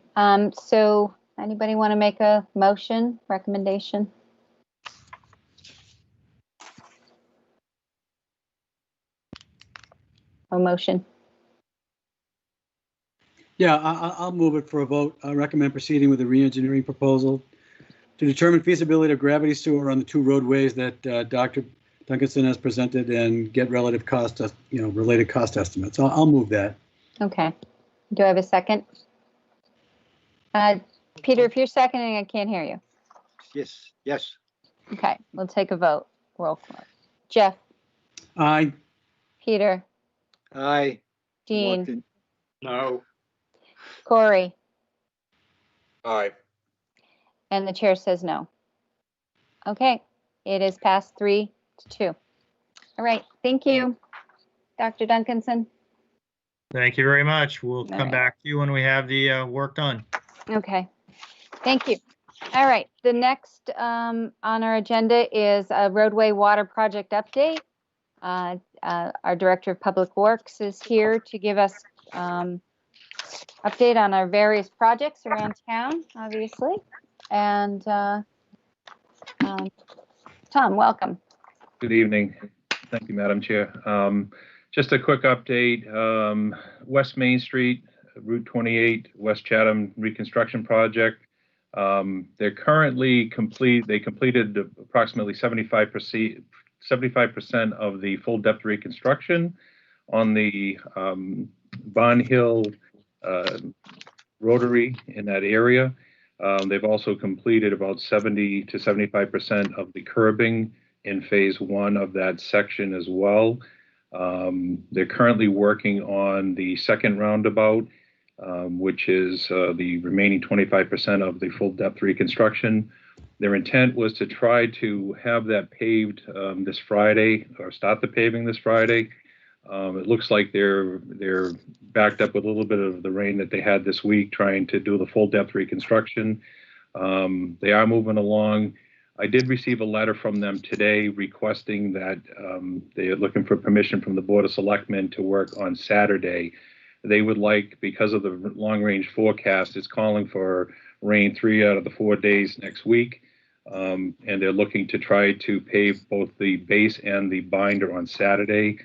So anybody want to make a motion, recommendation? A motion? Yeah, I'll move it for a vote. I recommend proceeding with the re-engineering proposal to determine feasibility of gravity sewer on the two roadways that Dr. Duncanson has presented, and get relative cost, related cost estimates. I'll move that. Okay. Do I have a second? Peter, if you're seconding, I can't hear you. Yes. Okay, we'll take a vote. Roll call. Jeff? Aye. Peter? Aye. Dean? No. Corey? Aye. And the chair says no. Okay, it is passed 3-2. All right, thank you, Dr. Duncanson. Thank you very much. We'll All come right. back to you when we have the work done. Okay, thank you. All right, the next on our agenda is a roadway water project update. Our Director of Public Works is here to give us update on our various projects around town, obviously. And Tom, welcome. Good evening. Thank you, Madam Chair. Just a quick update. West Main Street, Route 28, West Chatham reconstruction project. They're currently complete. They completed approximately 75% of the full depth reconstruction on the Bond Hill rotary in that area. They've also completed about 70 to 75% of the curbing in phase 1 of that section as well. They're currently working on the second roundabout, which is the remaining 25% of the full depth reconstruction. Their intent was to try to have that paved this Friday, or start the paving this Friday. It looks like they're backed up with a little bit of the rain that they had this week, trying to do the full depth reconstruction. They are moving along. I did receive a letter from them today requesting that they are looking for permission from the Board of Selectmen to work on Saturday. They would like, because of the long range forecast, it's calling for rain 3 out of the 4 days next week. And they're looking to try to pave both the base and the binder on Saturday,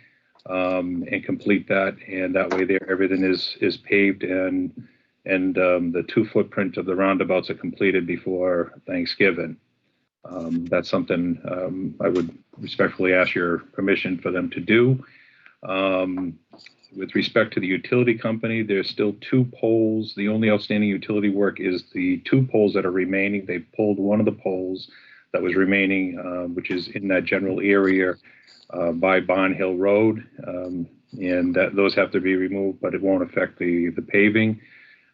and complete that. And that way there, everything is paved, and the 2 footprint of the roundabouts are completed before Thanksgiving. That's something I would respectfully ask your permission for them to do. With respect to the utility company, there's still 2 poles. The only outstanding utility work is the 2 poles that are remaining. They pulled one of the poles that was remaining, which is in that general area by Bond Hill Road, and those have to be removed, but it won't affect the paving.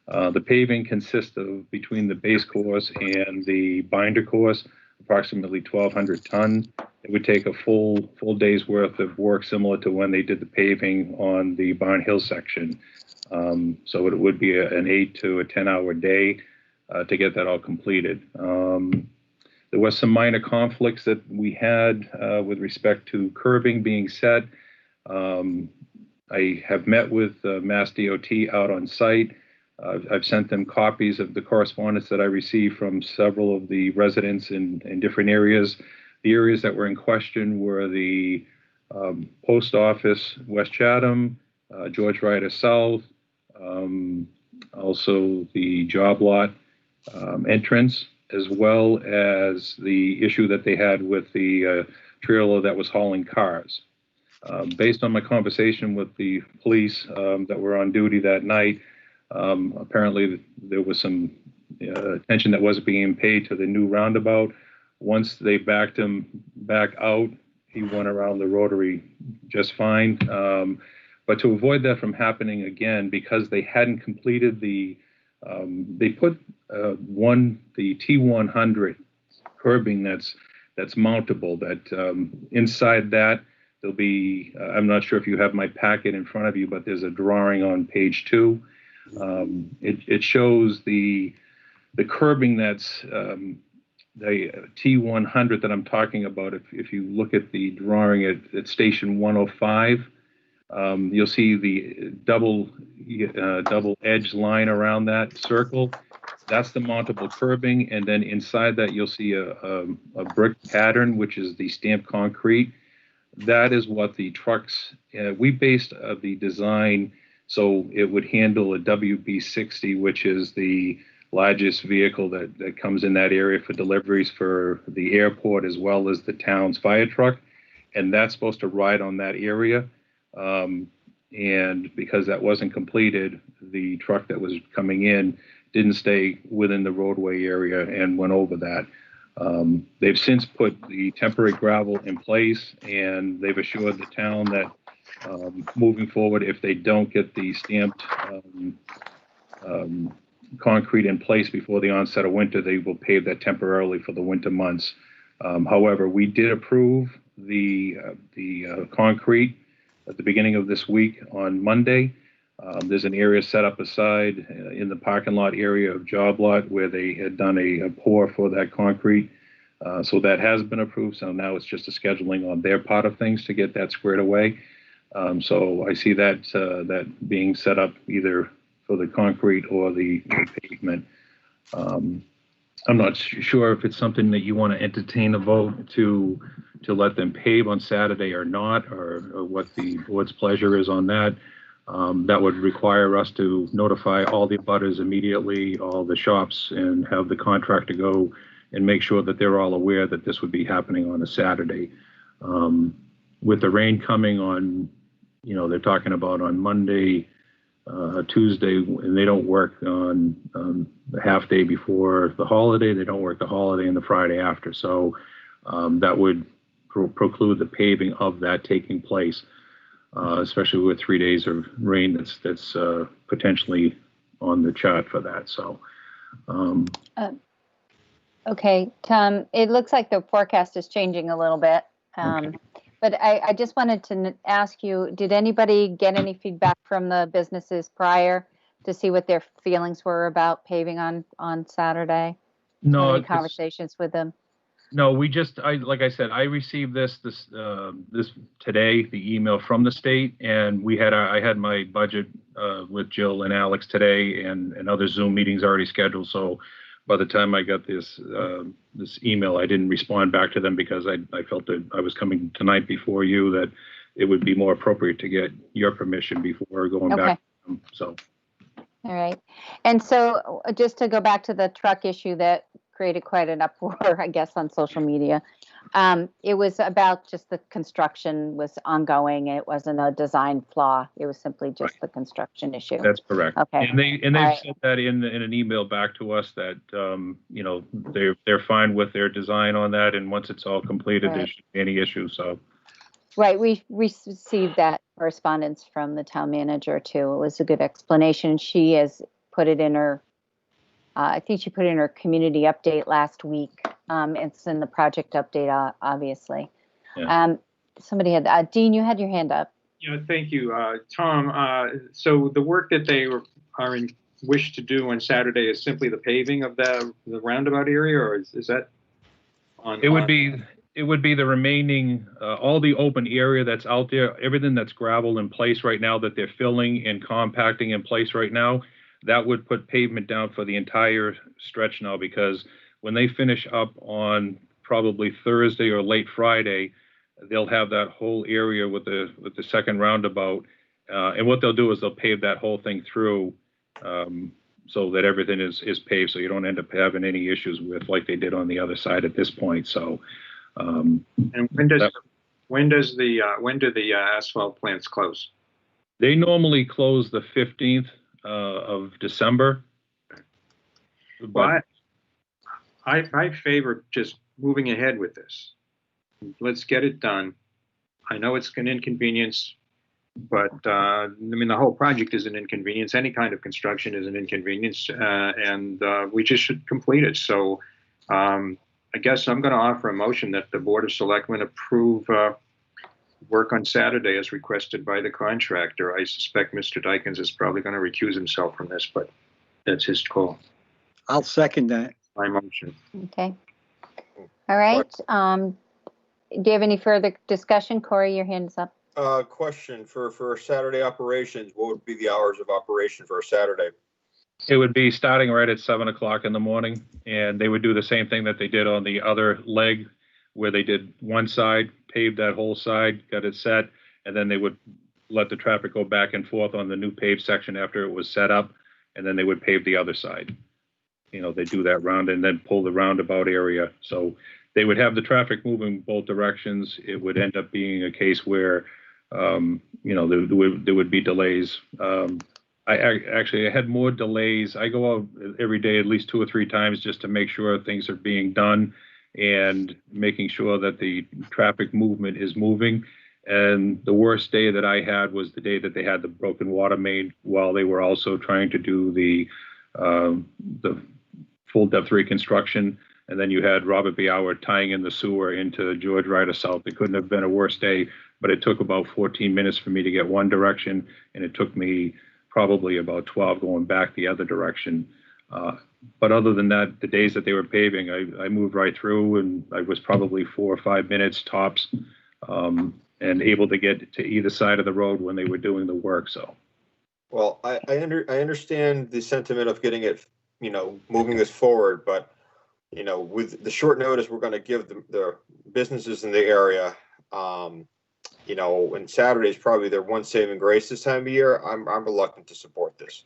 The paving consists of, between the base course and the binder course, approximately 1,200 ton. It would take a full day's worth of work, similar to when they did the paving on the Barn Hill section. So it would be an 8 to a 10-hour day to get that all completed. There was some minor conflicts that we had with respect to curbing being set. I have met with Mass DOT out on site. I've sent them copies of the correspondence that I received from several of the residents in different areas. The areas that were in question were the Post Office, West Chatham, George Ryder South, also the job lot entrance, as well as the issue that they had with the trailer that was hauling cars. Based on my conversation with the police that were on duty that night, apparently there was some attention that wasn't being paid to the new roundabout. Once they backed him back out, he went around the rotary just fine. But to avoid that from happening again, because they hadn't completed the, they put the T100 curbing that's mountable, that inside that there'll be, I'm not sure if you have my packet in front of you, but there's a drawing on page 2. It shows the curbing that's the T100 that I'm talking about. If you look at the drawing at station 105, you'll see the double edge line around that circle. That's the mountable curbing, and then inside that you'll see a brick pattern, which is the stamped concrete. That is what the trucks, we based the design so it would handle a WB60, which is the largest vehicle that comes in that area for deliveries for the airport as well as the town's fire truck. And that's supposed to ride on that area. And because that wasn't completed, the truck that was coming in didn't stay within the roadway area and went over that. They've since put the temporary gravel in place, and they've assured the town that moving forward, if they don't get the stamped concrete in place before the onset of winter, they will pave that temporarily for the winter months. However, we did approve the concrete at the beginning of this week on Monday. There's an area set up aside in the parking lot area of job lot where they had done a pour for that concrete. So that has been approved. So now it's just a scheduling on their part of things to get that squared away. So I see that that being set up either for the concrete or the pavement. I'm not sure if it's something that you want to entertain a vote to let them pave on Saturday or not, or what the board's pleasure is on that. That would require us to notify all the abutters immediately, all the shops, and have the contractor go and make sure that they're all aware that this would be happening on a Saturday. With the rain coming on, they're talking about on Monday, Tuesday, and they don't work on the half day before the holiday. They don't work the holiday and the Friday after. So that would preclude the paving of that taking place, especially with 3 days of rain that's potentially on the chart for that. So. Okay, Tom, it looks like the forecast is changing a little bit. Okay. But I just wanted to ask you, did anybody get any feedback from the businesses prior to see what their feelings were about paving on Saturday? No. Any conversations with them? No, like I said, I received this today, the email from the state, and I had my budget with Jill and Alex today, and other Zoom meetings already scheduled. So by the time I got this email, I didn't respond back to them because I felt that I was coming tonight before you, that it would be more appropriate to get your permission before going back to them. So. All right. And so just to go back to the truck issue that created quite an uproar, I guess, on social media. It was about just the construction was ongoing. It wasn't a design flaw. It was simply just the construction issue. That's correct. Okay. And they've said that in an email back to us that they're fine with their design on that, and once it's all completed, there shouldn't be any issue. So. Right. We received that correspondence from the town manager too. It was a good explanation. She, as put it in her, I think she put it in her community update last week. It's in the project update, obviously. Yeah. Somebody had, Dean, you had your hand up. Yeah, thank you, Tom. So the work that they wish to do on Saturday is simply the paving of the roundabout area, or is that on? It would be the remaining, all the open area that's out there, everything that's gravel in place right now that they're filling and compacting in place right now, that would put pavement down for the entire stretch now, because when they finish up on probably Thursday or late Friday, they'll have that whole area with the second roundabout. And what they'll do is they'll pave that whole thing through, so that everything is paved, so you don't end up having any issues with like they did on the other side at this point. So, and when do the asphalt plants close? They normally close the 15th of December. But I favor just moving ahead with this. Let's get it done. I know it's an inconvenience, but I mean, the whole project is an inconvenience. Any kind of construction is an inconvenience, and we just should complete it. So I guess I'm going to offer a motion that the Board of Selectmen approve work on Saturday as requested by the contractor. I suspect Mr. Dykens is probably going to recuse himself from this, but that's his call. I'll second that. My motion. Okay. All right. Do you have any further discussion? Corey, your hand's up. Question for Saturday operations. What would be the hours of operation for a Saturday? It would be starting right at 7 o'clock in the morning, and they would do the same thing that they did on the other leg, where they did one side, paved that whole side, got it set, and then they would let the traffic go back and forth on the new paved section after it was set up, and then they would pave the other side. You know, they do that round and then pull the roundabout area. So they would have the traffic moving both directions. It would end up being a case where, you know, there would be delays. I had more delays. I go out every day at least 2 or 3 times just to make sure things are being done and making sure that the traffic movement is moving. And the worst day that I had was the day that they had the broken water main while they were also trying to do the full depth reconstruction. And then you had Robert B. Howard tying in the sewer into George Ryder South. It couldn't have been a worse day, but it took about 14 minutes for me to get one direction, and it took me probably about 12 going back the other direction. But other than that, the days that they were paving, I moved right through, and I was probably 4 or 5 minutes tops, and able to get to either side of the road when they were doing the work. So, well, I understand the sentiment of getting it, you know, moving this forward, but you know, with the short notice we're going to give the businesses in the area, you know, and Saturday is probably their one saving grace this time of year. I'm reluctant to support this.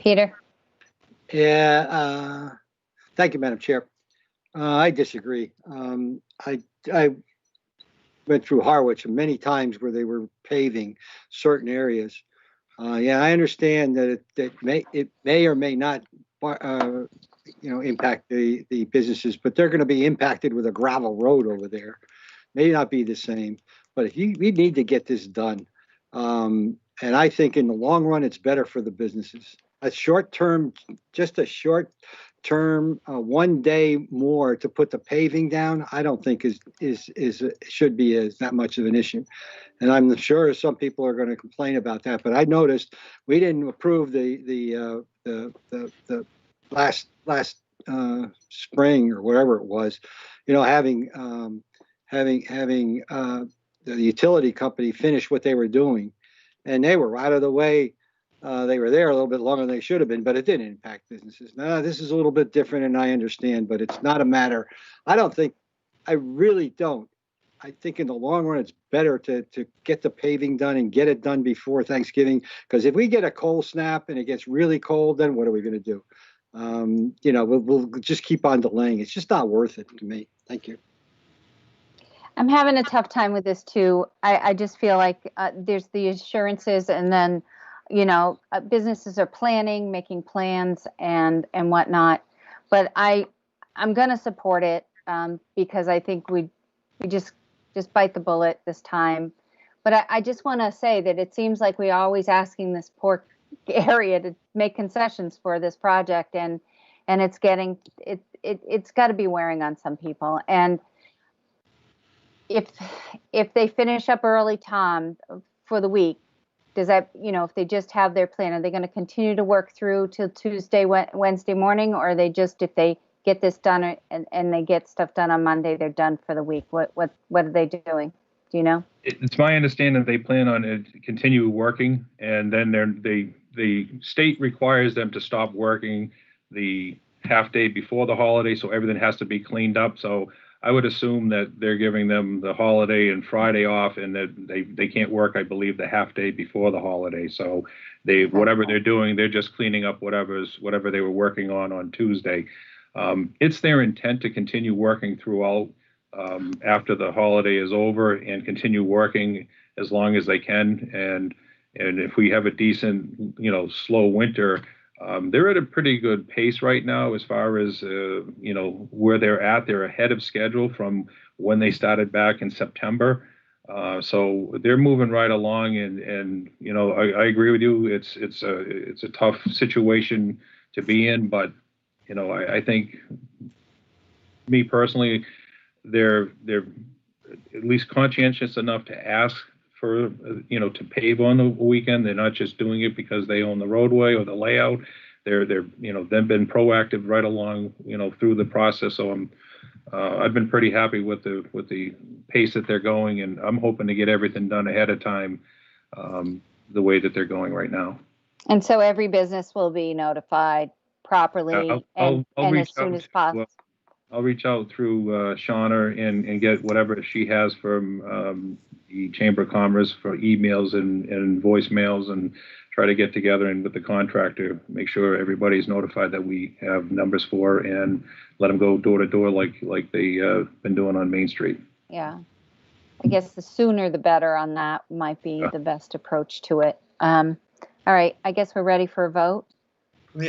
Peter? Yeah, thank you, Madam Chair. I disagree. I went through Harwich many times where they were paving certain areas. Yeah, I understand that it may or may not, you know, impact the businesses, but they're going to be impacted with a gravel road over there. May not be the same, but we need to get this done. And I think in the long run, it's better for the businesses. Just a short term, 1 day more to put the paving down, I don't think should be that much of an issue. And I'm sure some people are going to complain about that. But I noticed we didn't approve the last spring or whatever it was, you know, having the utility company finish what they were doing, and they were out of the way. They were there a little bit longer than they should have been, but it didn't impact businesses. Now, this is a little bit different, and I understand, but it's not a matter. I really don't. I think in the long run, it's better to get the paving done and get it done before Thanksgiving. Because if we get a cold snap and it gets really cold, then what are we going to do? You know, we'll just keep on delaying. It's just not worth it to me. Thank you. I'm having a tough time with this too. I just feel like there's the assurances, and then, you know, businesses are planning, making plans and whatnot. But I'm going to support it because I think we just bite the bullet this time. But I just want to say that it seems like we're always asking this poor area to make concessions for this project, and it's getting it's got to be wearing on some people. And if they finish up early, Tom, for the week, does that, if they just have their plan, are they going to continue to work through till Tuesday, Wednesday morning, or are they just, if they get this done and they get stuff done on Monday, they're done for the week? What are they doing? Do you know? It's my understanding that they plan on continue working, and then the state requires them to stop working the half day before the holiday, so everything has to be cleaned up. So I would assume that they're giving them the holiday and Friday off, and that they can't work, I believe, the half day before the holiday. So whatever they're doing, they're just cleaning up whatever they were working on Tuesday. It's their intent to continue working throughout after the holiday is over and continue working as long as they can. And if we have a decent, slow winter, they're at a pretty good pace right now as far as, where they're at. They're ahead of schedule from when they started back in September. So they're moving right along, and I agree with you. It's a tough situation to be in, but I think, me personally, they're at least conscientious enough to ask for, to pave on the weekend. They're not just doing it because they own the roadway or the layout. They've been proactive right along, through the process. So I've been pretty happy with the pace that they're going, and I'm hoping to get everything done ahead of time, the way that they're going right now. And so every business will be notified properly I'll and reach as soon out as possible. I'll reach out through Shauna and get whatever she has from the Chamber of Commerce for emails and voicemails, and try to get together and with the contractor, make sure everybody's notified that we have numbers for, and let them go door to door like they been doing on Main Street. Yeah. I guess the sooner the better on that might be the best approach to it. All right. I guess we're ready for a vote.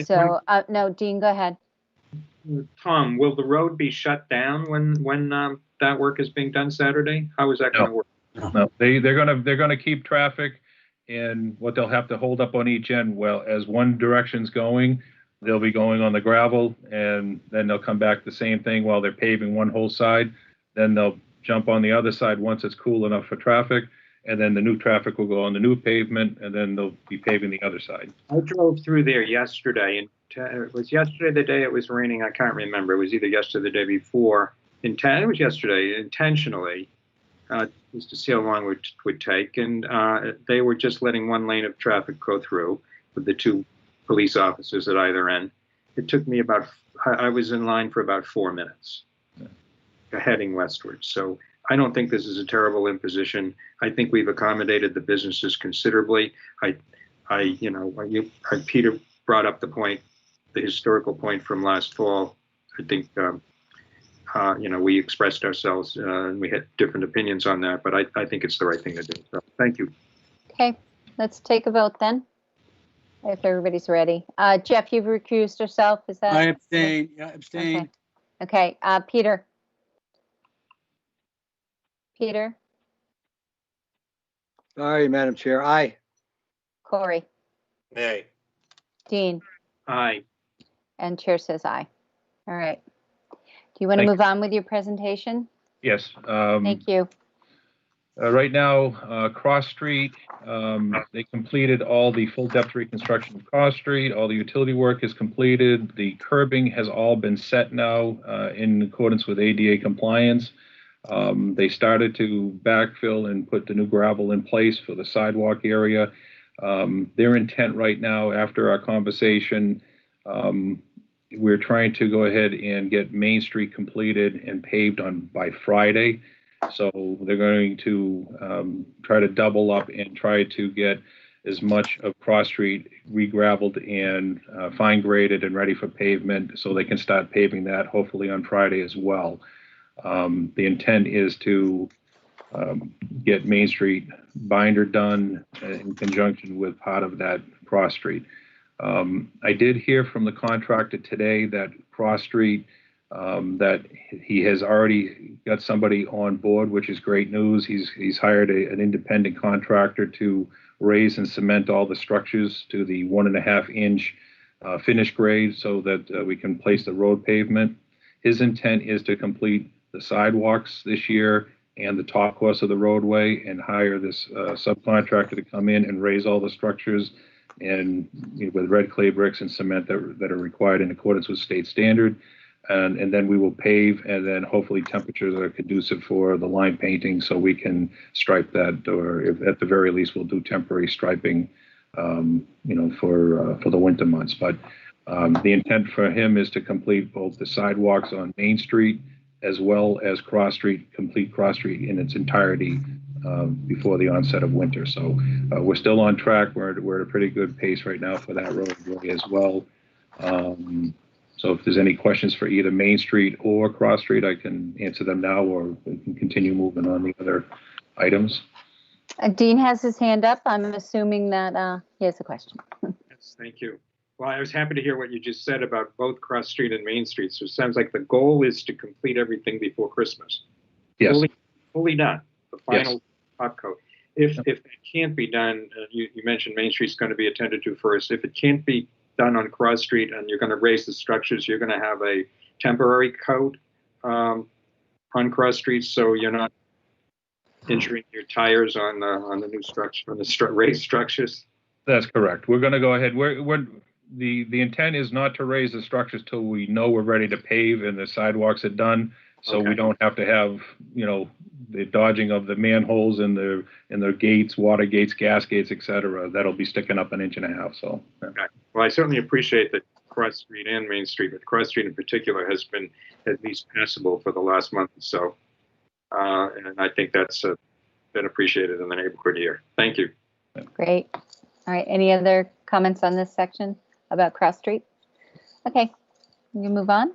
So, no, Dean, go ahead. Tom, will the road be shut down when that work is being done Saturday? How is that going to work? No, they're gonna keep traffic, and what they'll have to hold up on each end. Well, as one direction's going, they'll be going on the gravel, and then they'll come back the same thing while they're paving one whole side. Then they'll jump on the other side once it's cool enough for traffic, and then the new traffic will go on the new pavement, and then they'll be paving the other side. I drove through there yesterday, and it was yesterday the day it was raining. I can't remember. It was either yesterday or the day before. It was yesterday, intentionally, just to see how long it would take. And they were just letting one lane of traffic go through with the two police officers at either end. It took me I was in line for about 4 minutes heading westward. So I don't think this is a terrible imposition. I think we've accommodated the businesses considerably. Peter brought up the historical point from last fall. I think, we expressed ourselves and we had different opinions on that, but I think it's the right thing to do. So thank you. Okay, let's take a vote then, if everybody's ready. Jeff, you've recused yourself, is that? I abstain. Yeah, abstain. Okay, Peter. Peter? Sorry, Madam Chair. Aye. Corey? Nay. Dean? Aye. And chair says aye. All right. Do you want to move on with your presentation? Yes. Thank you. Right now, Cross Street, they completed all the full depth reconstruction of Cross Street. All the utility work is completed. The curbing has all been set now in accordance with ADA compliance. They started to backfill and put the new gravel in place for the sidewalk area. Their intent right now, after our conversation, we're trying to go ahead and get Main Street completed and paved by Friday. So they're going to try to double up and try to get as much of Cross Street re-graveled and fine graded and ready for pavement, so they can start paving that hopefully on Friday as well. The intent is to get Main Street binder done in conjunction with part of that Cross Street. I did hear from the contractor today that Cross Street that he has already got somebody on board, which is great news. He's hired an independent contractor to raise and cement all the structures to the 1.5-inch finish grade so that we can place the road pavement. His intent is to complete the sidewalks this year and the top course of the roadway and hire this subcontractor to come in and raise all the structures and with red clay bricks and cement that are required in accordance with state standard. And then we will pave, and then hopefully temperatures are conducive for the line painting so we can stripe that, or if, at the very least, we'll do temporary striping, for the winter months. But the intent for him is to complete both the sidewalks on Main Street as well as Cross Street, complete Cross Street in its entirety before the onset of winter. So we're still on track. We're at a pretty good pace right now for that roadway as well. So if there's any questions for either Main Street or Cross Street, I can answer them now, or we can continue moving on the other items. Dean has his hand up. I'm assuming that he has a question. Yes, thank you. Well, I was happy to hear what you just said about both Cross Street and Main Street. So it sounds like the goal is to complete everything before Christmas. Yes. Fully done, the final top coat. If that can't be done, you mentioned Main Street's going to be attended to first. If it can't be done on Cross Street and you're going to raise the structures, you're going to have a temporary coat on Cross Street, so you're not injuring your tires on the new structure, on the raised structures. That's correct. We're going to go ahead. The intent is not to raise the structures till we know we're ready to pave and the sidewalks are done, so we don't have to have the dodging of the manholes and the gates, water gates, gas gates, etc. That'll be sticking up 1.5 inches. So. Okay. Well, I certainly appreciate that Cross Street and Main Street, but Cross Street in particular has been at least passable for the last month or so, and I think that's been appreciated in the neighborhood here. Thank you. Great. All right. Any other comments on this section about Cross Street? Okay. We can move on.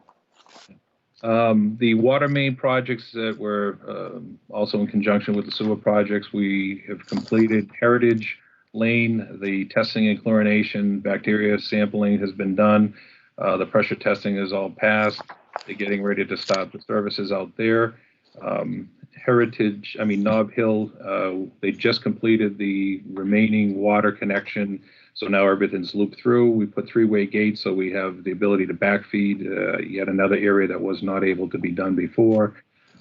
The water main projects that were also in conjunction with the sewer projects, we have completed Heritage Lane. The testing and chlorination bacteria sampling has been done. The pressure testing is all passed. They're getting ready to start the services out there. Nob Hill, they just completed the remaining water connection. So now everything's looped through. We put 3-way gates, so we have the ability to backfeed yet another area that was not able to be done before.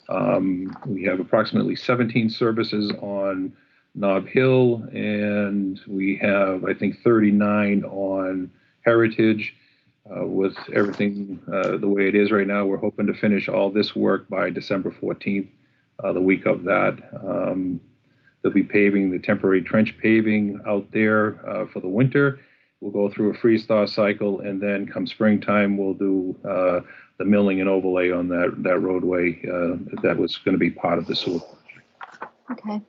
We have approximately 17 services on Nob Hill, and we have, I think, 39 on Heritage. With everything the way it is right now, we're hoping to finish all this work by December 14th, the week of that. They'll be paving the temporary trench paving out there for the winter. We'll go through a freeze-thaw cycle, and then come springtime, we'll do the milling and overlay on that roadway that was going to be part of the sewer project. Okay.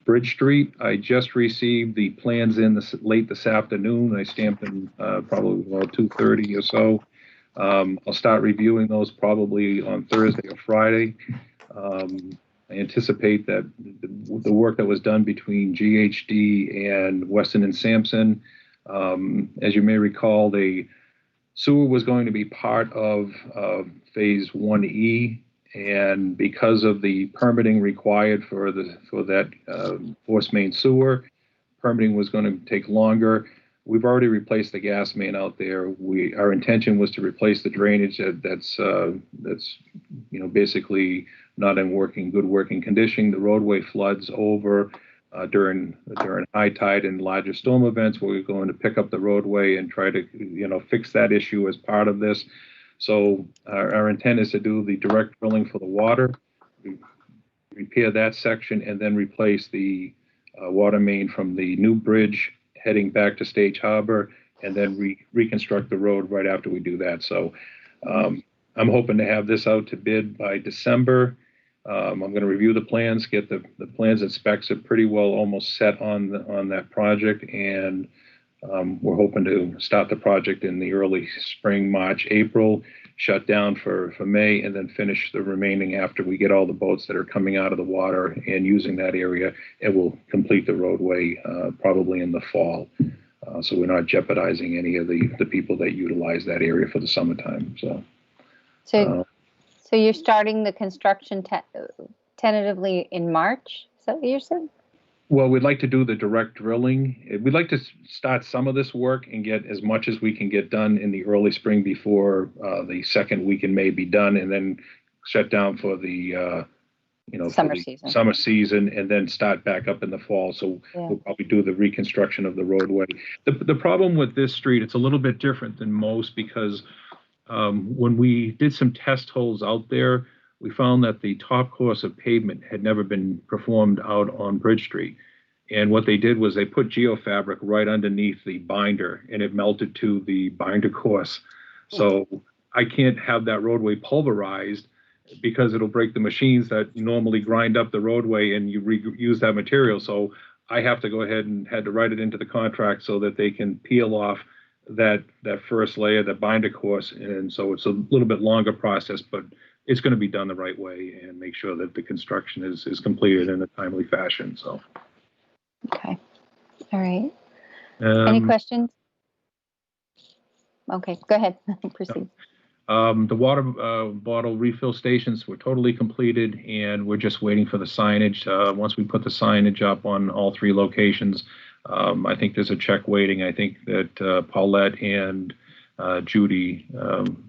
Bridge Street, I just received the plans in late this afternoon. I stamped them probably about 2:30 or so. I'll start reviewing those probably on Thursday or Friday. I anticipate that the work that was done between GHD and Weston and Sampson, as you may recall, the sewer was going to be part of Phase 1E, and because of the permitting required for that force main sewer, permitting was going to take longer. We've already replaced the gas main out there. Our intention was to replace the drainage that's basically not in good working condition. The roadway floods over during high tide and larger storm events. We're going to pick up the roadway and try to fix that issue as part of this. So our intent is to do the direct drilling for the water, repair that section, and then replace the water main from the new bridge heading back to Stage Harbor, and then reconstruct the road right after we do that. So I'm hoping to have this out to bid by December. I'm going to review the plans, get the plans and specs are pretty well almost set on that project, and we're hoping to start the project in the early spring, March, April, shut down for May, and then finish the remaining after we get all the boats that are coming out of the water and using that area, and we'll complete the roadway probably in the fall. So we're not jeopardizing any of the people that utilize that area for the summertime. So So you're starting the construction tentatively in March? Is that what you're saying? Well, we'd like to do the direct drilling. We'd like to start some of this work and get as much as we can get done in the early spring before the second week in May be done, and then shut down for the summer season, and then start back up in the fall. So we'll probably do the reconstruction of the roadway. The problem with this street, it's a little bit different than most because when we did some test holes out there, we found that the top course of pavement had never been performed out on Bridge Street. And what they did was they put geofabric right underneath the binder, and it melted to the binder course. So I can't have that roadway pulverized because it'll break the machines that normally grind up the roadway and you reuse that material. So I have to go ahead and had to write it into the contract so that they can peel off that first layer, the binder course. And so it's a little bit longer process, but it's going to be done the right way and make sure that the construction is completed in a timely fashion. So. Okay. All right. Any questions? Okay, go ahead. Proceed. The water bottle refill stations were totally completed, and we're just waiting for the signage. Once we put the signage up on all 3 locations, I think there's a check waiting. I think that Paulette and Judy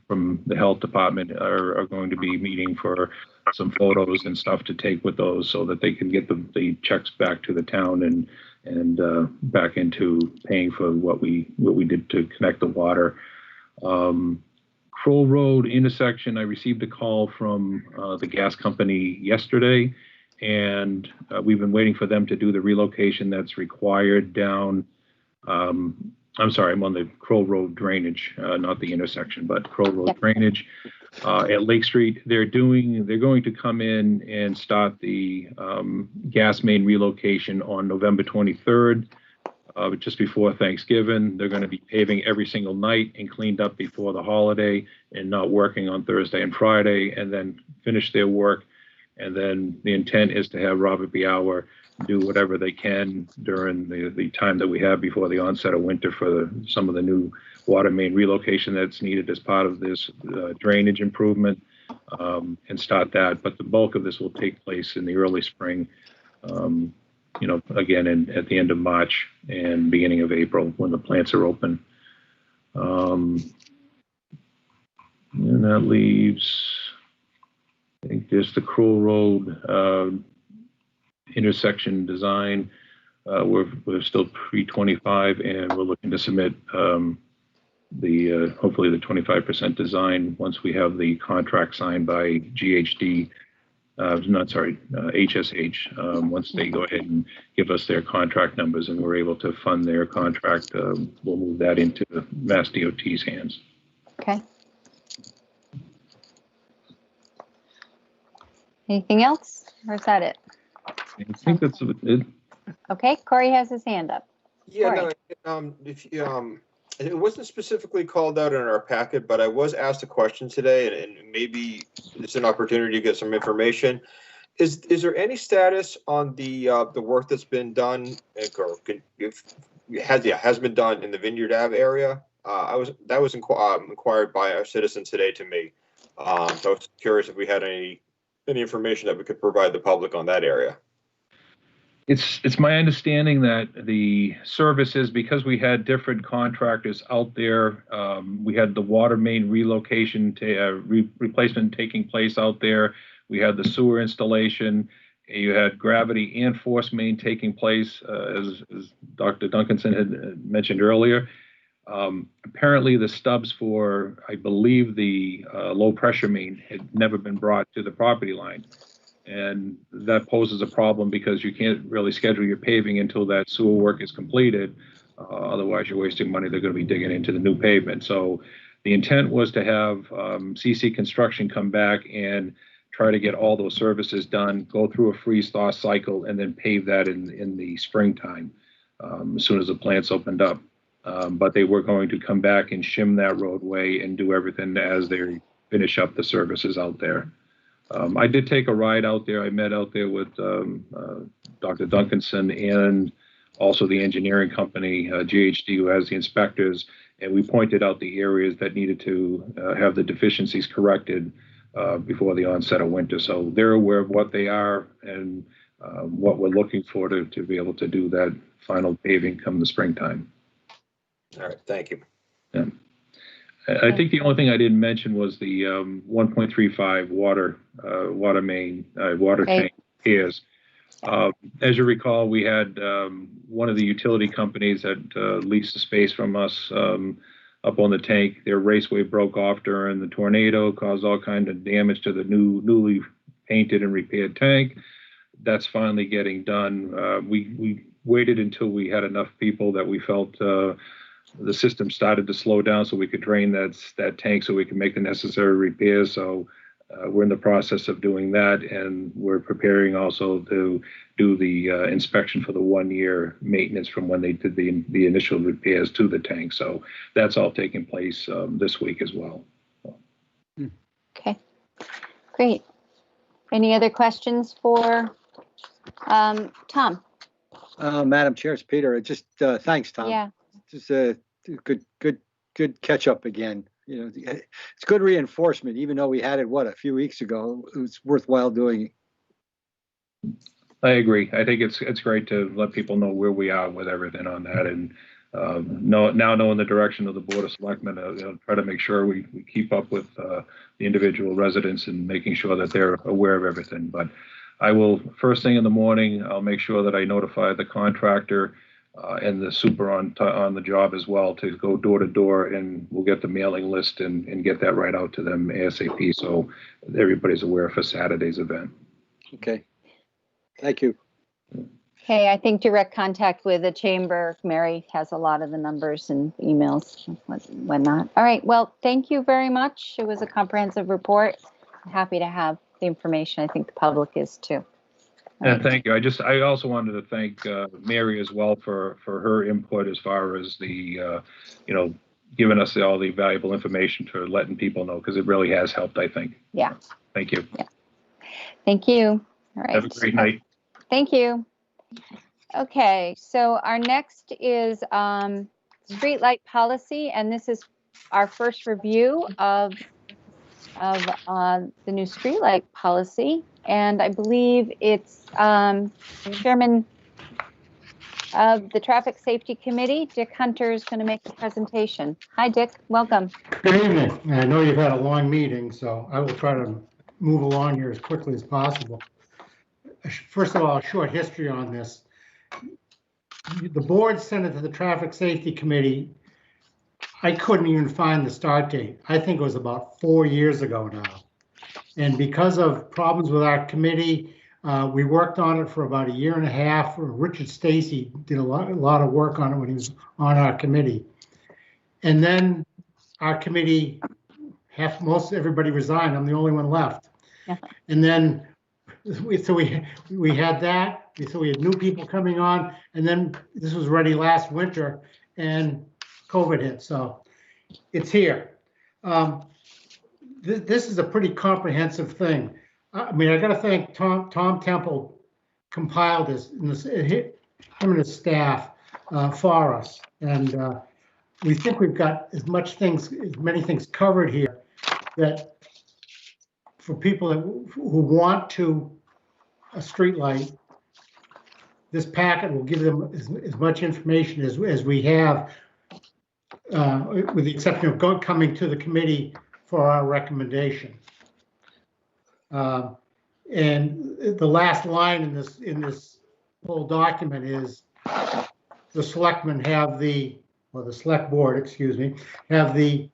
from the health department are going to be meeting for some photos and stuff to take with those so that they can get the checks back to the town and back into paying for what we did to connect the water. Kroll Road intersection, I received a call from the gas company yesterday, and we've been waiting for them to do the relocation that's required down. I'm sorry, I'm on the Kroll Road drainage, not the intersection, but Kroll Road drainage at Lake Street. They're going to come in and start the gas main relocation on November 23rd. Just before Thanksgiving. They're going to be paving every single night and cleaned up before the holiday and not working on Thursday and Friday, and then finish their work. And then the intent is to have Robert B. Hour do whatever they can during the time that we have before the onset of winter for some of the new water main relocation that's needed as part of this drainage improvement, and start that. But the bulk of this will take place in the early spring. Again, at the end of March and beginning of April when the plants are open. And that leaves, I think there's the Kroll Road intersection design. We're still pre-25, and we're looking to submit hopefully the 25% design once we have the contract signed by GHD. HSH. Once they go ahead and give us their contract numbers and we're able to fund their contract, we'll move that into Mass DOT's hands. Okay. Anything else, or is that it? I think that's it. Okay, Corey has his hand up. Yeah, no, it wasn't specifically called out in our packet, but I was asked a question today, and maybe it's an opportunity to get some information. Is there any status on the work that's been done, or has been done in the Vineyard Ave area? That was inquired by a citizen today to me. So I was curious if we had any information that we could provide the public on that area. It's my understanding that the services, because we had different contractors out there, we had the water main relocation replacement taking place out there. We had the sewer installation. You had gravity and force main taking place, as Dr. Duncanson had mentioned earlier. Apparently the stubs for, I believe, the low pressure main had never been brought to the property line. And that poses a problem because you can't really schedule your paving until that sewer work is completed. Otherwise, you're wasting money. They're going to be digging into the new pavement. So the intent was to have CC Construction come back and try to get all those services done, go through a freeze-thaw cycle, and then pave that in the springtime as soon as the plants opened up. But they were going to come back and shim that roadway and do everything as they finish up the services out there. I did take a ride out there. I met out there with Dr. Duncanson and also the engineering company, GHD, who has the inspectors, and we pointed out the areas that needed to have the deficiencies corrected before the onset of winter. So they're aware of what they are and what we're looking for to be able to do that final paving come the springtime. All right, thank you. Yeah. I think the only thing I didn't mention was the 1.35 water main, water tank repairs. As you recall, we had one of the utility companies that leased the space from us up on the tank. Their raceway broke off during the tornado, caused all kinds of damage to the newly painted and repaired tank. That's finally getting done. We waited until we had enough people that we felt the system started to slow down so we could drain that tank so we could make the necessary repairs. So we're in the process of doing that, and we're preparing also to do the inspection for the 1-year maintenance from when they did the initial repairs to the tank. So that's all taking place this week as well. Okay, great. Any other questions for Tom? Madam Chair, it's Peter. Just thanks, Tom. Yeah. Just a good catch up again. You know, it's good reinforcement, even though we had it, a few weeks ago. It was worthwhile doing it. I agree. I think it's great to let people know where we are with everything on that, and now knowing the direction of the Board of Selectmen, try to make sure we keep up with the individual residents and making sure that they're aware of everything. But I will, first thing in the morning, I'll make sure that I notify the contractor and the super on the job as well to go door to door, and we'll get the mailing list and get that right out to them ASAP so everybody's aware for Saturday's event. Okay. Thank you. Okay, I think direct contact with the chamber. Mary has a lot of the numbers and emails and whatnot. All right, well, thank you very much. It was a comprehensive report. I'm happy to have the information. I think the public is too. And thank you. I also wanted to thank Mary as well for her input as far as the, giving us all the valuable information for letting people know, because it really has helped, I think. Yeah. Thank you. Yeah. Thank you. All right. Have a great night. Thank you. Okay, so our next is streetlight policy, and this is our first review of the new streetlight policy. And I believe it's Chairman of the Traffic Safety Committee, Dick Hunter, is going to make a presentation. Hi, Dick. Welcome. Good evening. I know you've had a long meeting, so I will try to move along here as quickly as possible. First of all, a short history on this. The board sent it to the Traffic Safety Committee. I couldn't even find the start date. I think it was about 4 years ago now. And because of problems with our committee, we worked on it for about 1.5 years. Richard Stacy did a lot of work on it when he was on our committee. And then our committee, most everybody resigned. I'm the only one left. Yeah. And then we had that. So we had new people coming on, and then this was ready last winter, and COVID hit. So it's here. This is a pretty comprehensive thing. I mean, I got to thank Tom Temple compiled this, him and his staff for us, and we think we've got as many things covered here that for people who want a street light, this packet will give them as much information as we have, with the exception of coming to the committee for our recommendation. And the last line in this whole document is the selectmen have the select board, excuse me, have the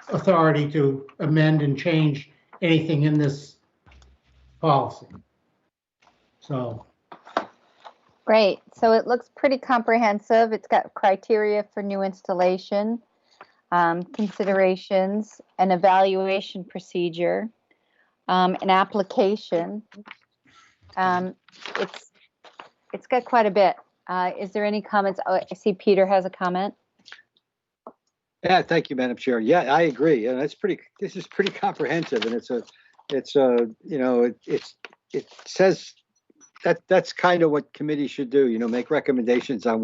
authority to amend and change anything in this policy. So. Great. So it looks pretty comprehensive. It's got criteria for new installation, considerations, an evaluation procedure, an application. It's got quite a bit. Is there any comments? Oh, I see Peter has a comment. Yeah, thank you, Madam Chair. Yeah, I agree. And this is pretty comprehensive, and it says that's kind of what committees should do, make recommendations on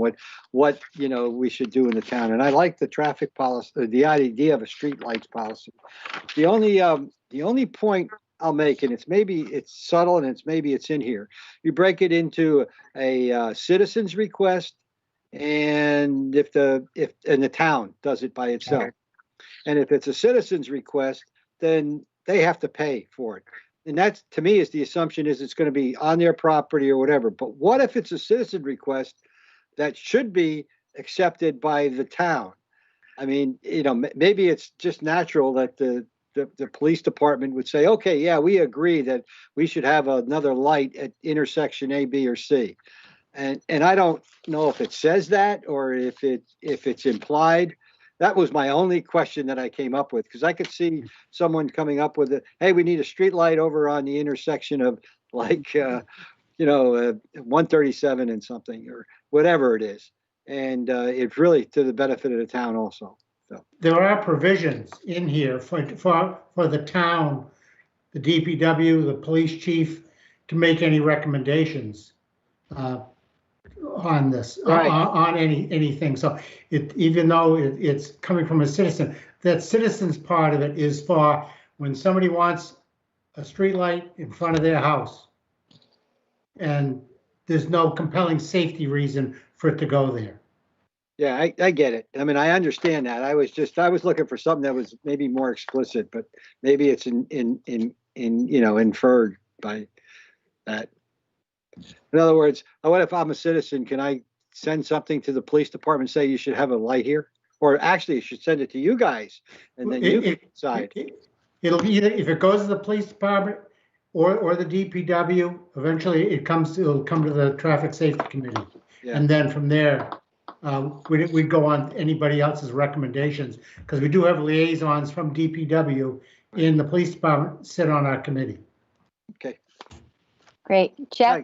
what we should do in the town. And I like the traffic policy, the idea of a street lights policy. The only The only point I'll make, and it's subtle and maybe it's in here. You break it into a citizen's request, and if the town does it by itself, and if it's a citizen's request, then they have to pay for it. And that's, to me, is the assumption is it's going to be on their property or whatever. But what if it's a citizen request that should be accepted by the town? I mean, maybe it's just natural that the police department would say, okay, yeah, we agree that we should have another light at intersection A, B, or C. And I don't know if it says that or if it's implied. That was my only question that I came up with, because I could see someone coming up with hey, we need a street light over on the intersection of 137 and something or whatever it is. And it's really to the benefit of the town also. So there are provisions in here for the town, the DPW, the police chief, to make any recommendations on this, right. on anything. So even though it's coming from a citizen, that citizen's part of it is for when somebody wants a street light in front of their house and there's no compelling safety reason for it to go there. Yeah, I get it. I mean, I understand that. I was looking for something that was maybe more explicit, but maybe it's inferred by that. In other words, what if I'm a citizen? Can I send something to the police department, say you should have a light here? Or actually, you should send it to you guys, and then you can decide. It'll either, if it goes to the police department or the DPW, eventually it'll come to the traffic safety committee. Yeah. And then from there, we'd go on anybody else's recommendations, because we do have liaisons from DPW in the police department sit on our committee. Okay. Great. Jeff,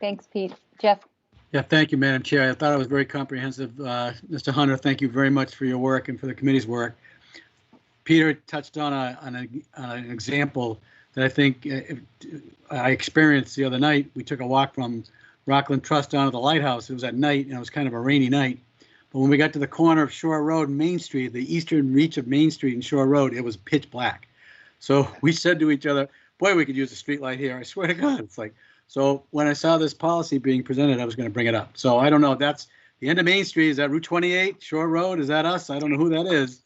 thanks, Pete. Jeff. Yeah, thank you, Madam Chair. I thought it was very comprehensive. Mr. Hunter, thank you very much for your work and for the committee's work. Peter touched on an example that I think I experienced the other night. We took a walk from Rockland Trust down to the lighthouse. It was at night, and it was kind of a rainy night. But when we got to the corner of Shore Road and Main Street, the eastern reach of Main Street and Shore Road, it was pitch black. So we said to each other, boy, we could use a street light here. I swear to God. It's like, so when I saw this policy being presented, I was going to bring it up. So I don't know. That's the end of Main Street. Is that Route 28, Shore Road? Is that us? I don't know who that is.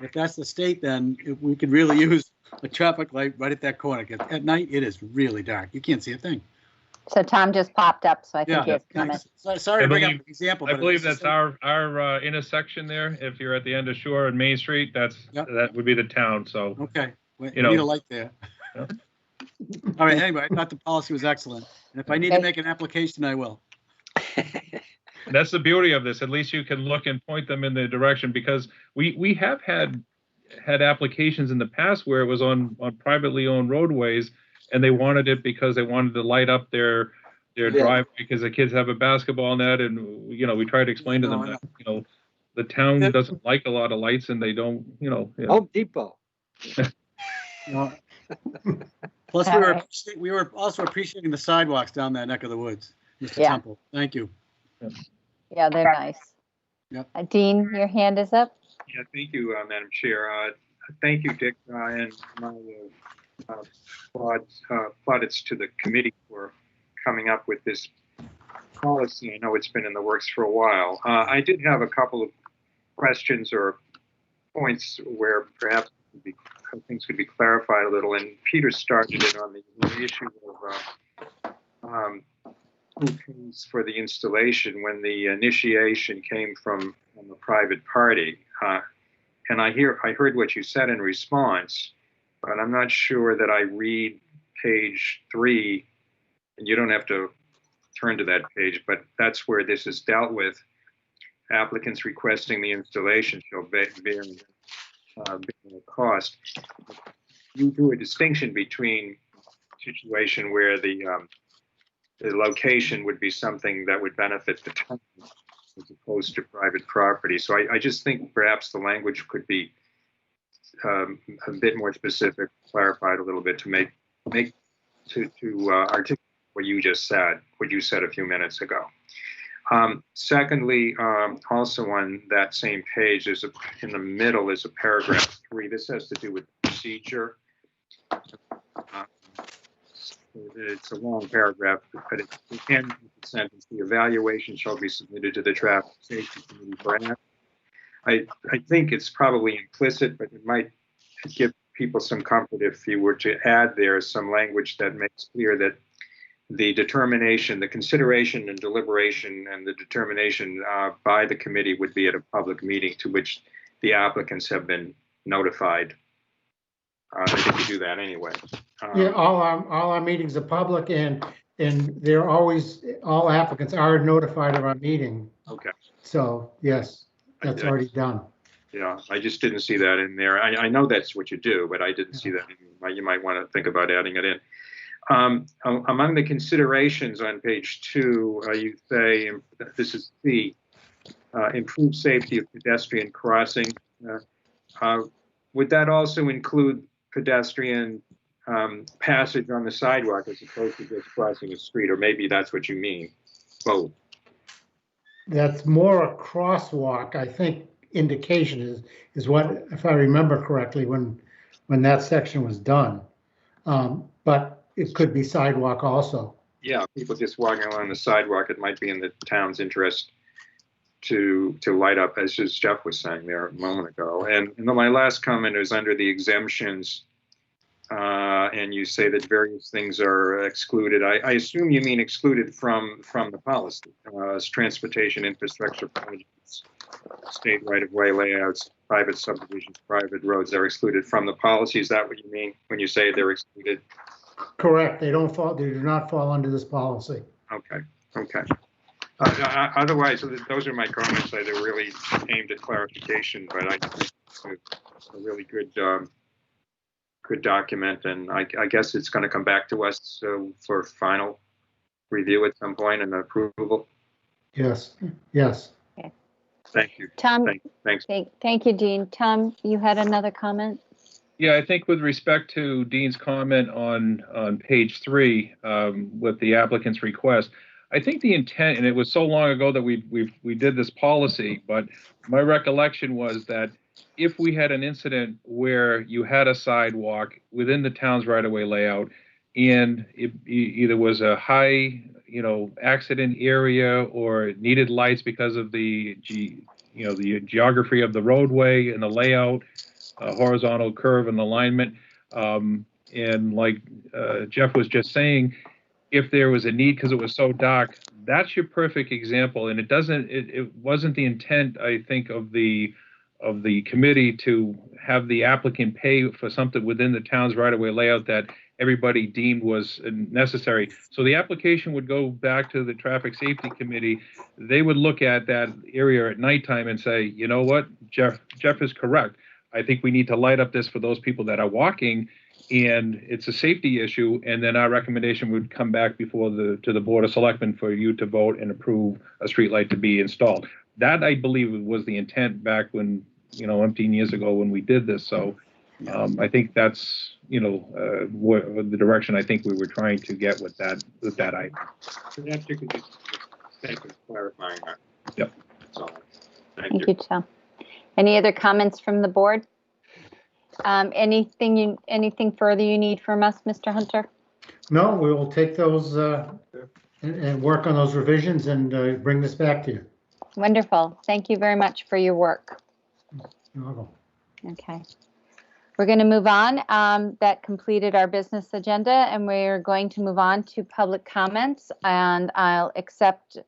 If that's the state, then we could really use a traffic light right at that corner. At night, it is really dark. You can't see a thing. So Tom just popped up, so I think he has a comment. Sorry to bring up an example. I believe that's our intersection there. If you're at the end of Shore and Main Street, that would be the town. So okay, we need a light there. Yeah. All right. Anyway, I thought the policy was excellent, and if I need to make an application, I will. That's the beauty of this. At least you can look and point them in the direction, because we have had applications in the past where it was on privately owned roadways, and they wanted it because they wanted to light up their driveway because the kids have a basketball net, and we try to explain to them that the town doesn't like a lot of lights, and they don't Home Depot. Plus, we were also appreciating the sidewalks down that neck of the woods, Mr. Temple. Thank you. Yeah, they're nice. Yep. Dean, your hand is up. Yeah, thank you, Madam Chair. Thank you, Dick, and my plaudits to the committee for coming up with this policy. I know it's been in the works for a while. I did have a couple of questions or points where perhaps things could be clarified a little. And Peter started it on the issue of who pays for the installation when the initiation came from a private party. And I heard what you said in response, but I'm not sure that I read page 3, and you don't have to turn to that page, but that's where this is dealt with. Applicants requesting the installation shall bear the cost. You do a distinction between a situation where the location would be something that would benefit the town as opposed to private property. So I just think perhaps the language could be a bit more specific, clarified a little bit to articulate what you just said, what you said a few minutes ago. Secondly, also on that same page, in the middle is a paragraph 3. This has to do with procedure. It's a long paragraph, but it ends with the sentence, the evaluation shall be submitted to the Traffic Safety Committee for action. I think it's probably implicit, but it might give people some comfort if you were to add there some language that makes clear that the determination, the consideration and deliberation and the determination by the committee would be at a public meeting to which the applicants have been notified. I think we do that anyway. Yeah, all our meetings are public, and they're always, all applicants are notified of our meeting. Okay. So yes, that's already done. Yeah, I just didn't see that in there. I know that's what you do, but I didn't see that. You might want to think about adding it in. Among the considerations on page 2, you say, this is C, improve safety of pedestrian crossing. Would that also include pedestrian passage on the sidewalk as opposed to just crossing a street? Or maybe that's what you mean, both. That's more a crosswalk, I think. Indication is what, if I remember correctly, when that section was done. But it could be sidewalk also. Yeah, people just walking along the sidewalk, it might be in the town's interest to light up, as Jeff was saying there a moment ago. And then my last comment is under the exemptions, and you say that various things are excluded. I assume you mean excluded from the policy, as transportation infrastructure projects, state right-of-way layouts, private subdivisions, private roads are excluded from the policy. Is that what you mean when you say they're excluded? Correct. They don't fall. They do not fall under this policy. Okay. Okay. Otherwise, those are my comments. They're really aimed at clarification, but I think it's a really good document, and I guess it's going to come back to us for final review at some point and approval. Yes. Yes. Okay. Thank you. Tom. Thanks. Thank you, Dean. Tom, you had another comment? Yeah, I think with respect to Dean's comment on page 3 with the applicant's request, I think the intent, and it was so long ago that we did this policy, but my recollection was that if we had an incident where you had a sidewalk within the town's right-of-way layout, and it either was a high, accident area or it needed lights because of the geography of the roadway and the layout, horizontal curve and alignment, and like Jeff was just saying, if there was a need because it was so dark, that's your perfect example. And it wasn't the intent, I think, of the committee to have the applicant pay for something within the town's right-of-way layout that everybody deemed was necessary. So the application would go back to the Traffic Safety Committee. They would look at that area at nighttime and say, you know what, Jeff is correct. I think we need to light up this for those people that are walking, and it's a safety issue. And then our recommendation would come back to the Board of Selectmen for you to vote and approve a street light to be installed. That, I believe, was the intent back when, umpteen years ago when we did this. So I think that's, the direction I think we were trying to get with that item. Perhaps you could just thank you for clarifying that. Yep. That's all. Thank you, Tom. Any other comments from the board? Anything further you need from us, Mr. Hunter? No, we will take those and work on those revisions and bring this back to you. Wonderful. Thank you very much for your work. You're welcome. Okay. We're going to move on. That completed our business agenda, and we're going to move on to public comments. And I'll accept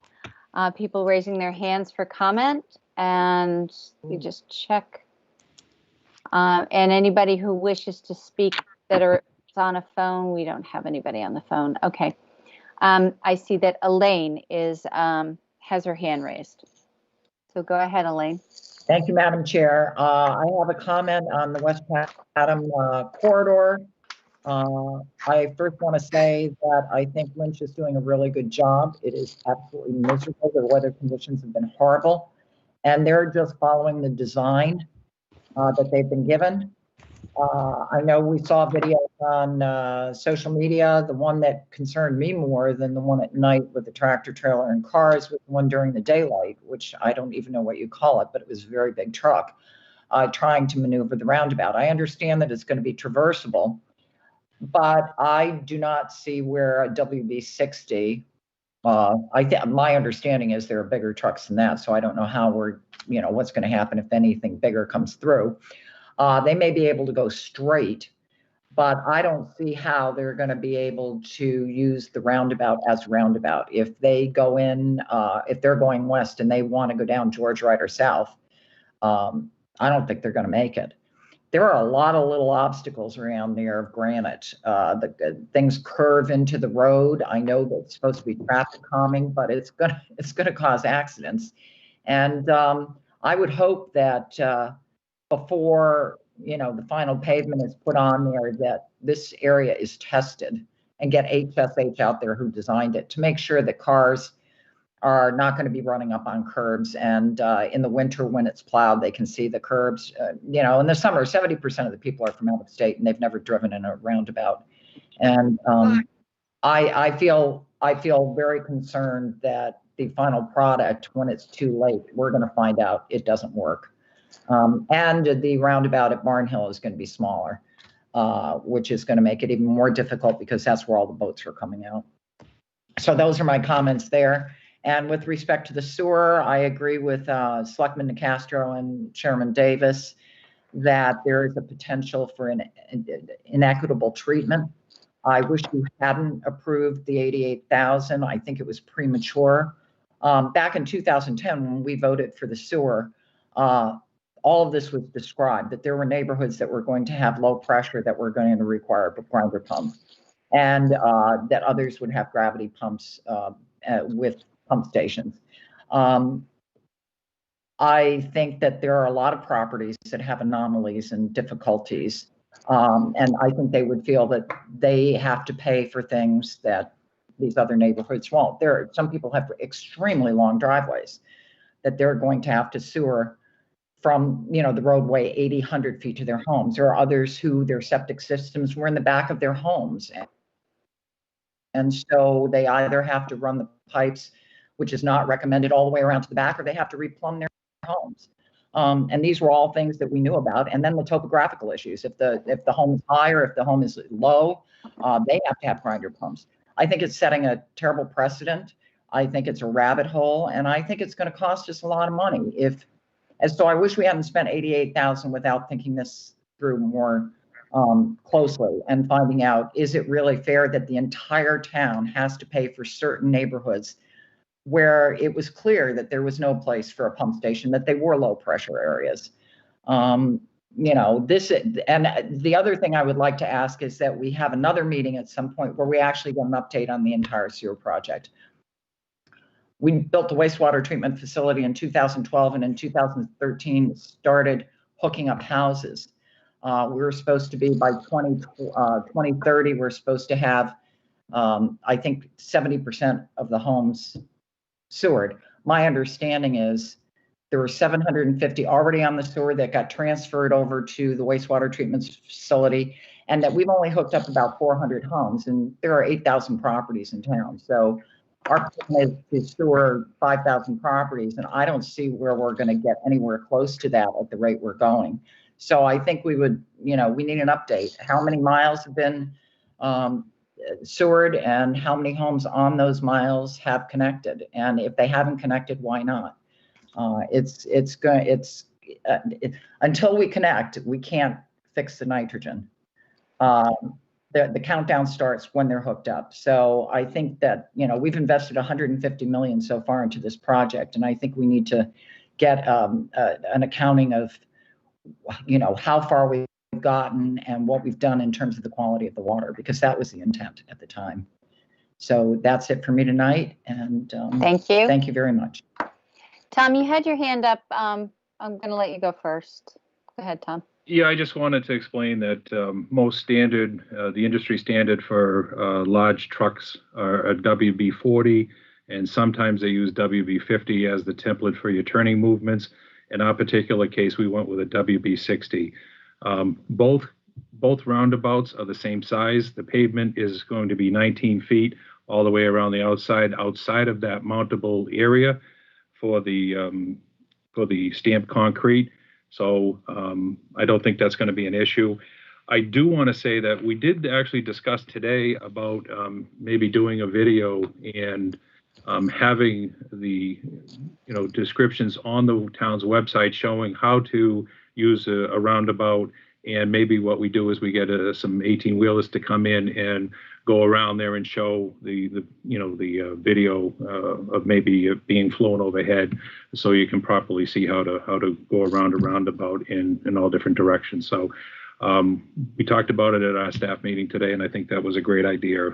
people raising their hands for comment. And we just check. And anybody who wishes to speak that is on a phone, we don't have anybody on the phone. Okay. I see that Elaine has her hand raised. So go ahead, Elaine. Thank you, Madam Chair. I have a comment on the West Chatham corridor. I first want to say that I think Lynch is doing a really good job. It is absolutely miserable. The weather conditions have been horrible, and they're just following the design that they've been given. I know we saw videos on social media. The one that concerned me more than the one at night with the tractor trailer and cars was the one during the daylight, which I don't even know what you call it, but it was a very big truck. trying to maneuver the roundabout. I understand that it's going to be traversable, but I do not see where a WB60, my understanding is there are bigger trucks than that, so I don't know how what's going to happen if anything bigger comes through. They may be able to go straight, but I don't see how they're going to be able to use the roundabout as a roundabout. If they go in, if they're going west and they want to go down George Wright or south, I don't think they're going to make it. There are a lot of little obstacles around there of granite. Things curve into the road. I know that it's supposed to be traffic calming, but it's gonna cause accidents. And I would hope that before the final pavement is put on there, that this area is tested and get HSH out there who designed it to make sure that cars are not going to be running up on curbs, and in the winter when it's plowed, they can see the curbs. In the summer, 70% of the people are from out of state and they've never driven in a roundabout. And I feel very concerned that the final product, when it's too late, we're going to find out it doesn't work. And the roundabout at Barnhill is going to be smaller, which is going to make it even more difficult because that's where all the boats are coming out. So those are my comments there. And with respect to the sewer, I agree with Selectman Nicastro and Chairman Davis that there is a potential for an inequitable treatment. I wish you hadn't approved the 88,000. I think it was premature. Back in 2010, when we voted for the sewer, all of this was described, that there were neighborhoods that were going to have low pressure that were going to require grinder pumps, and that others would have gravity pumps with pump stations. I think that there are a lot of properties that have anomalies and difficulties, and I think they would feel that they have to pay for things that these other neighborhoods won't. Some people have extremely long driveways that they're going to have to sewer from the roadway 80, 100 feet to their homes. There are others who their septic systems were in the back of their homes, and so they either have to run the pipes, which is not recommended, all the way around to the back, or they have to replumb their homes. And these were all things that we knew about. And then the topographical issues. If the home is high or if the home is low, they have to have grinder pumps. I think it's setting a terrible precedent. I think it's a rabbit hole, and I think it's going to cost us a lot of money. So I wish we hadn't spent 88,000 without thinking this through more closely and finding out, is it really fair that the entire town has to pay for certain neighborhoods where it was clear that there was no place for a pump station, that they were low pressure areas. And the other thing I would like to ask is that we have another meeting at some point where we actually get an update on the entire sewer project. We built the wastewater treatment facility in 2012, and in 2013 started hooking up houses. We were supposed to be by 2030, we're supposed to have, I think, 70% of the homes sewered. My understanding is there were 750 already on the sewer that got transferred over to the wastewater treatment facility, and that we've only hooked up about 400 homes, and there are 8,000 properties in town. So our plan is to sewer 5,000 properties, and I don't see where we're going to get anywhere close to that at the rate we're going. So I think we need an update. How many miles have been sewered, and how many homes on those miles have connected? And if they haven't connected, why not? Until we connect, we can't fix the nitrogen. The countdown starts when they're hooked up. So I think that we've invested 150 million so far into this project, and I think we need to get an accounting of how far we've gotten and what we've done in terms of the quality of the water, because that was the intent at the time. So that's it for me tonight, and thank you. Thank you very much. Tom, you had your hand up. I'm going to let you go first. Go ahead, Tom. Yeah, I just wanted to explain that most standard, the industry standard for large trucks are a WB40, and sometimes they use WB50 as the template for your turning movements. In our particular case, we went with a WB60. Both roundabouts are the same size. The pavement is going to be 19 feet all the way around the outside of that mountable area for the stamped concrete. So I don't think that's going to be an issue. I do want to say that we did actually discuss today about maybe doing a video and having the descriptions on the town's website showing how to use a roundabout. And maybe what we do is we get some 18-wheelers to come in and go around there and show the video of maybe being flown overhead, so you can properly see how to go around a roundabout in all different directions. So we talked about it at our staff meeting today, and I think that was a great idea.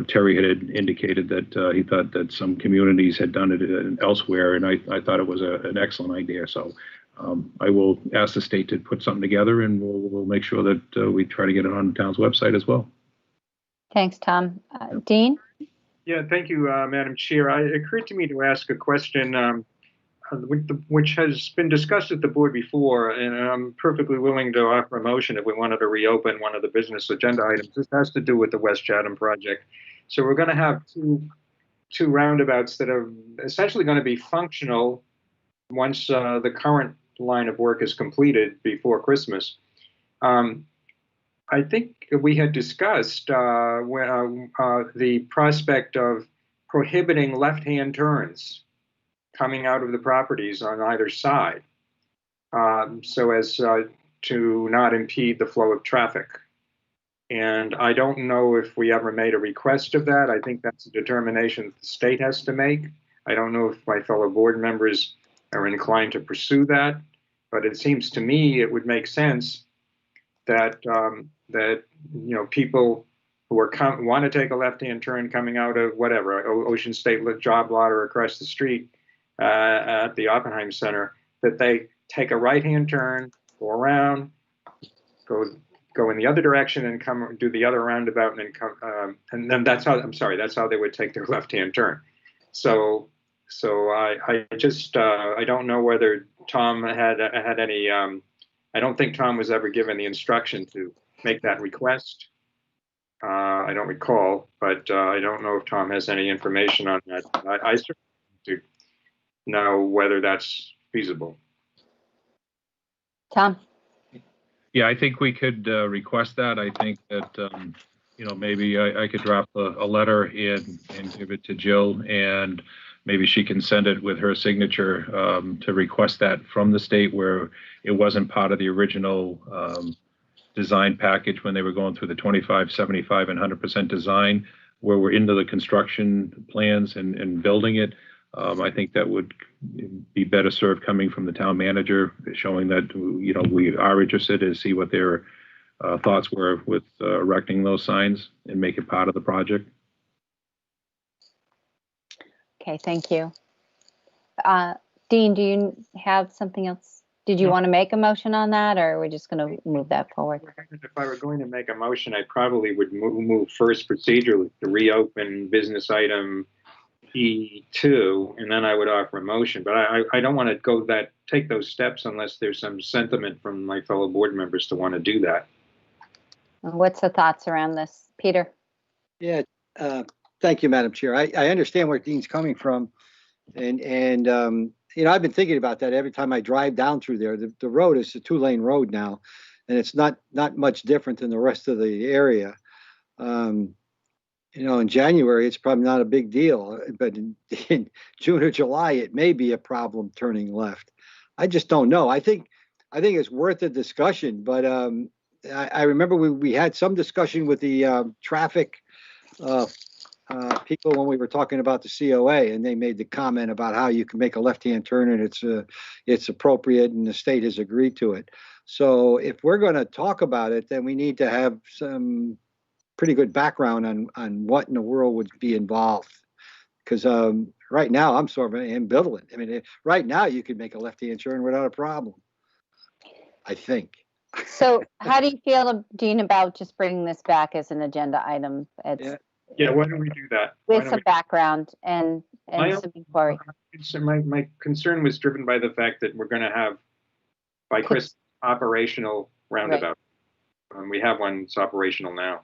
Terry had indicated that he thought that some communities had done it elsewhere, and I thought it was an excellent idea. So I will ask the state to put something together, and we'll make sure that we try to get it on the town's website as well. Thanks, Tom. Dean? Yeah, thank you, Madam Chair. It occurred to me to ask a question which has been discussed at the board before, and I'm perfectly willing to offer a motion if we wanted to reopen one of the business agenda items. This has to do with the West Chatham project. So we're going to have two roundabouts that are essentially going to be functional once the current line of work is completed before Christmas. I think we had discussed the prospect of prohibiting left-hand turns coming out of the properties on either side, so as to not impede the flow of traffic. And I don't know if we ever made a request of that. I think that's a determination the state has to make. I don't know if my fellow board members are inclined to pursue that, but it seems to me it would make sense that people who want to take a left-hand turn coming out of whatever, Ocean State job lot or across the street at the Oppenheim Center, that they take a right-hand turn, go around, go in the other direction, and come do the other roundabout, and then come, and then that's how they would take their left-hand turn. So I just I don't know whether Tom had any. I don't think Tom was ever given the instruction to make that request. I don't recall, but I don't know if Tom has any information on that. I certainly do know whether that's feasible. Tom? Yeah, I think we could request that. I think that, maybe I could drop a letter and give it to Jill, and maybe she can send it with her signature to request that from the state, where it wasn't part of the original design package when they were going through the 25, 75, and 100% design, where we're into the construction plans and building it. I think that would be better served coming from the town manager, showing that, we are interested to see what their thoughts were with erecting those signs and make it part of the project. Okay, thank you. Dean, do you have something else? Did you want to make a motion on that, or are we just going to move that forward? If I were going to make a motion, I probably would move first procedurally to reopen business item E2, and then I would offer a motion. But I don't want to take those steps unless there's some sentiment from my fellow board members to want to do that. What's the thoughts around this, Peter? Yeah, thank you, Madam Chair. I understand where Dean's coming from, and I've been thinking about that every time I drive down through there. The road is a 2-lane road now, and it's not much different than the rest of the area. In January, it's probably not a big deal, but in June or July, it may be a problem turning left. I just don't know. I think it's worth a discussion, but I remember we had some discussion with the traffic people when we were talking about the COA, and they made the comment about how you can make a left-hand turn and it's appropriate, and the state has agreed to it. So if we're going to talk about it, then we need to have some pretty good background on what in the world would be involved. Because right now I'm sort of ambivalent. I mean, right now you could make a left-hand turn without a problem, I think. So how do you feel, Dean, about just bringing this back as an agenda item? Yeah, why don't we do that? With some background and some inquiry. My concern was driven by the fact that we're going to have, by Christmas, operational roundabout. Right. We have one that's operational now.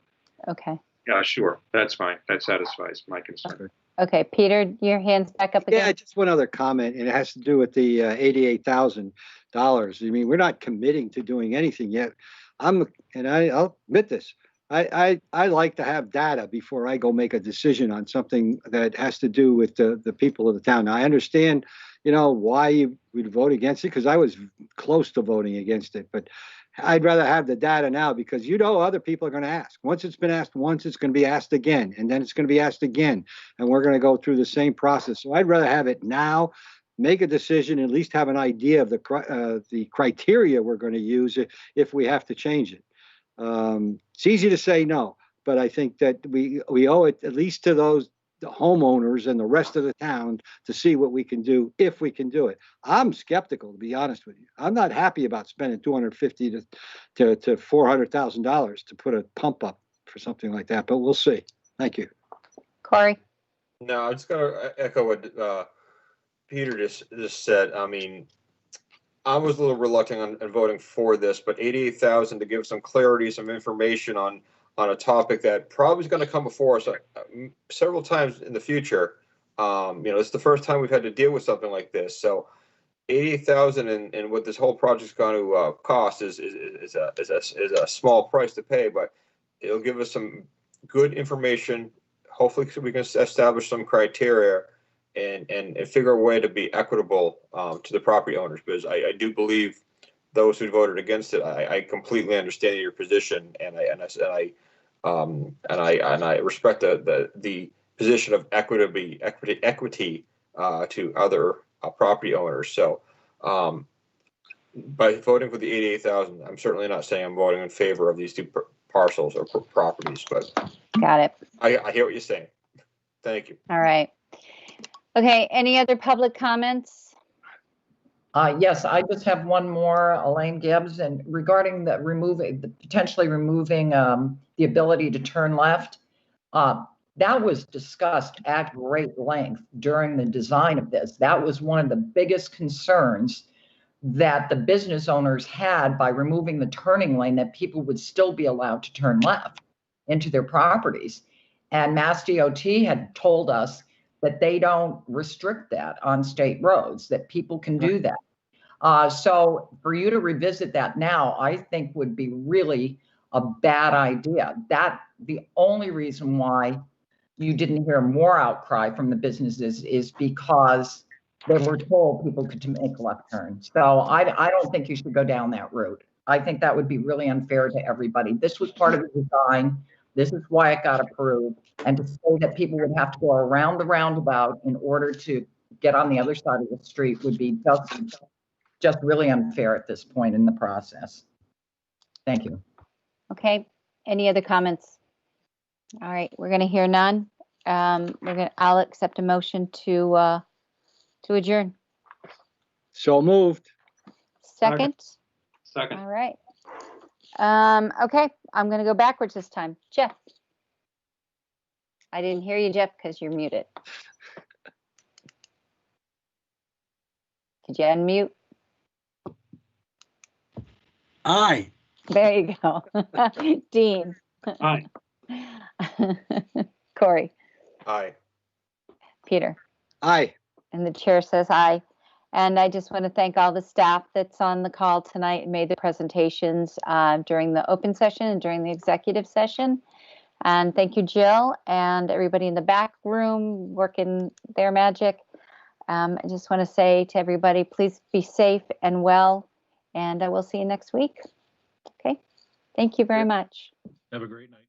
Okay. Yeah, sure. That's fine. That satisfies my concern. Okay, Peter, your hand's back up again. Yeah, just one other comment, and it has to do with the $88,000. I mean, we're not committing to doing anything yet. I'll admit this. I like to have data before I go make a decision on something that has to do with the people of the town. Now, I understand, why you would vote against it, because I was close to voting against it, but I'd rather have the data now, because other people are going to ask. Once it's been asked once, it's going to be asked again, and then it's going to be asked again, and we're going to go through the same process. So I'd rather have it now, make a decision, at least have an idea of the criteria we're going to use if we have to change it. It's easy to say no, but I think that we owe it at least to the homeowners and the rest of the town to see what we can do, if we can do it. I'm skeptical, to be honest with you. I'm not happy about spending $250,000 to $400,000 to put a pump up for something like that, but we'll see. Thank you. Corey? No, I'm just going to echo what Peter just said. I mean, I was a little reluctant on voting for this, but 88,000 to give some clarity, some information on a topic that probably is going to come before us several times in the future. It's the first time we've had to deal with something like this. So 88,000 and what this whole project's going to cost is a small price to pay, but it'll give us some good information. Hopefully we can establish some criteria and figure a way to be equitable to the property owners, because I do believe those who voted against it. I completely understand your position, and I respect the position of equity to other property owners. So by voting for the 88,000, I'm certainly not saying I'm voting in favor of these two parcels or properties, but Got it. I hear what you're saying. Thank you. All right. Okay, any other public comments? Yes, I just have one more, Elaine Gibbs, and regarding potentially removing the ability to turn left. That was discussed at great length during the design of this. That was one of the biggest concerns that the business owners had by removing the turning lane, that people would still be allowed to turn left into their properties. And Mass DOT had told us that they don't restrict that on state roads, that people can do that. So for you to revisit that now, I think would be really a bad idea. The only reason why you didn't hear more outcry from the businesses is because they were told people could make left turns. So I don't think you should go down that route. I think that would be really unfair to everybody. This was part of the design. This is why it got approved. And to say that people would have to go around the roundabout in order to get on the other side of the street would be just really unfair at this point in the process. Thank you. Okay, any other comments? All right, we're going to hear none. I'll accept a motion to adjourn. So moved. Second? Second. All right. Okay, I'm going to go backwards this time. Jeff? I didn't hear you, Jeff, because you're muted. Could you unmute? Aye. There you go. Dean? Aye. Corey? Aye. Peter? Aye. And the chair says aye. And I just want to thank all the staff that's on the call tonight and made the presentations during the open session and during the executive session. And thank you, Jill, and everybody in the back room working their magic. I just want to say to everybody, please be safe and well, and I will see you next week. Okay. Thank you very much. Have a great night.